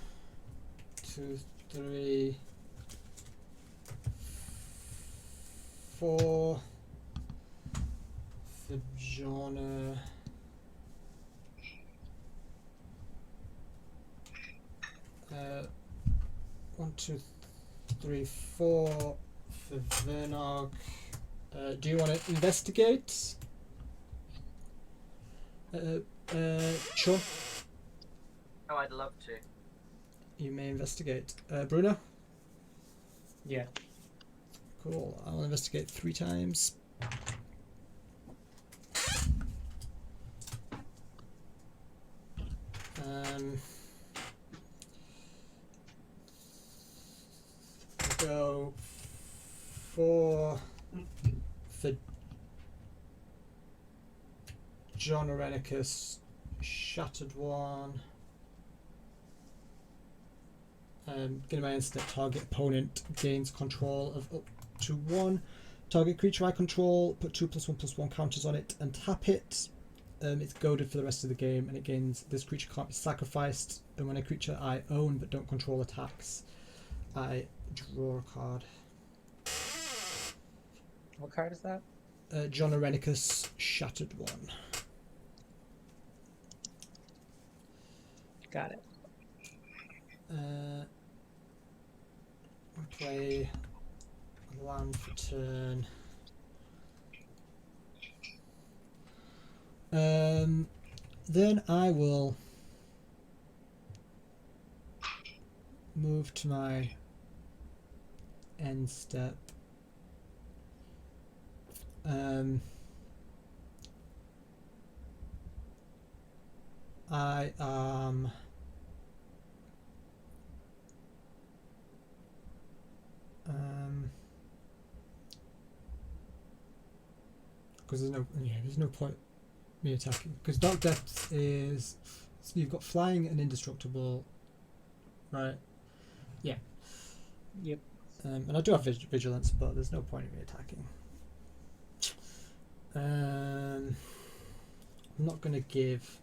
2, 3, 4 for Jonna. 1, 2, 3, 4 for Vernog. Do you want to investigate? Sure. Oh, I'd love to. You may investigate. Bruno? Yeah. Cool. I'll investigate 3 times. for John Orenicus, Shattered One. Getting my instant target opponent gains control of up to 1 target creature I control, put 2+1/+1 counters on it and tap it. It's goaded for the rest of the game and it gains this creature can't be sacrificed, and when a creature I own but don't control attacks, I draw a card. What card is that? John Orenicus, Shattered One. Got it. I'll play a land for turn. Then I will move to my end step. I am because there's no point me attacking because Dark Depths is, so you've got flying and indestructible, right? Yeah. Yep. And I do have vigilance, but there's no point in me attacking. I'm not going to give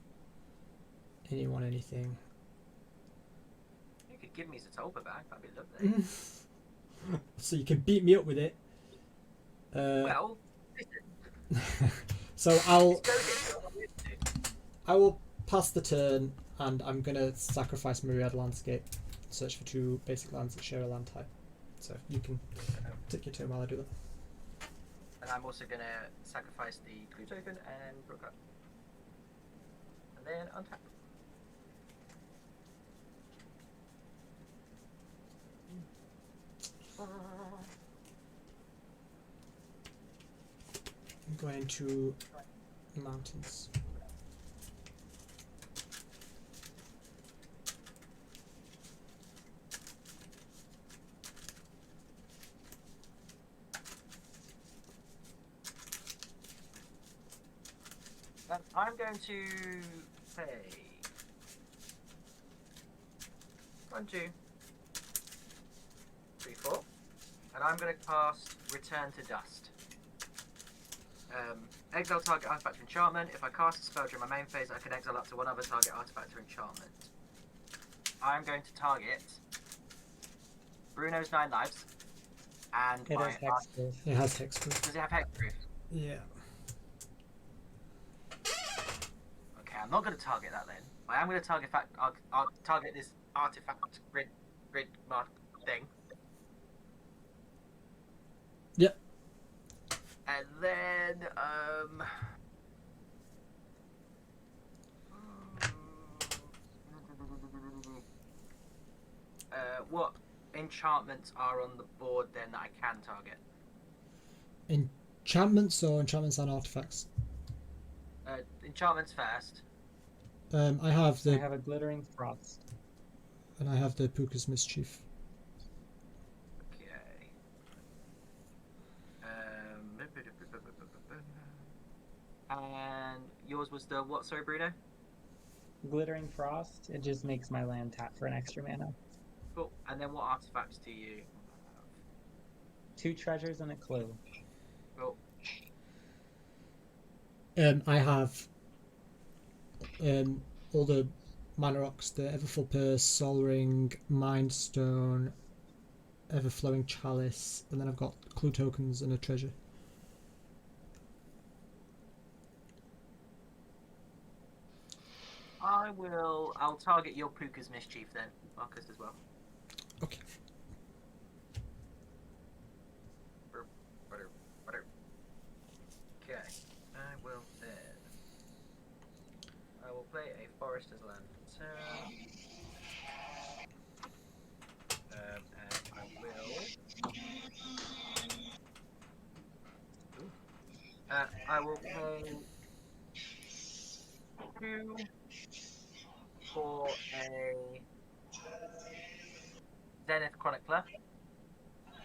anyone anything. You could give me Zatolba back, that'd be lovely. So you can beat me up with it. Well, So it's goaded, so I'm used to. I will pass the turn, and I'm gonna sacrifice Myriad Landscape, search for 2 basic lands that share a land type. So you can take your turn while I do that. And I'm also gonna sacrifice the clue token and brook up. And then untap. I'm going to the mountains. I'm going to play 1, 2, 3, 4, and I'm going to cast Return to Dust. Exile target artifact or enchantment. If I cast a spell during my main phase, I can exile up to 1 other target artifact or enchantment. I'm going to target Bruno's 9 Lives and It my has hexproof. It has hexproof. Does it have hexproof? Yeah. Okay, I'm not going to target that then. I am going to target I'll target this artifact grid mark thing. Yep. And then what enchantments are on the board then that I can target? Enchantments or enchantments and artifacts? Enchantments first. I have I the have a Glittering Frost. and I have the Puka's Mischief. Okay. And yours was the what? Sorry, Bruno. Glittering Frost, it just makes my land tap for an extra mana. Cool. And then what artifacts do you have? 2 treasures and a clue. Cool. I have all the mana rocks, the Everfull Purse, Sol Ring, Mind Stone, Everflowing Chalice, and then I've got clue tokens and a treasure. I'll target your Puka's Mischief then, Marcus, as well. Okay. Okay. I will play a Forester's Land turn. And I will pay 2 for a Zenith Chronicler.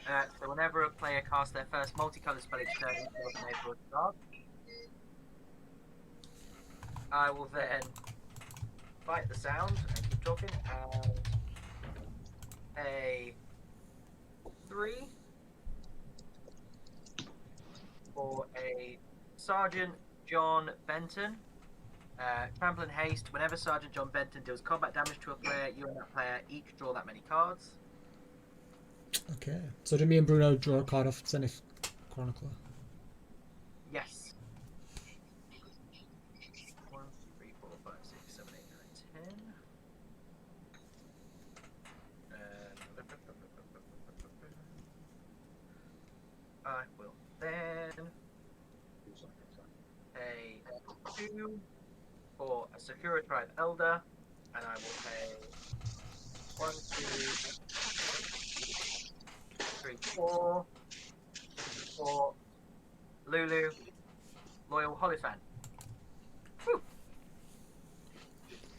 So whenever a player casts their first multicolored spell each turn, each of them may draw a card. I will then fight the sound and keep talking. And a 3 for a Sergeant John Benton. Trample and haste. Whenever Sergeant John Benton deals combat damage to a player, you and that player each draw that many cards. Okay. So do me and Bruno draw a card off Zenith Chronicler? Yes. 1, 2, 3, 4, 5, 6, 7, 8, 9, 10. I will then pay 2 for a Sakura Tribe Elder, and I will pay 1, 2, 3, 4 for Lulu, Loyal Hollyphant. Whew.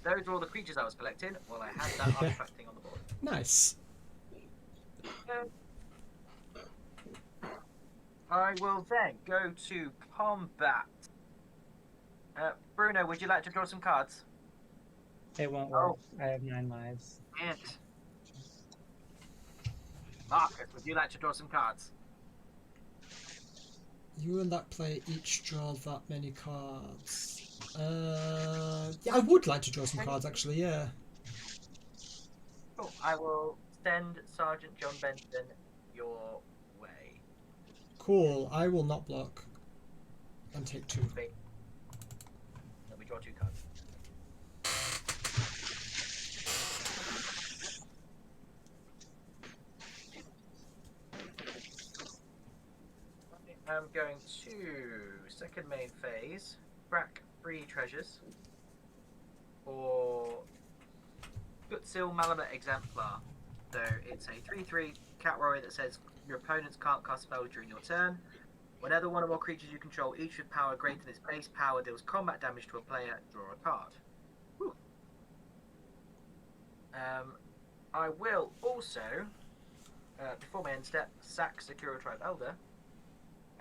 Those are all the creatures I was collecting while I had that artifact thing on the board. Nice. I will then go to combat. Bruno, would you like to draw some cards? It won't work. I have 9 lives. And Marcus, would you like to draw some cards? You and that player each draw that many cards. Yeah, I would like to draw some cards actually, yeah. Cool. I will send Sergeant John Benton your way. Cool, I will not block. And take 2. Let me draw 2 cards. I'm going to second main phase, crack 3 treasures for Gutsil Malamut Exemplar. So it's a 3/3 cat warrior that says your opponents can't cast spells during your turn. Whenever one or more creatures you control, each with power greater than its base power, deals combat damage to a player, draw a card. Whew. I will also, before my end step, sack Sakura Tribe Elder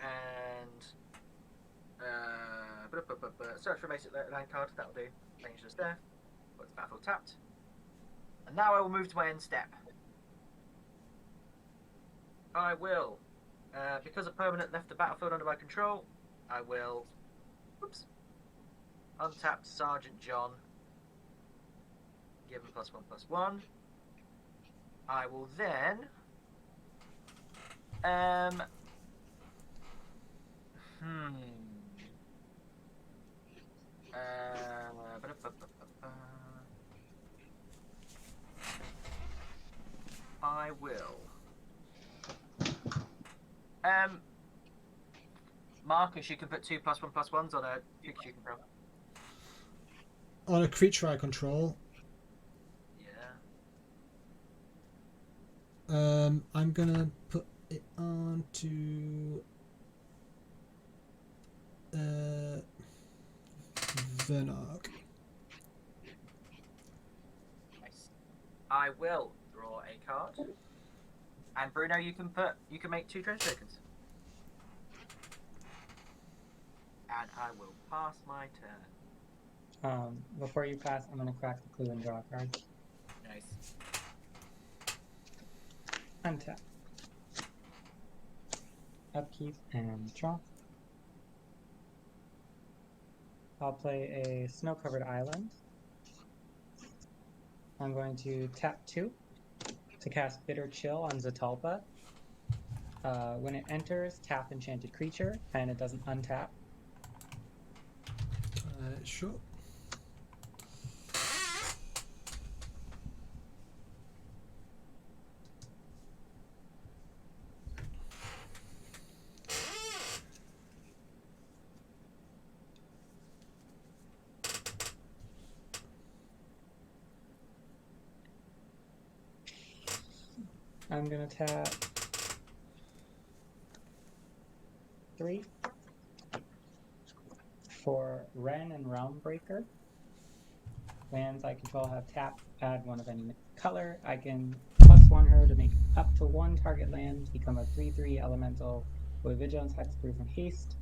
and search for a basic land card. That'll do. Change this there. Put the battlefield tapped. And now I will move to my end step. I will, because a permanent left the battlefield under my control, I will, untap Sergeant John. Give him +1/+1. I will then, I will. Marcus, you can put 2 +1/+1s on a creature you control. On a creature I control, Yeah. I'm gonna put it on to Vernark. Nice. I will draw a card. And Bruno, you can make 2 treasure tokens. And I will pass my turn. Before you pass, I'm gonna crack the clue and draw a card. Nice. Untap. Upkeep and draw. I'll play a snow-covered island. I'm going to tap 2 to cast Bitter Chill on Zatalpa. When it enters, tap enchanted creature, and it doesn't untap. Sure. I'm gonna tap 3 for Wren and Realm Breaker. Lands I control have tap, add 1 of any color. I can +1 her to make up to one target land, become a 3/3 elemental with vigilance, hexproof, and haste.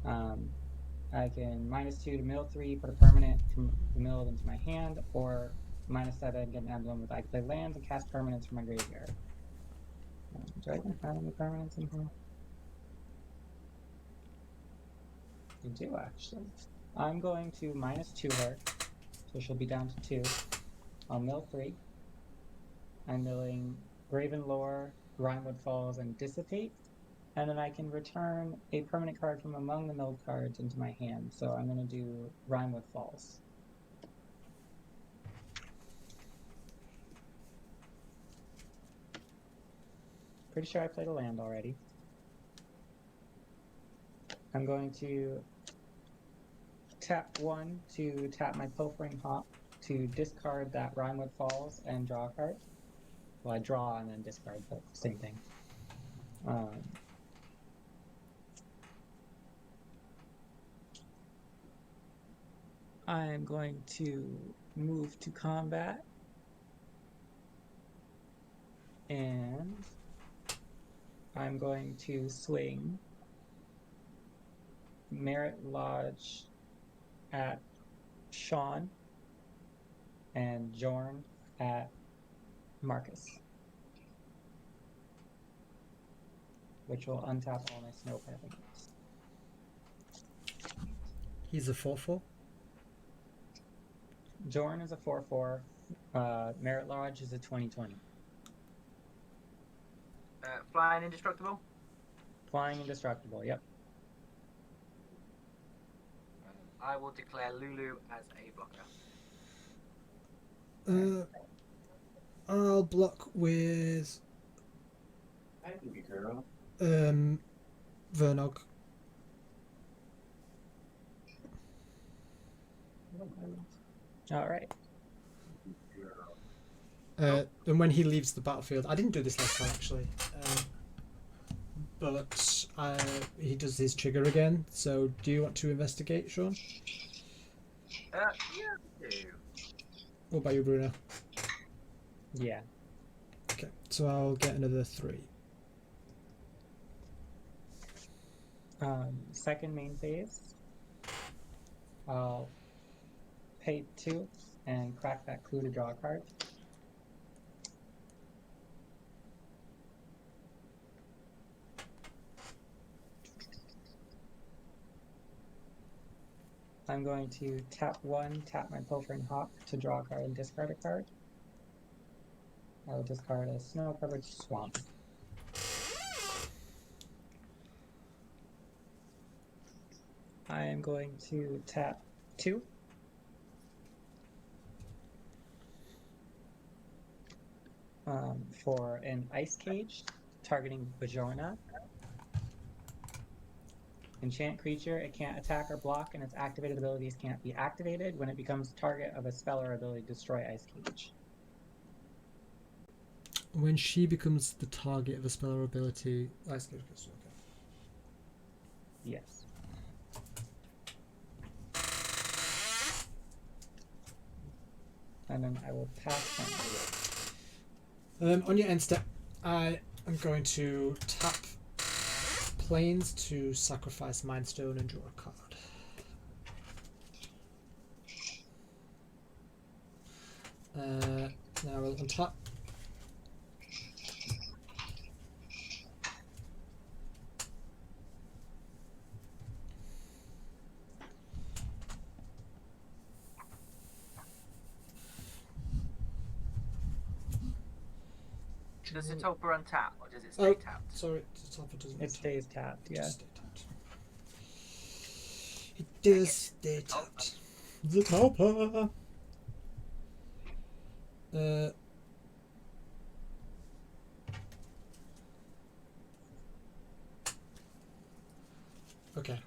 I can -2 to mill 3, put a permanent from the mill into my hand, or -7, get an emblem with I play lands and cast permanents from my graveyard. Do I even have any permanents in here? I do actually. I'm going to -2 her, so she'll be down to 2. I'll mill 3. I'm milling Graven Lore, Rimewood Falls, and Dissipate. And then I can return a permanent card from among the milled cards into my hand. So I'm going to do Rimewood Falls. Pretty sure I played a land already. I'm going to tap 1 to tap my Pilfering Hawk to discard that Rimewood Falls and draw a card. Well, I draw and then discard, but same thing. I'm going to move to combat. And I'm going to swing Merit Lodge at Sean and Jorn at Marcus, which will untap all my snow permanents. He's a 4/4. Jorn is a 4/4. Merit Lodge is a 20/20. Flying indestructible. Flying indestructible. Yep. I will declare Lulu as a blocker. I'll block with Vernog. All right. And when he leaves the battlefield, I didn't do this last time actually, but he does his trigger again. So, do you want to investigate, Sean? Yeah, I do. What about you, Bruno? Yeah. Okay, so I'll get another 3. Second main phase. I'll pay 2 and crack that clue to draw a card. I'm going to tap 1, tap my Pilfering Hawk to draw a card and discard a card. I will discard a snow-covered swamp. I am going to tap 2. For an Ice Cage, targeting Bajorna. Enchant creature, it can't attack or block, and its activated abilities can't be activated. When it becomes target of a spell or ability, destroy Ice Cage. When she becomes the target of a spell or ability, Ice Cage goes. Okay. Yes. And then I will pass On your end step, I am going to tap Plains to sacrifice Mind Stone and draw a card. Now we'll untap. Does it open untap or does it stay tapped? Sorry, the top it doesn't. It stays tapped, yeah. Stay tapped. It does stay tapped. The topper. Okay.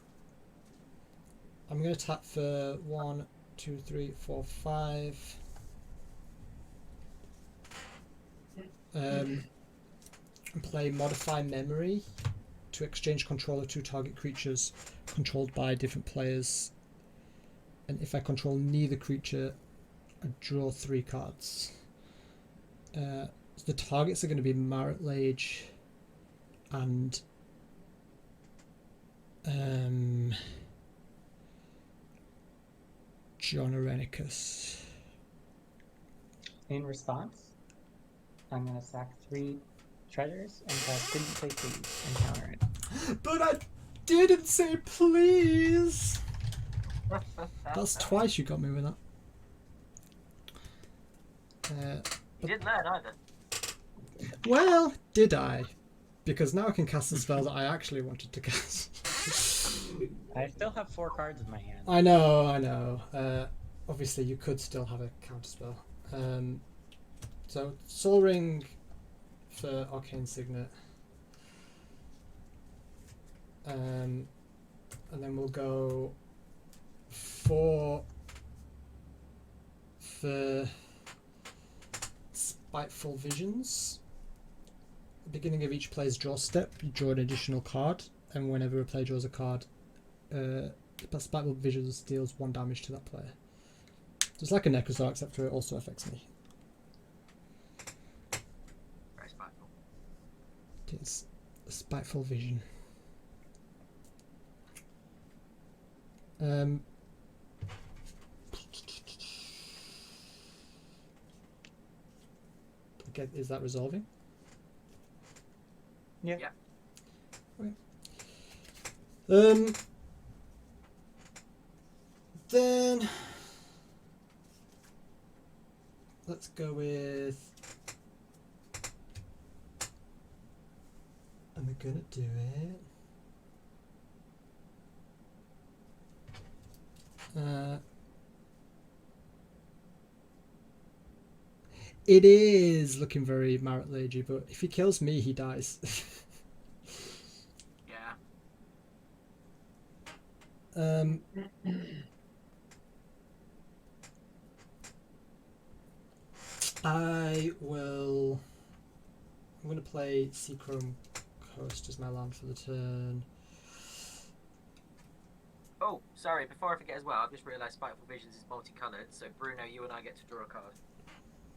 I'm gonna tap for 1, 2, 3, 4, 5. And play Modify Memory to exchange control of 2 target creatures controlled by different players. And if I control neither creature, I draw 3 cards. the targets are going to be Marit Lage and John Arenicus. In response, I'm gonna sack 3 treasures and cast Didn't Say Please and counter it. But I didn't say please. That's twice you got me with that. You didn't learn either. Well, did I? Because now I can cast the spell that I actually wanted to cast. I still have 4 cards in my hand. I know. Obviously, you could still have a counterspell. So, Soul Ring for Arcane Signet. And then we'll go 4 for Spiteful Visions. At the beginning of each player's draw step, you draw an additional card, and whenever a player draws a card, Spiteful Visions deals 1 damage to that player. Just like a Necrozar, except for it also affects me. Very spiteful. It's a Spiteful Vision. Okay, is that resolving? Yeah. Yeah. Okay. Then let's go with. I'm gonna do it. It is looking very Marit Lage, but if he kills me, he dies. Yeah. I'm going to play Seachrome Coast as my land for the turn. Oh, sorry, before I forget as well, I've just realised Spiteful Visions is multicolored, so Bruno, you and I get to draw a card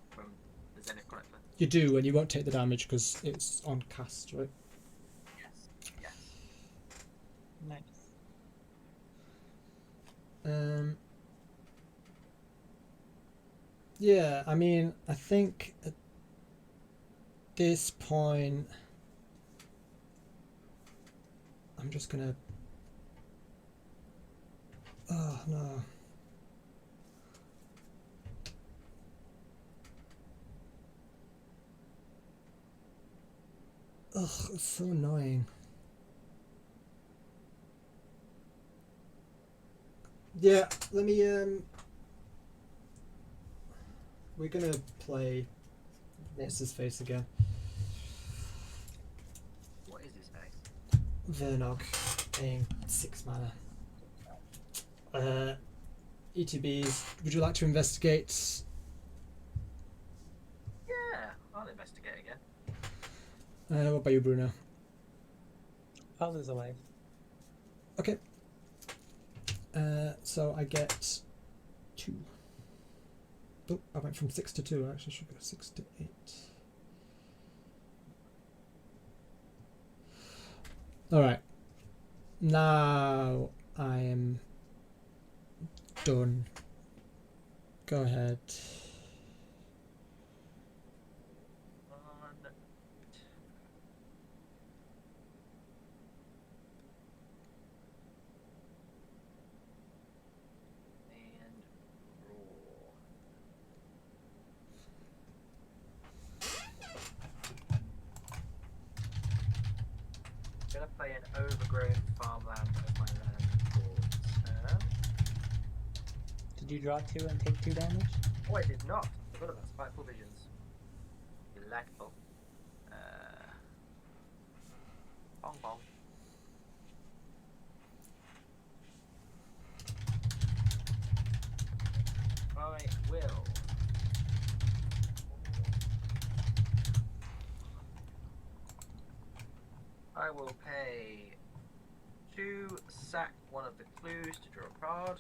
from the Zenith Chronicler. You do, and you won't take the damage because it's on cast, right? Yes. Yes. Nice. Yeah, I mean, I think at this point, I'm just gonna. Oh no. Ugh, it's so annoying. Yeah, let me we're gonna play what's his face again? What is this face? Vernog, paying 6 mana. ETBs, would you like to investigate? Yeah, I'll investigate again. What about you, Bruno? I'll lose a life. Okay. So I get 2. Oh, I went from 6 to 2. I actually should go 6 to 8. Alright. Now I am done. Go ahead. I'm gonna play an overgrown farmland of my land for turn. Did you draw 2 and take 2 damage? Oh, I did not. I forgot about Spiteful Visions. Delightful. Bong bong. I will. I will pay 2, sack one of the clues to draw a card.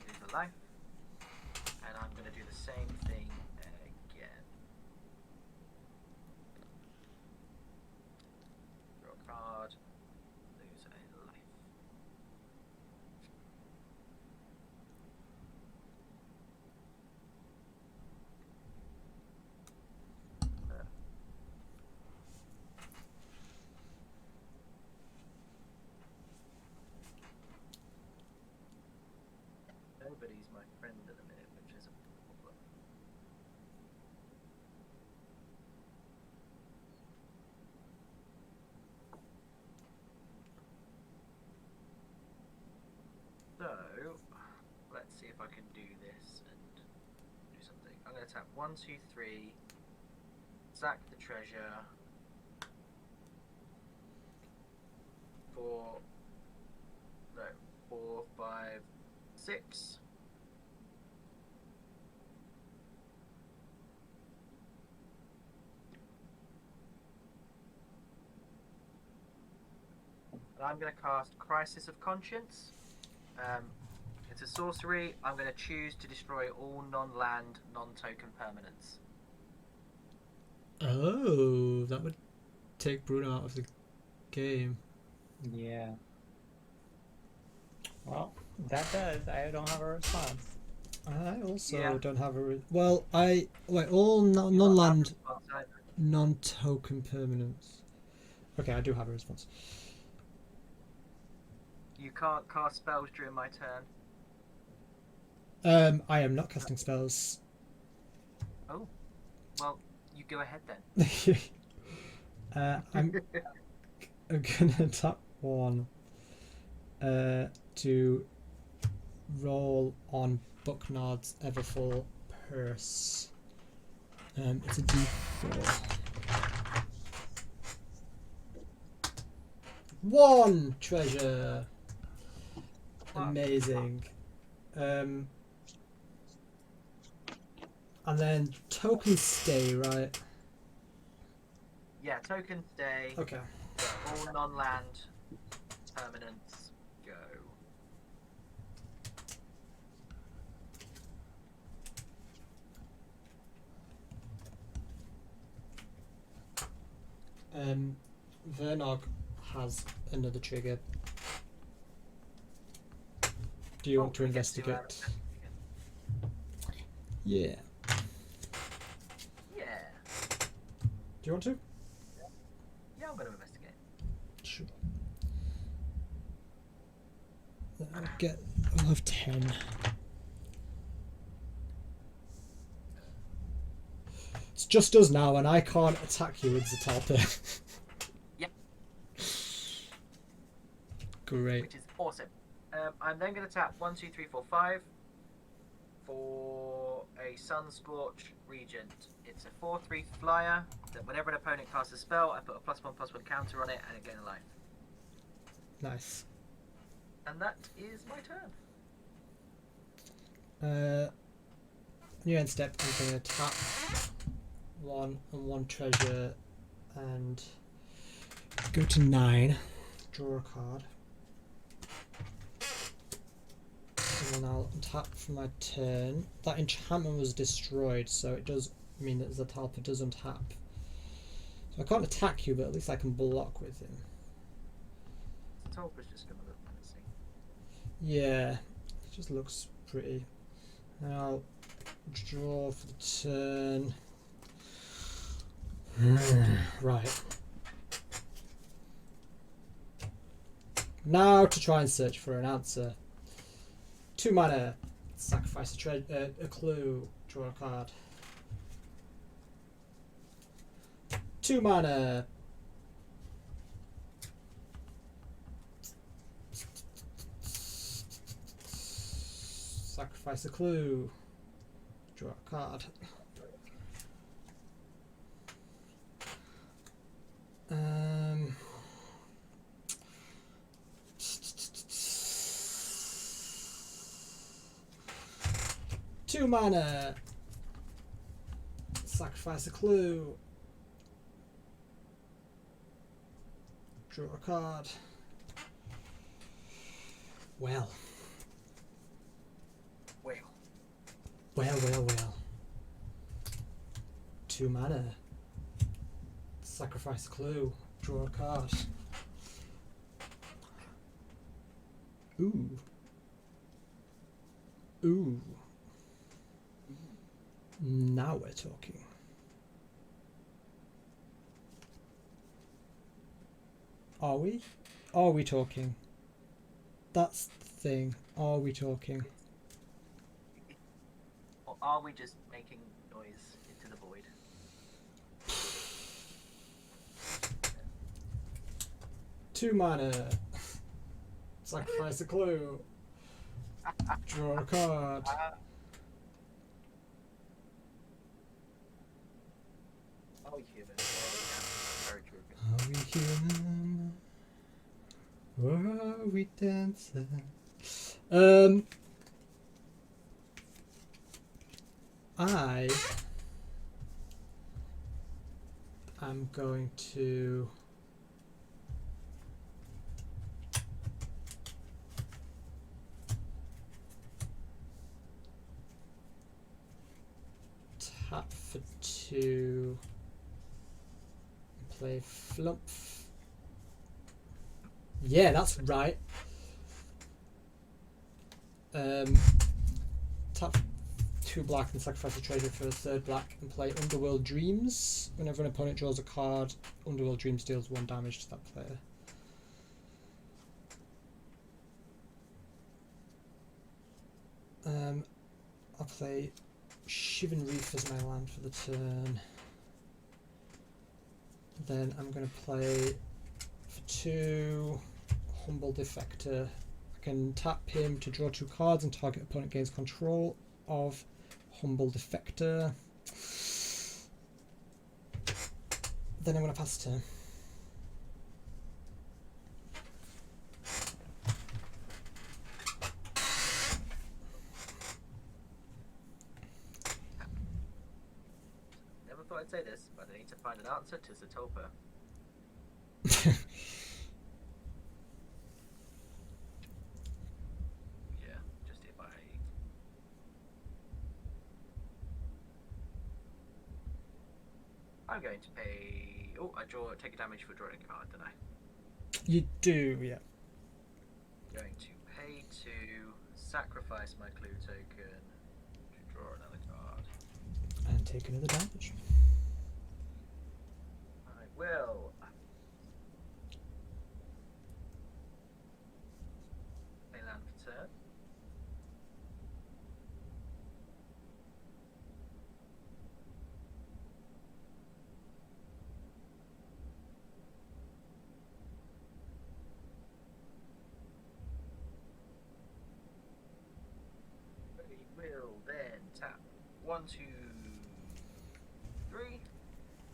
Lose a life. And I'm going to do the same thing again. card, lose a life. Nobody's my friend at the minute, which is a problem. So, let's see if I can do this and do something. I'm going to tap 1, 2, 3, sack the treasure, 4, 5, 6. And I'm going to cast Crisis of Conscience. It's a sorcery. I'm going to choose to destroy all non-land, non-token permanents. Oh, that would take Bruno out of the game. Yeah. Well, that does. I don't have a response. I also Yeah. don't have a. Well, all non-land, non-token permanents. Okay, I do have a response. You can't cast spells during my turn. I am not casting spells. Oh, well, you go ahead then. I'm gonna tap 1 to roll on Bucknard's Everfull Purse. It's a D4. 1 treasure. Amazing. And then token stay, right? Yeah, token stay. Okay. All non-land permanents go. Vernog has another trigger. Do you want to we get to, investigate? Yeah. Yeah. Do you want to? Yeah, I'm going to investigate. Sure. I'll have 10. It's just us now, and I can't attack you with Zatalpa. Yep. Great. Which is awesome. I'm then going to tap 1, 2, 3, 4, 5 for a Sunscorch Regent. It's a 4/3 flyer that whenever an opponent casts a spell, I put a +1/+1 counter on it and it gains a life. Nice. And that is my turn. New end step, I'm going to tap 1 and 1 treasure and go to 9. Draw a card. And then I'll tap for my turn. That enchantment was destroyed, so it does mean that Zatalpa does untap. So I can't attack you, but at least I can block with him. Zatalpa's just going to look menacing. Yeah, it just looks pretty. And I'll draw for the turn. Right. Now to try and search for an answer. 2 mana, sacrifice a clue, draw a card. 2 mana. Sacrifice a clue, draw a card. Two mana. Sacrifice a clue. Draw a card. Well. Well. 2 mana. Sacrifice a clue. Draw a card. Ooh. Ooh. Now we're talking. Are we? Are we talking? That's the thing. Are we talking? Or are we just making noise into the void? 2 mana. Sacrifice a clue. Draw a card. Are we human? Yeah, very true. Are we human? Or are we dancing? I am going to tap for 2 and play Flump. Yeah, that's right. Tap 2 black and sacrifice a treasure for a 3rd black and play Underworld Dreams. Whenever an opponent draws a card, Underworld Dreams deals 1 damage to that player. I'll play Shivan Reef as my land for the turn. Then I'm going to play for 2 Humble Defector. I can tap him to draw 2 cards and target opponent gains control of Humble Defector. Then I'm going to pass turn. Never thought I'd say this, but I need to find an answer to Zatopa. Yeah, just if I'm going to pay. Oh, take a damage for drawing a card, don't I? You do, yeah. Going to pay to sacrifice my clue token to draw another card. And take another damage. I will. Play land for turn. We will then tap 1, 2, 3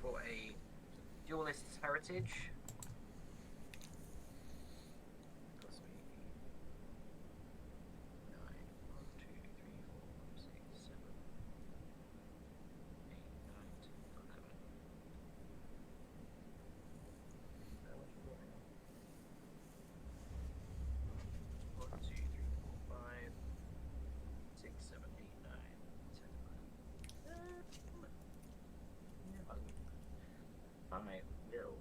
for a Duelist's Heritage. Cost me 9. 1, 2, 3, 4, 5, 6, 7, 8, 9, 10, 11. How much more? 1, 2, 3, 4, 5, 6, 7, 8, 9, 10, 11. I will.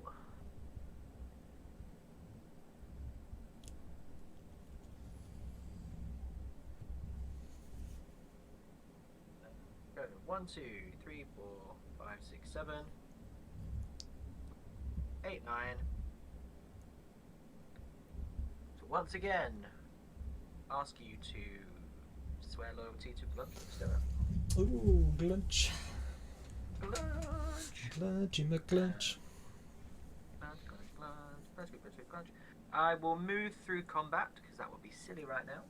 Go 1, 2, 3, 4, 5, 6, 7, 8, 9. So once again, ask you to swear loyalty to Bloodthirster. Ooh, glunch. Glunch. Glungy McGlunch. Glunch. I will move through combat because that would be silly right now.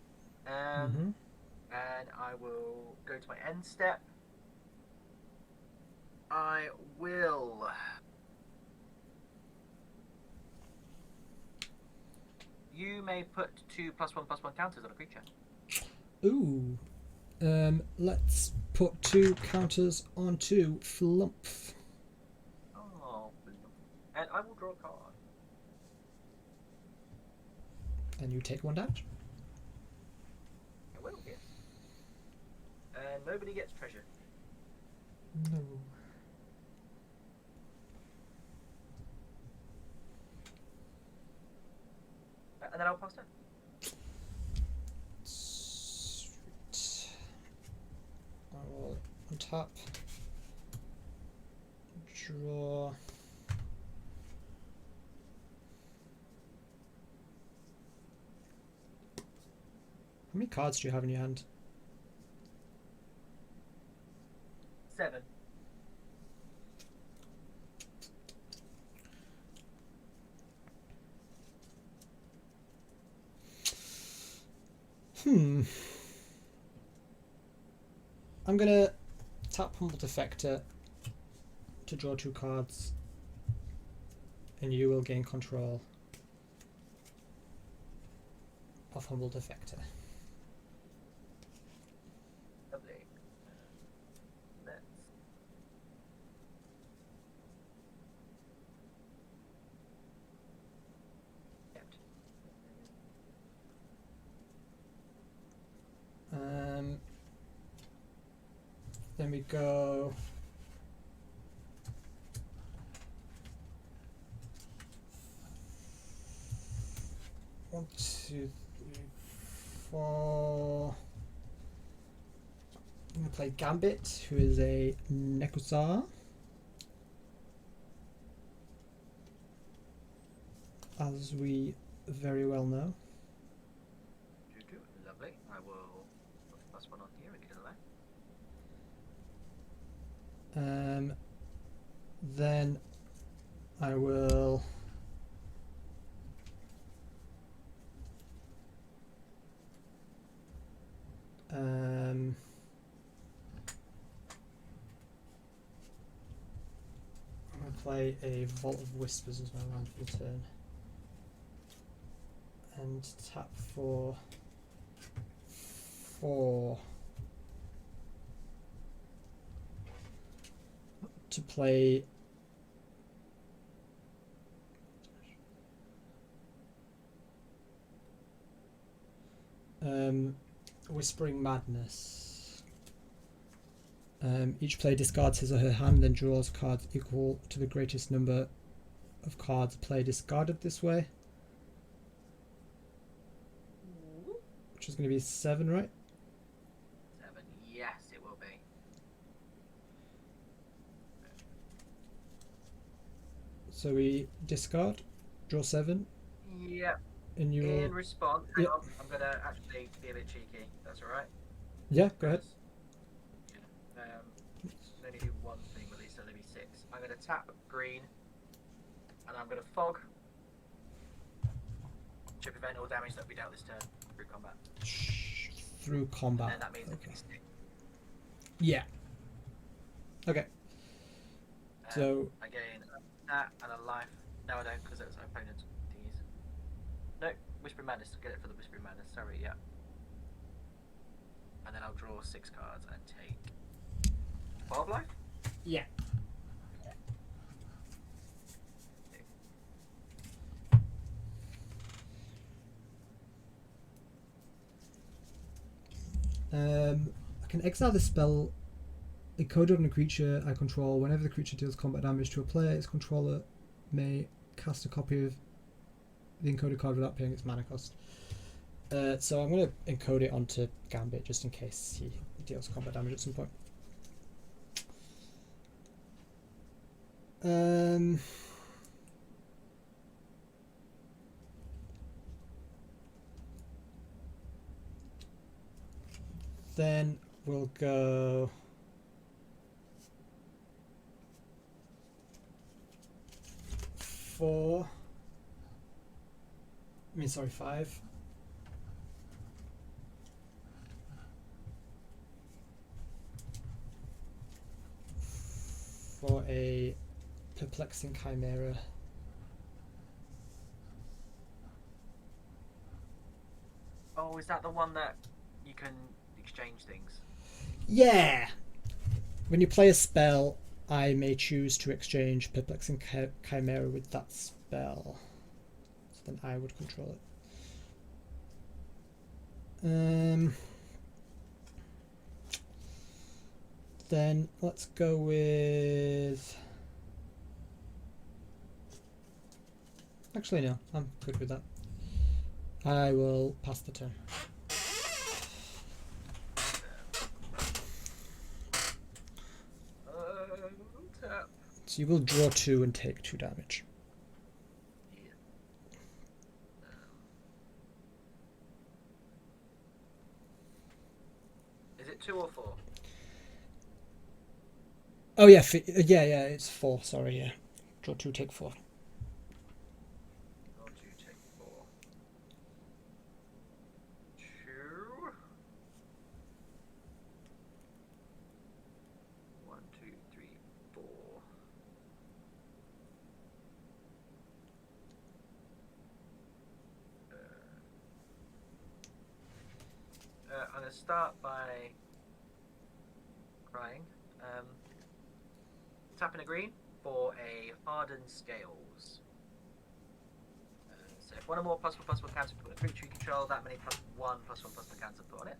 And I will go to my end step. I will. You may put 2 +1/+1 counters on a creature. Ooh. Let's put 2 counters onto Flump. Oh, and I will draw a card. And you take 1 damage. I will, yes. And nobody gets treasure. No. And then I'll pass turn. untap. Draw. How many cards do you have in your hand? 7. I'm gonna tap Humble Defector to draw 2 cards, and you will gain control of Humble Defector. Lovely. Let's. Kept. Then we go. One, two, three, four. I'm gonna play Gambit, who is a Nekusar. As we very well know. Lovely. I will put the plus 1 on here and get a left. Then I will I'm going to play a Vault of Whispers as my land for the turn and tap for 4 to play Whispering Madness. Each player discards his or her hand and draws cards equal to the greatest number of cards played discarded this way, which is going to be 7, right? 7. Yes, it will be. So we discard, draw 7, Yep. and you In will. response, hang Yep. on, I'm gonna actually be a bit cheeky. That's alright. Yeah, go ahead. Can only do one thing with these, so there'll be 6. I'm gonna tap green, and I'm gonna fog to prevent all damage that we dealt this turn through combat. Through combat. And that means it Okay. can be 6. Yeah. Okay. So I gain that and a life. No, I don't, because it's an opponent thingies. No, Whispering Madness. Get it for the Whispering Madness. Sorry, yeah. And then I'll draw 6 cards and take 12 life. yeah. I can exile this spell encoded on a creature I control. Whenever the creature deals combat damage to a player, its controller may cast a copy of the encoded card without paying its mana cost. So I'm going to encode it onto Gambit just in case he deals combat damage at some point. Then we'll go four. I mean, sorry, 5. For a Perplexing Chimera. Oh, is that the one that you can exchange things? Yeah! When you play a spell, I may choose to exchange Perplexing Chimera with that spell. So then I would control it. Then let's go with... Actually, no, I'm good with that. I will pass the turn. So you will draw 2 and take 2 damage. Yeah. Is it 2 or 4? Oh yeah, yeah, it's 4. Sorry, yeah. Draw 2, take 4. Or 2, take 4. 2. One, two, three, 4. I'm going to start by crying. Tapping a green for a hardened scales. So if one or more +1/+1 counter put a creature you control, that many +1/+1/+1 counter put on it.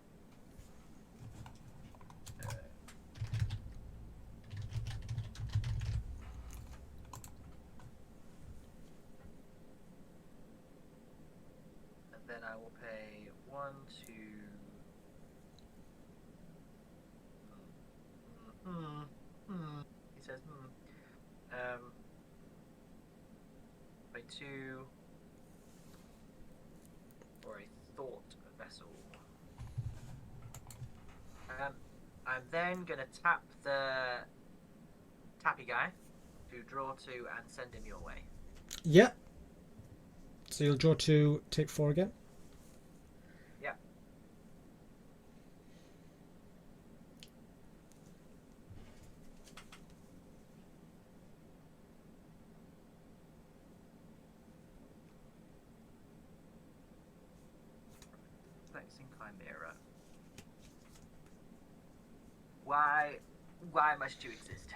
And then I will pay 1, 2. He says, pay 2 for a thought vessel. I'm then gonna tap the tappy guy to draw 2 and send him your way. Yeah. So you'll draw 2, take 4 again. Yeah. Flexing Chimera. Why must you exist?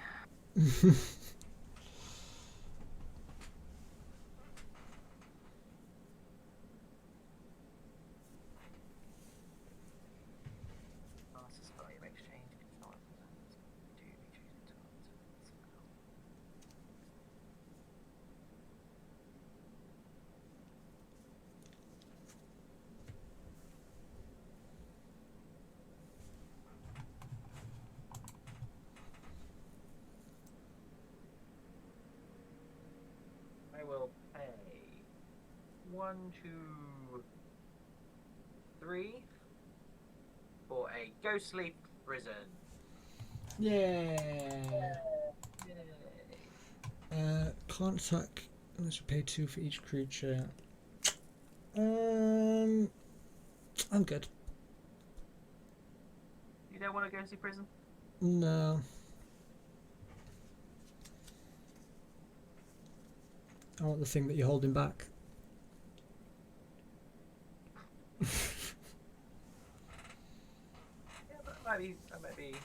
Master spell you may exchange control of the lands. Do you choose to spell? I will pay 1, 2, 3 for a ghostly prison. Yeah. Yay. Can't attack unless you pay 2 for each creature. I'm good. You don't want to ghostly prison? No. I want the thing that you're holding back. Yeah, that might be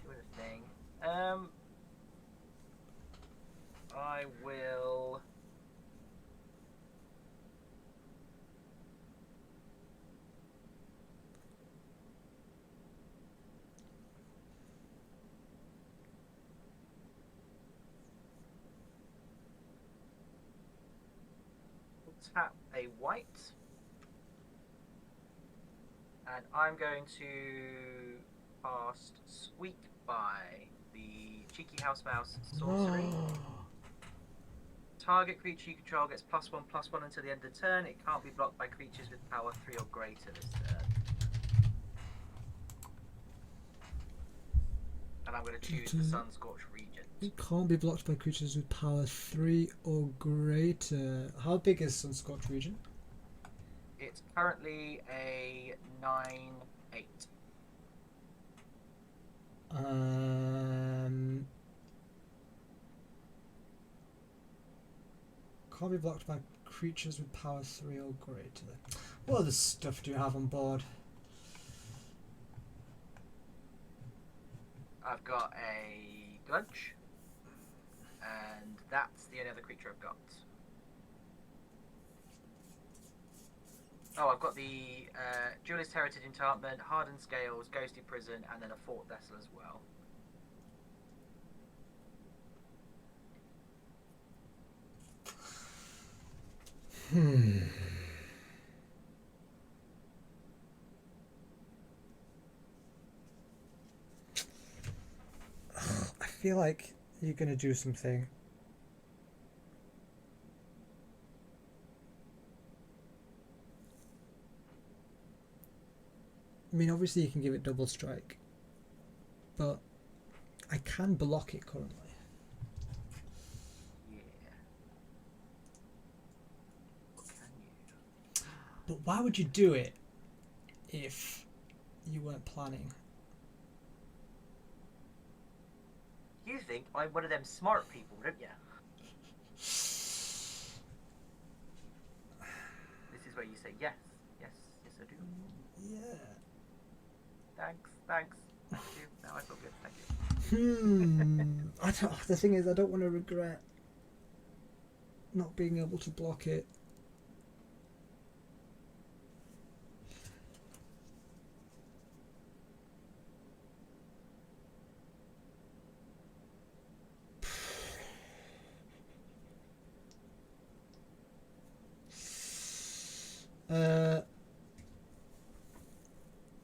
doing a thing. I will. Tap a white, and I'm going to cast Squeak by the Cheeky House Mouse sorcery. Target creature you control gets +1/+1 until the end of the turn. It can't be blocked by creatures with power 3 or greater this turn. And I'm going to choose the Sunscorched Regent. It can't be blocked by creatures with power 3 or greater. How big is Sunscorched Region? It's currently a 9/8. Can't be blocked by creatures with power 3 or greater. What other stuff do you have on board? I've got a Glunch, and that's the only other creature I've got. Oh, I've got the Duelist Heritage Enchantment, Hardened Scales, Ghostly Prison, and then a Fort Vessel as well. I feel like You're gonna do something. I mean, obviously you can give it double strike, but I can block it currently. Yeah. Can you? But why would you do it if you weren't planning? You think I'm one of them smart people, don't you? This is where you say yes, yes, yes I do. Yeah. Thanks. Thank you. Now I feel good. Thank you. I don't. The thing is, I don't want to regret not being able to block it.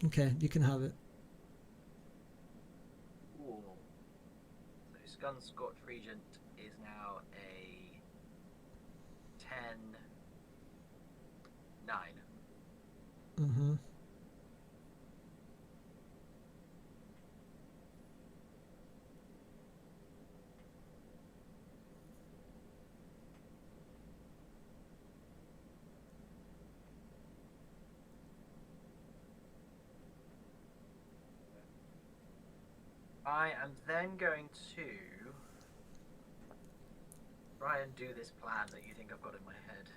Okay, you can have it. Cool. So Scunscorch Regent is now a 10-9. Mm-hmm. I am then going to try and do this plan that you think I've got in my head.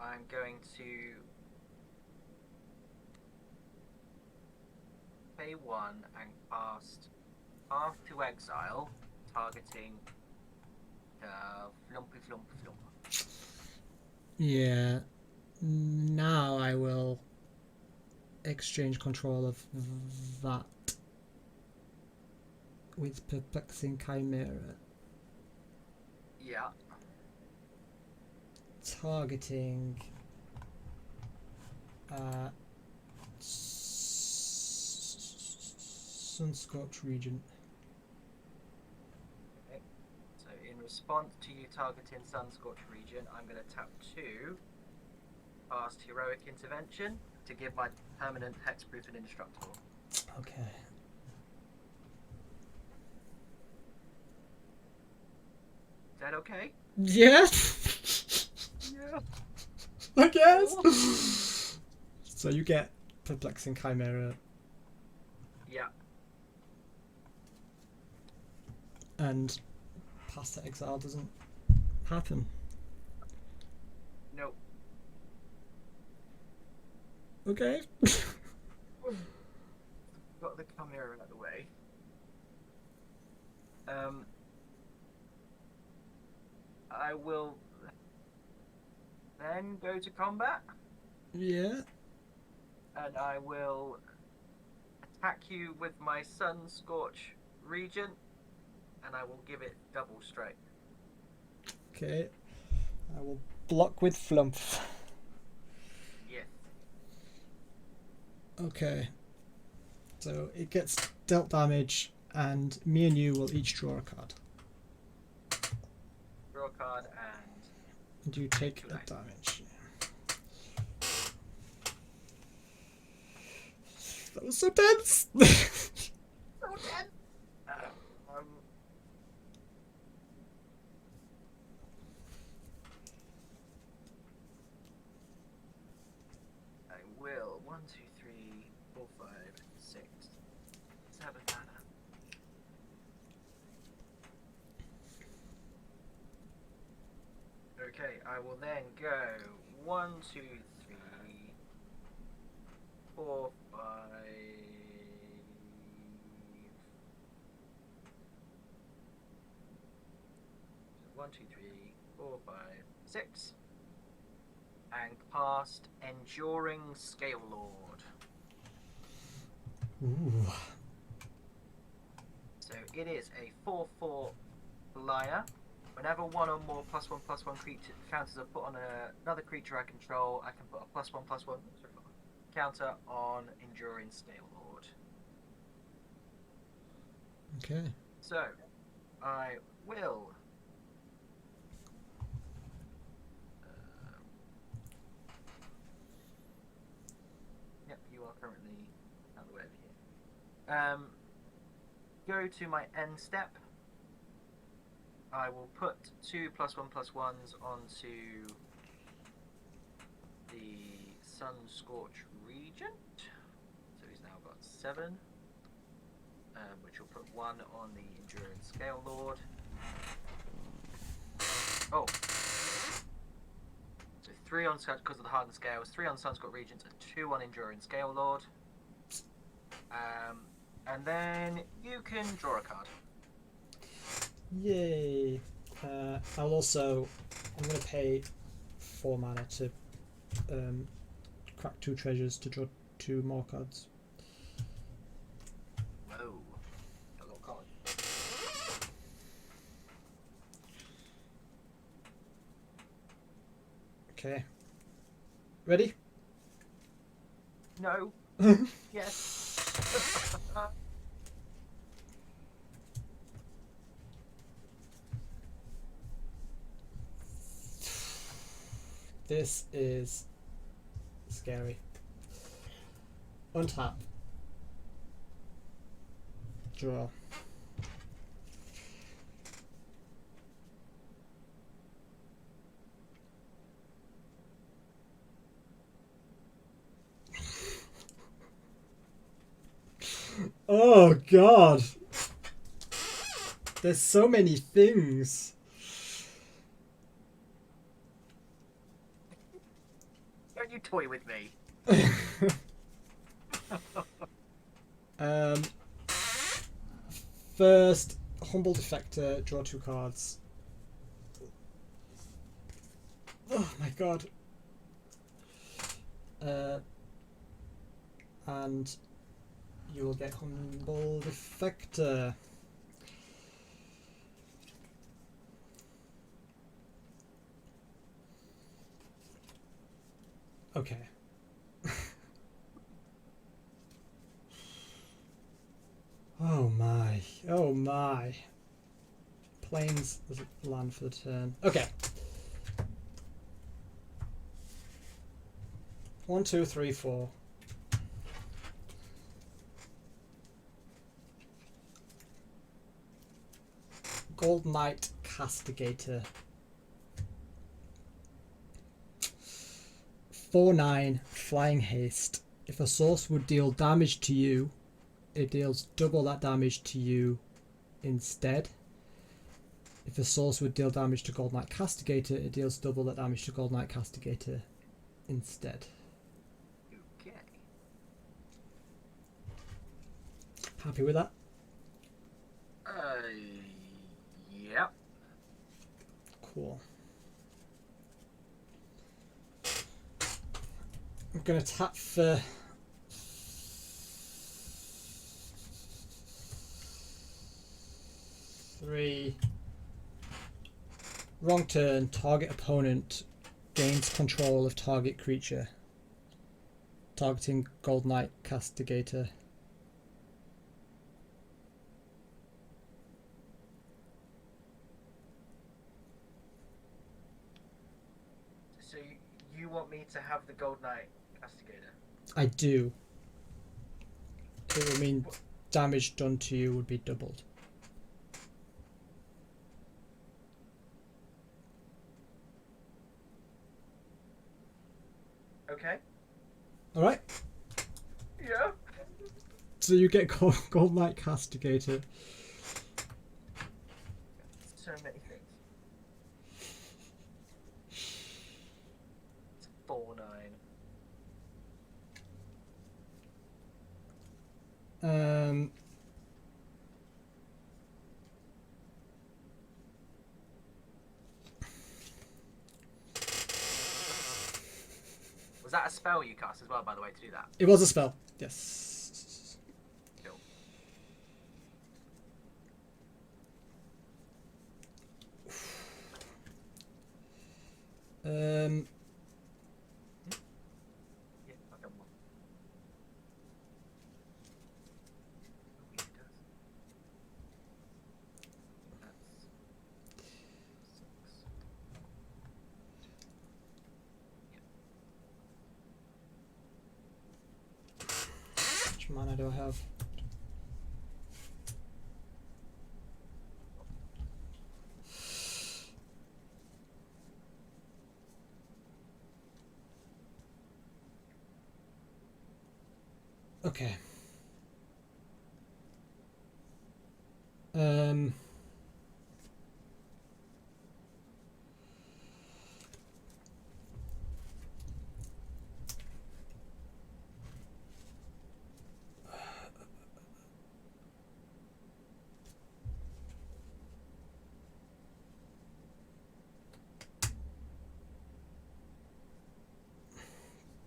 I'm going to pay 1 and cast Path to Exile, targeting Flumpy Flump Flump. Yeah. Now I will exchange control of that with Perplexing Chimera. Yeah. Targeting Sunscorch Regent. Okay. So in response to you targeting Sunscorch Region, I'm going to tap 2, cast Heroic Intervention to give my permanent hexproof and indestructible. Okay. Is that okay? Yeah. Yeah. I guess. So you get Perplexing Chimera Yeah. and Pass to Exile doesn't happen. Nope. Okay. Got the Chimera out of the way. I will then go to combat, Yeah. and I will attack you with my Sunscorch Regent, and I will give it double strike. Okay. I will block with Flump. Yes. Okay. So it gets dealt damage, and me and you will each draw a card. Draw a card and And you take Two the dice. damage. That was so tense! so dead. I will 1, 2, 3, 4, 5, 6, 7 mana. Okay, I will then go 1, 2, 3, 4, 5. 1, 2, 3, 4, 5, 6. And cast Enduring Scale Lord. Ooh. So it is a 4/4 flyer. Whenever one or more +1/+1 creature counters are put on another creature I control, I can put a +1/+1 counter on Enduring Scale Lord. Okay. So, I will. Yep, you are currently out of the way over here. Go to my end step. I will put 2 +1/+1s onto the Sunscorch Regent. So he's now got 7. Which will put 1 on the Endurance Scale Lord. Oh. So 3 on because of the hardened scales, 3 on Sunscorch Regent, and 2 on Endurance Scale Lord. And then you can draw a card. Yay. I'm going to pay 4 mana to crack 2 treasures to draw 2 more cards. Whoa. A little card. Okay. Ready? No. Yes. This is scary. Untap. Draw. Oh god. There's so many things. Don't you toy with me. First, Humble Defector, draw 2 cards. Oh my god. And you will get Humble Defector. Okay. Oh my. Oh my. Planes as a land for the turn. Okay. 1, 2, 3, 4. Gold Knight Castigator. 4/9 Flying Haste. If a source would deal damage to you, it deals double that damage to you instead. If a source would deal damage to Gold Knight Castigator, it deals double that damage to Gold Knight Castigator instead. Okay. Happy with that? Yep. Cool. I'm going to tap for 3. Wrong turn. Target opponent gains control of target creature. Targeting Gold Knight Castigator. So you want me to have the Gold Knight Castigator? I do. It would mean damage done to you would be doubled. Okay. Alright, Yeah. so you get Gold Knight Castigator. So many things. It's 4/9. Was that a spell you cast as well, by the way, to do that? It was a spell. Yes. Cool. Um, Yeah, I've got one. mana do I have? Okay.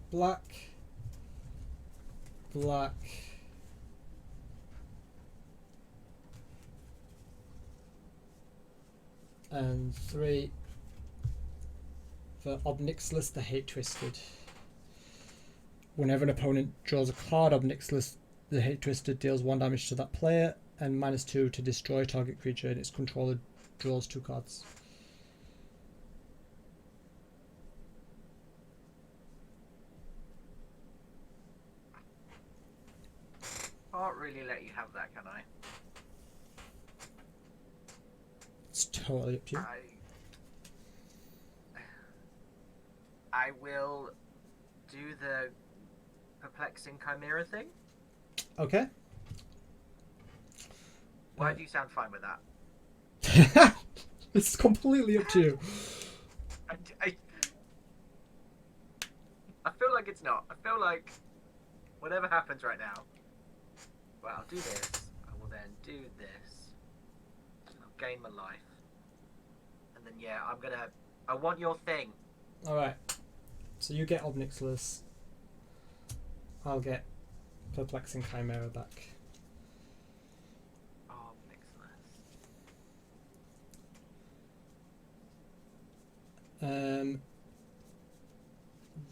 Black, black, and 3 for Obnixilis the Hate Twisted. Whenever an opponent draws a card, Obnixilis the Hate Twisted deals 1 damage to that player and -2 to destroy target creature, and its controller draws 2 cards. Can't really let you have that, can I? It's totally up to you. I will do the perplexing chimera thing. Okay. Why do you sound fine with that? It's completely up to you. I feel like it's not. I feel like whatever happens right now. Well, I'll do this. I will then do this. I'll gain my life. And then, yeah, I want your thing. Alright. So you get Obnixilis. I'll get Perplexing Chimera back. Oh, Nicholas.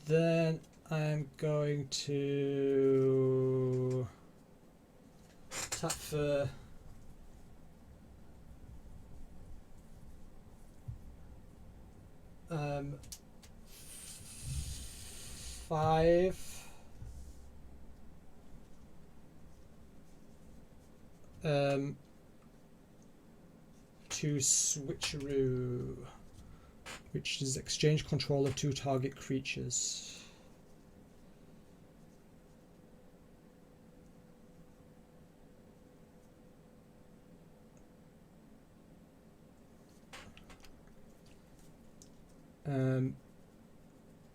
Then I'm going to tap for um 5 to switcheroo, which is exchange control of 2 target creatures.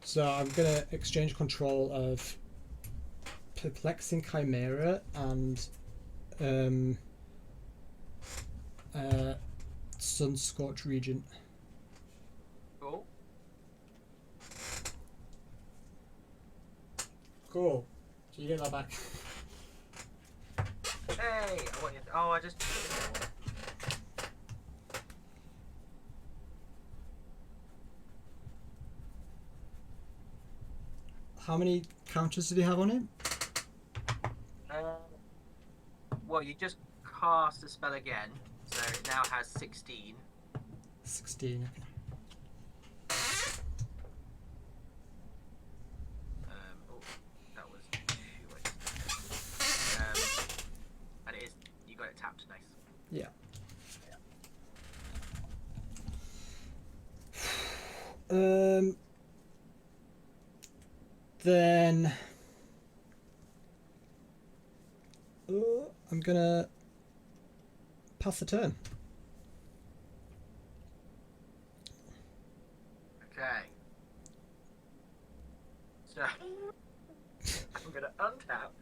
So I'm gonna exchange control of Perplexing Chimera and Sunscorch Regent. Cool. Cool. So you get that back. Hey, I want you. Oh, I just. How many counters did he have on it? Well, you just cast the spell again, so it now has 16. 16. Oh, that was 2. And it is. You got it tapped. Nice. Yeah. Then I'm gonna pass the turn. Okay. So I'm gonna untap.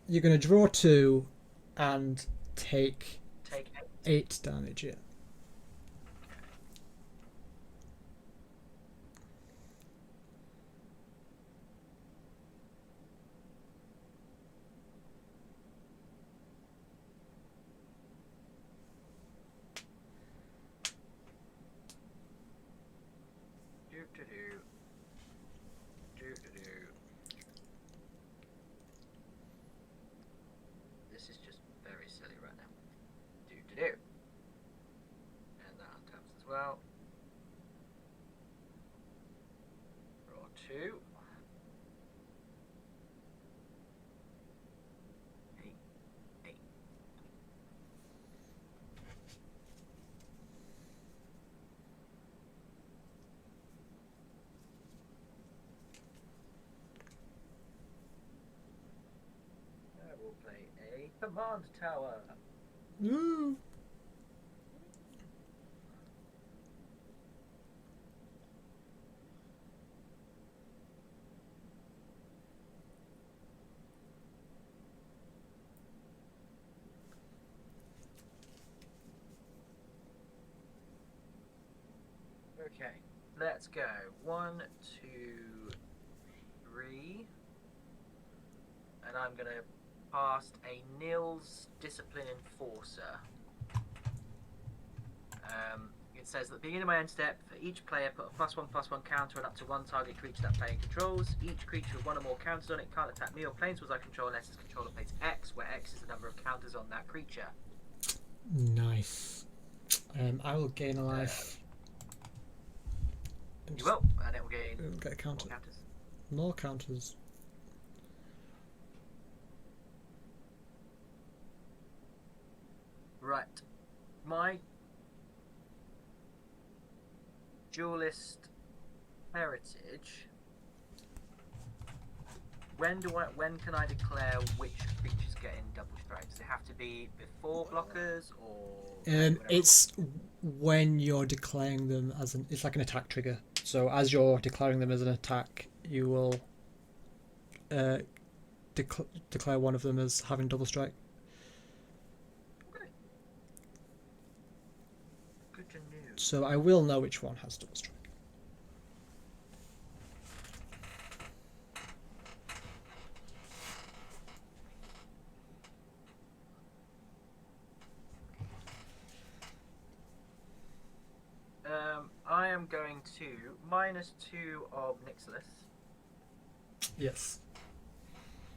You're gonna draw 2 and take Take 8 damage. Yeah. This is just very silly right now. And that untaps as well. Draw 2. play a command tower. Woo! Okay, let's go. 1, 2, 3. And I'm going to cast a Nils Discipline Enforcer. It says that at the beginning of my end step, for each player, put a +1/+1 counter on up to one target creature that player controls. Each creature with one or more counters on it can't attack me or planeswalkers I control unless its controller plays X, where X is the number of counters on that creature. Nice. I will gain a life. You will, and it will gain It'll get a more counter. counters. More counters. Right. My duelist heritage. When can I declare which creatures get in double strike? Does it have to be before blockers or whenever? It's when you're declaring them as it's like an attack trigger. So as you're declaring them as an attack, you will declare one of them as having double strike. Okay. Good to know. So I will know which one has double strike. I am going to -2 of Nixilis, Yes.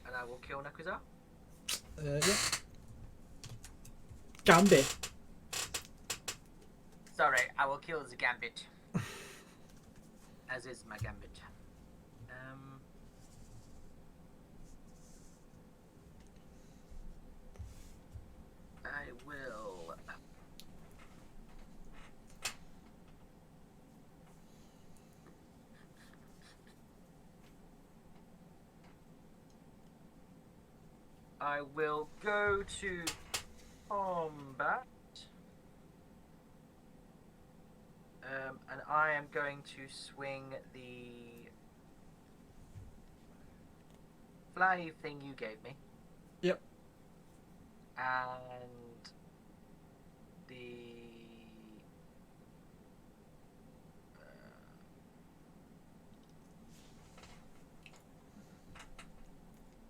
and I will kill Nekusar. Yeah. Gambit. Sorry, I will kill the Gambit. As is my Gambit. I will. I will go to combat. And I am going to swing the fly thing you gave me. Yep. And the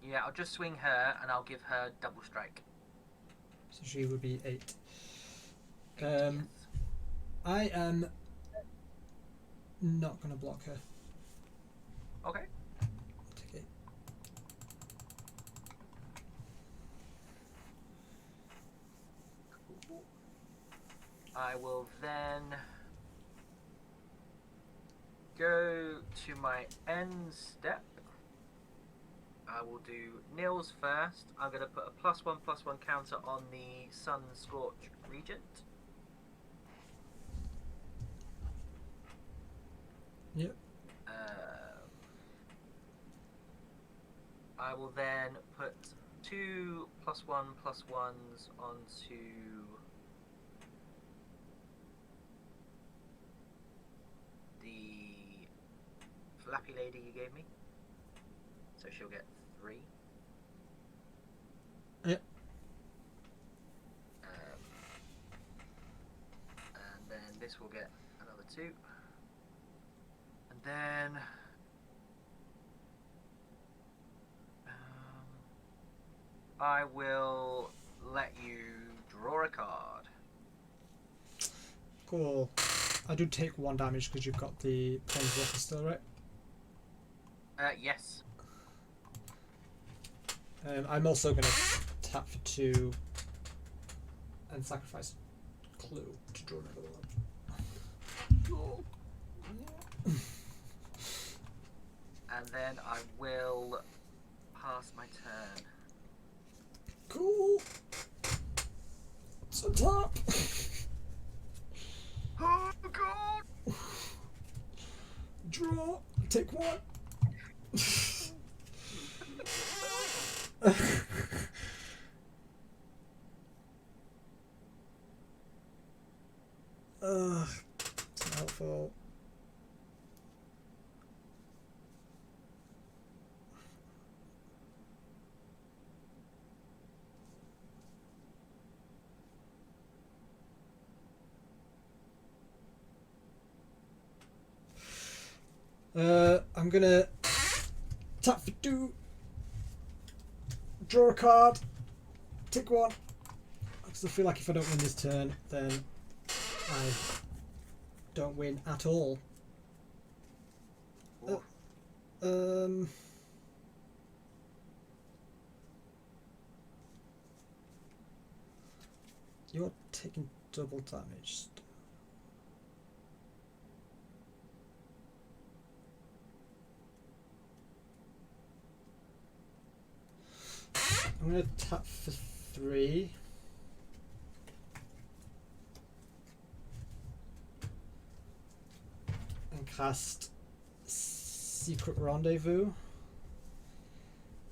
yeah, I'll just swing her and I'll give her double strike. So she would be 8. 8, yes. I am not going to block her. Okay. Take it. I will then go to my end step. I will do Nils first. I'm going to put a +1/+1 counter on the Sun Scorch Regent. Yep. I will then put 2 +1/+1s onto the Flappy Lady you gave me. So she'll get 3. Yep. And then this will get another 2. And then I will let you draw a card. Cool. I do take 1 damage because you've got the Planeswalker still, right? Yes. I'm also going to tap for 2 and sacrifice Clue to draw another one. And then I will pass my turn. Cool. So top. Oh god! Draw. Take 1. It's not helpful. I'm gonna tap for 2, draw a card, tick 1. Because I feel like if I don't win this turn, then I don't win at all. Oof. You're taking double damage. I'm gonna tap for 3. And cast Secret Rendezvous.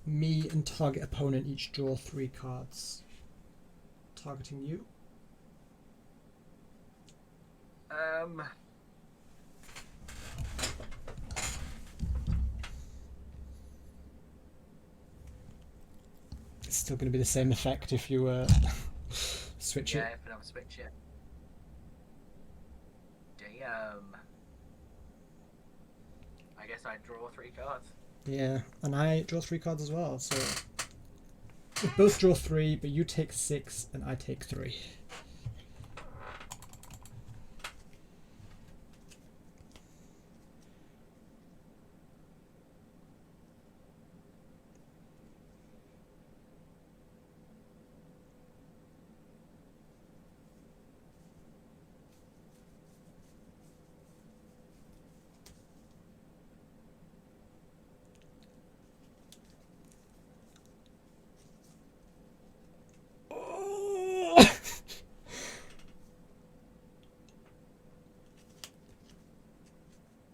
Me and target opponent each draw 3 cards. Targeting you. It's still going to be the same effect if you switch Yeah, it. if I don't switch it. Damn. I guess I draw 3 cards. Yeah, and I draw 3 cards as well, so we both draw 3, but you take 6 and I take 3.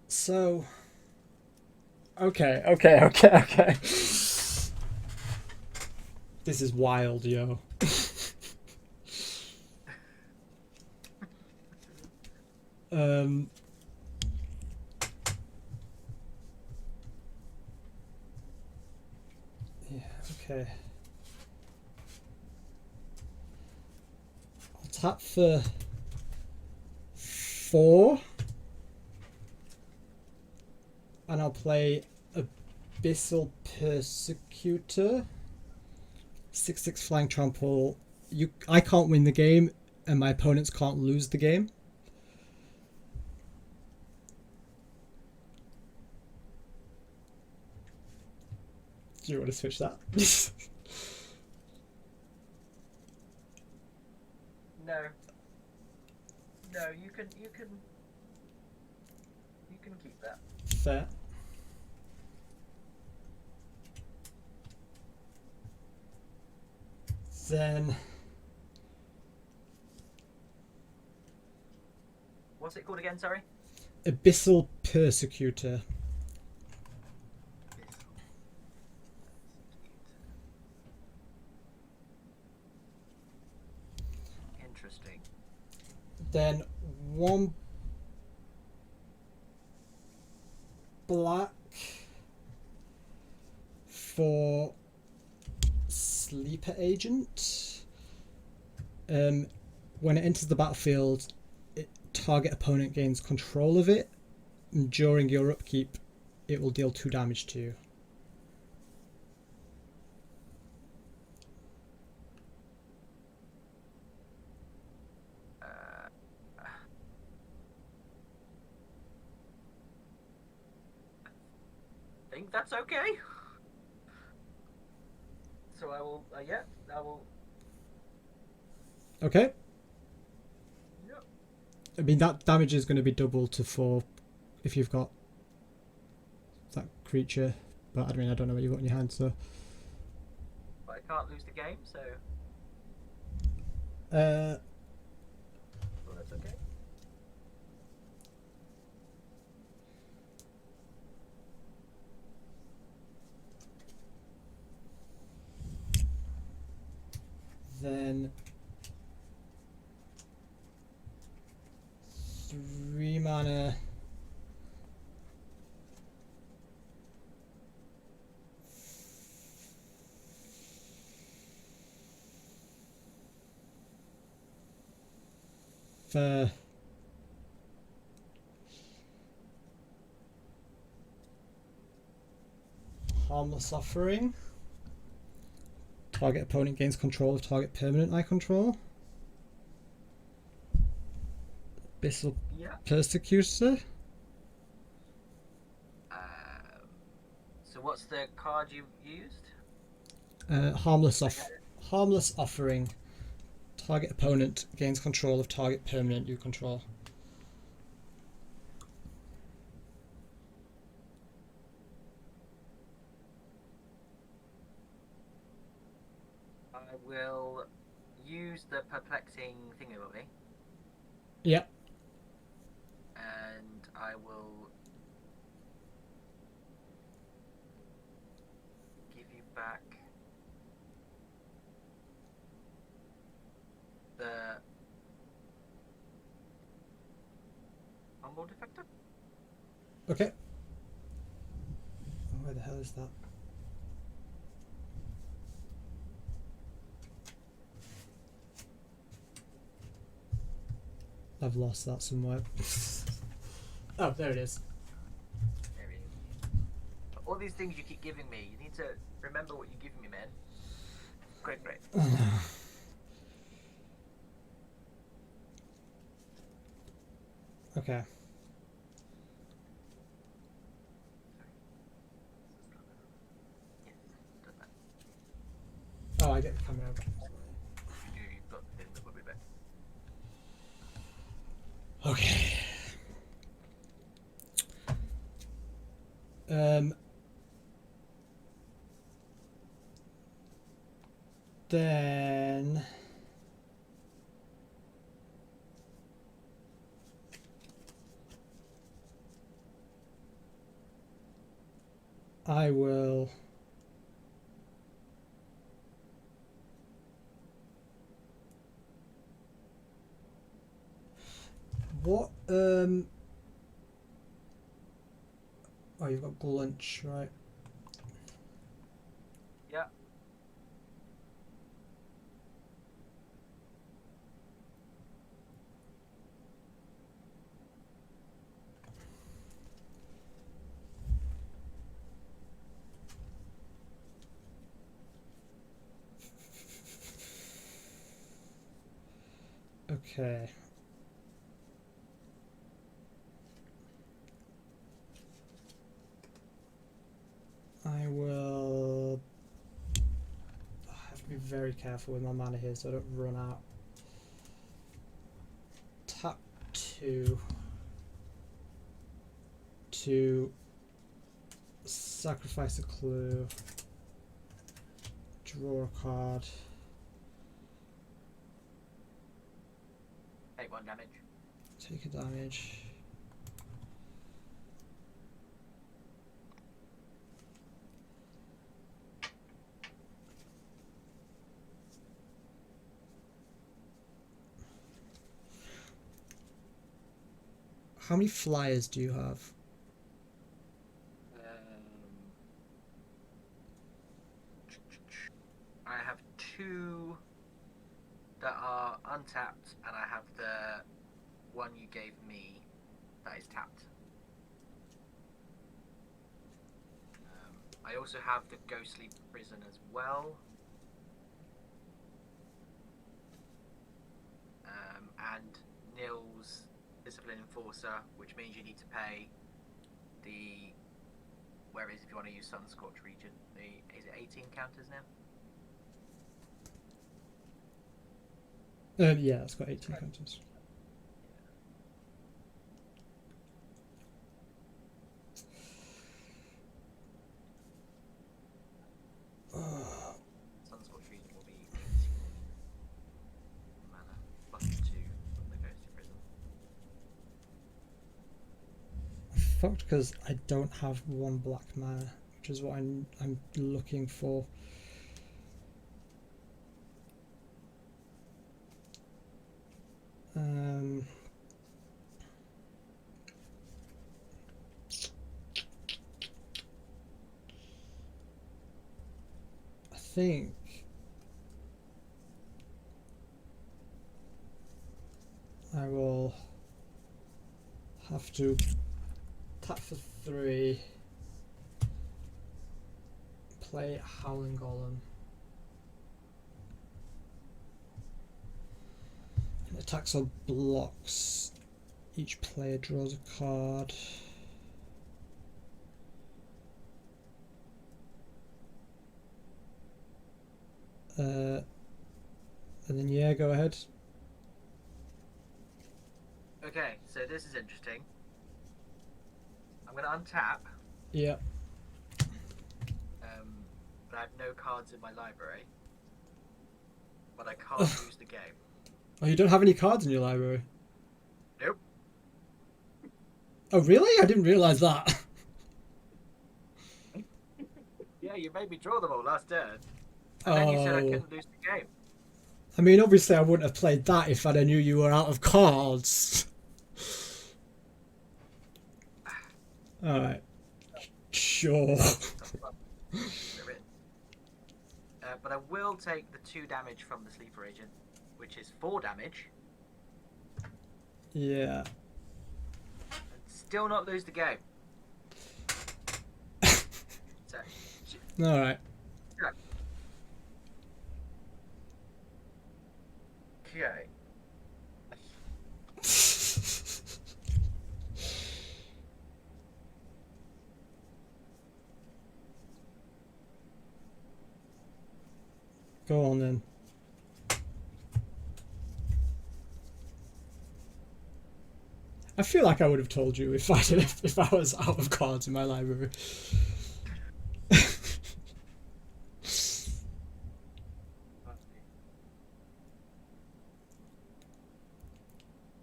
So, okay. This is wild, yo. um. Yeah. Okay. I'll tap for 4. And I'll play Abyssal Persecutor. 6/6 flying trample. I can't win the game, and my opponents can't lose the game. Do you want to switch that? No. No, you can keep that. Fair. Then What's it called again, sorry? Abyssal Persecutor. Interesting. Then 1 black for Sleeper Agent. When it enters the battlefield, target opponent gains control of it, and during your upkeep, it will deal 2 damage to you. I think that's okay. So I will, yeah, I will. Okay. Yep. I mean, that damage is going to be double to 4 if you've got that creature, but I mean, I don't know what you've got in your hand, so. But I can't lose the game, so Uh, well, that's okay. then Harmless Offering. Target opponent gains control of target permanent I control. Abyssal Yeah. Persecutor. So what's the card you used? Harmless Offering. Target opponent gains control of target permanent you control. I will use the perplexing thingamabobby, Yep. and I will give you back the humble defector. Okay. Where the hell is that? I've lost that somewhere. Oh, there it is. There it is. All these things you keep giving me, you need to remember what you're giving me, man. Great. Okay. Yes, done that. Oh, I get the camera over. You've got the thingamabobbby back. Okay. Then I will what oh, you've got Glunch, right? Yeah. Okay. I will have to be very careful with my mana here so I don't run out. Tap 2 to sacrifice a clue, draw a card. Take 1 damage. Take a damage. How many flyers do you have? I have 2 that are untapped, and I have the one you gave me that is tapped. I also have the Ghostly Prison as well. And Nil's Discipline Enforcer, which means you need to pay the, where is if you want to use Sunscorch Region, is it 18 counters now? Yeah, it's got 18 counters. Sunscorch Region will be 18 mana plus 2 from the Ghostly Prison. Fucked because I don't have 1 black mana, which is what I'm looking for. I think I will have to tap for 3. Play Howling Golem. Attacks or blocks. Each player draws a card. And then yeah, go ahead. Okay, so this is interesting. I'm going to untap, Yeah. but I have no cards in my library. But I can't lose the game. Oh, you don't have any cards in your library? Nope. Oh, really? I didn't realise that. Yeah, you made me draw them all last turn. And then you said I couldn't lose the game. I mean, obviously I wouldn't have played that if I knew you were out of cards. Alright. Sure. But I will take the 2 damage from the Sleeper Agent, which is 4 damage, Yeah. and still not lose the game. So, Alright. okay. Go on then. I feel like I would have told you if I was out of cards in my library.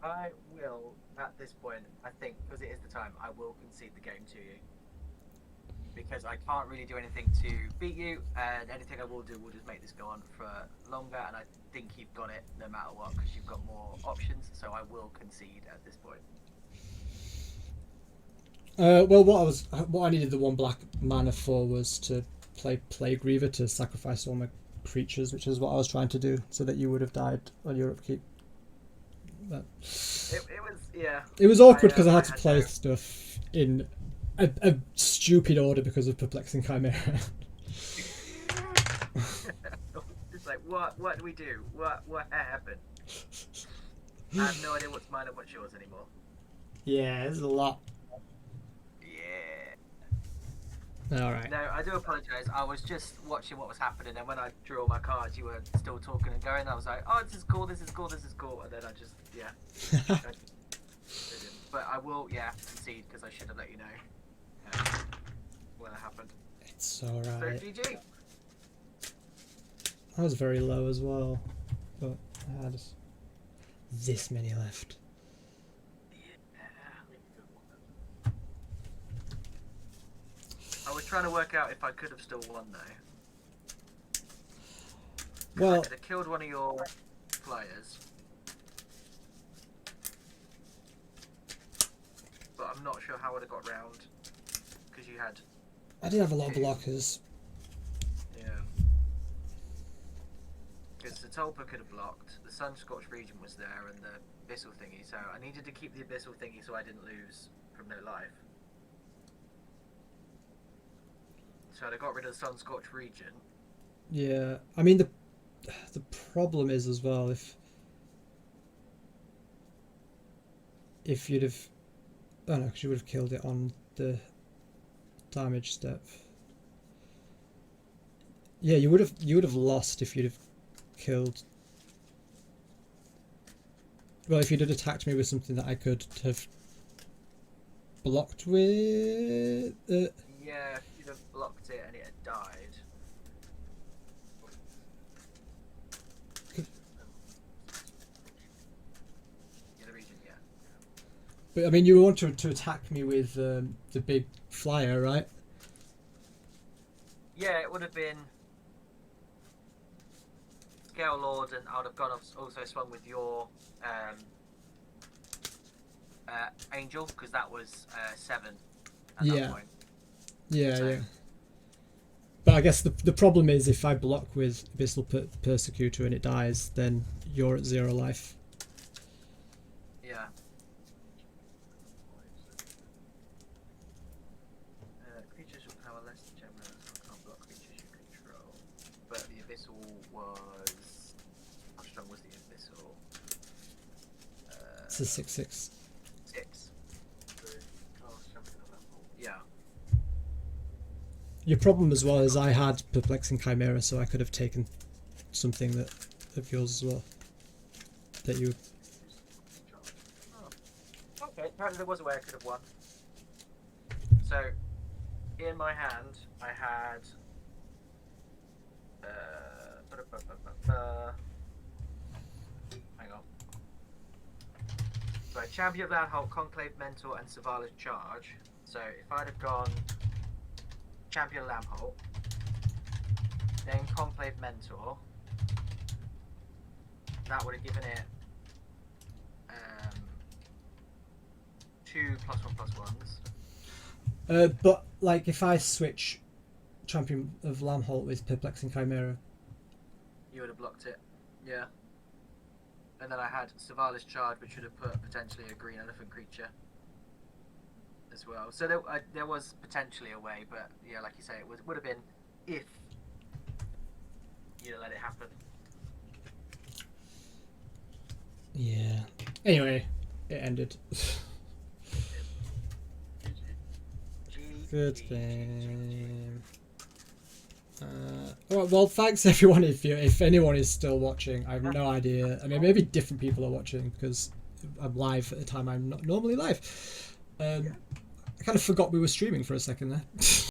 I will, at this point, I think, because it is the time, I will concede the game to you. Because I can't really do anything to beat you, and anything I will do will just make this go on for longer, and I think you've got it no matter what, because you've got more options, so I will concede at this point. Well, what I needed the 1 black mana for was to play Plague Reaver to sacrifice all my creatures, which is what I was trying to do, so that you would have died on your upkeep. But It was, yeah. it was awkward because I had to had play to- stuff in a stupid order because of Perplexing Chimera. It's like, what do we do? What happened? I have no idea what's mine and what's yours anymore. Yeah, there's a lot. Yeah. Alright. No, I do apologise. I was just watching what was happening, and when I drew all my cards, you were still talking and going. I was like, oh, this is cool, this is cool, this is cool. And then I just, yeah. I didn't. But I will, yeah, concede, because I should have let you know when it happened. It's So, alright. GG. I was very low as well, but I had this many left. I was trying to work out if I could have still won, though. 'Cause I Well, could have killed one of your players. But I'm not sure how I would have got round. Because you had... I did have a lot of blockers. Yeah. Because the Tulpa could have blocked, the Sunscorched region was there, and the Abyssal thingy, so I needed to keep the Abyssal thingy so I didn't lose from no life. So I got rid of the Sunscorched region. Yeah, I mean the problem is as well if you'd have, oh no, because you would have killed it on the damage step. Yeah, you would have lost if you'd have killed. Well, if you'd have attacked me with something that I could have blocked with. Yeah, if you'd have blocked it and it had died. Yeah, the region, yeah. But I mean, you wanted to attack me with the big flyer, right? Yeah, it would have been Scale Lord, and I would have gone also swung with your Angel, because that was 7 at Yeah. that point. Yeah, So- yeah. But I guess the problem is if I block with Abyssal Persecutor and it dies, then you're at 0 life. less than gem levels, so I can't block creatures you control. But the Abyssal was... How strong was the Abyssal? It's a 6/6. 6. So, cast Champion of Lamphole. Yeah. Your problem as well is I had Perplexing Chimera, so I could have taken something that of yours as well. That you. Oh. Okay, apparently there was a way I could have won. So, in my hand, I had. Hang on. So, Champion of Lamphole, Conclave Mentor, and Savala's Charge. So, if I'd have gone Champion of Lamphole, then Conclave Mentor, that would have given it 2 +1/+1s. But like if I switch Champion of Lamholt with Perplexing Chimera, You would have blocked it. Yeah. And then I had Savala's Charge, which would have put potentially a green elephant creature as well. So there was potentially a way, but yeah, like you say, it would have been if you let it happen. yeah. Anyway, it ended. Good game. Well, thanks everyone. If anyone is still watching, I have no idea. I mean, maybe different people are watching because I'm live at a time I'm not normally live. I kind of forgot we were streaming for a second there.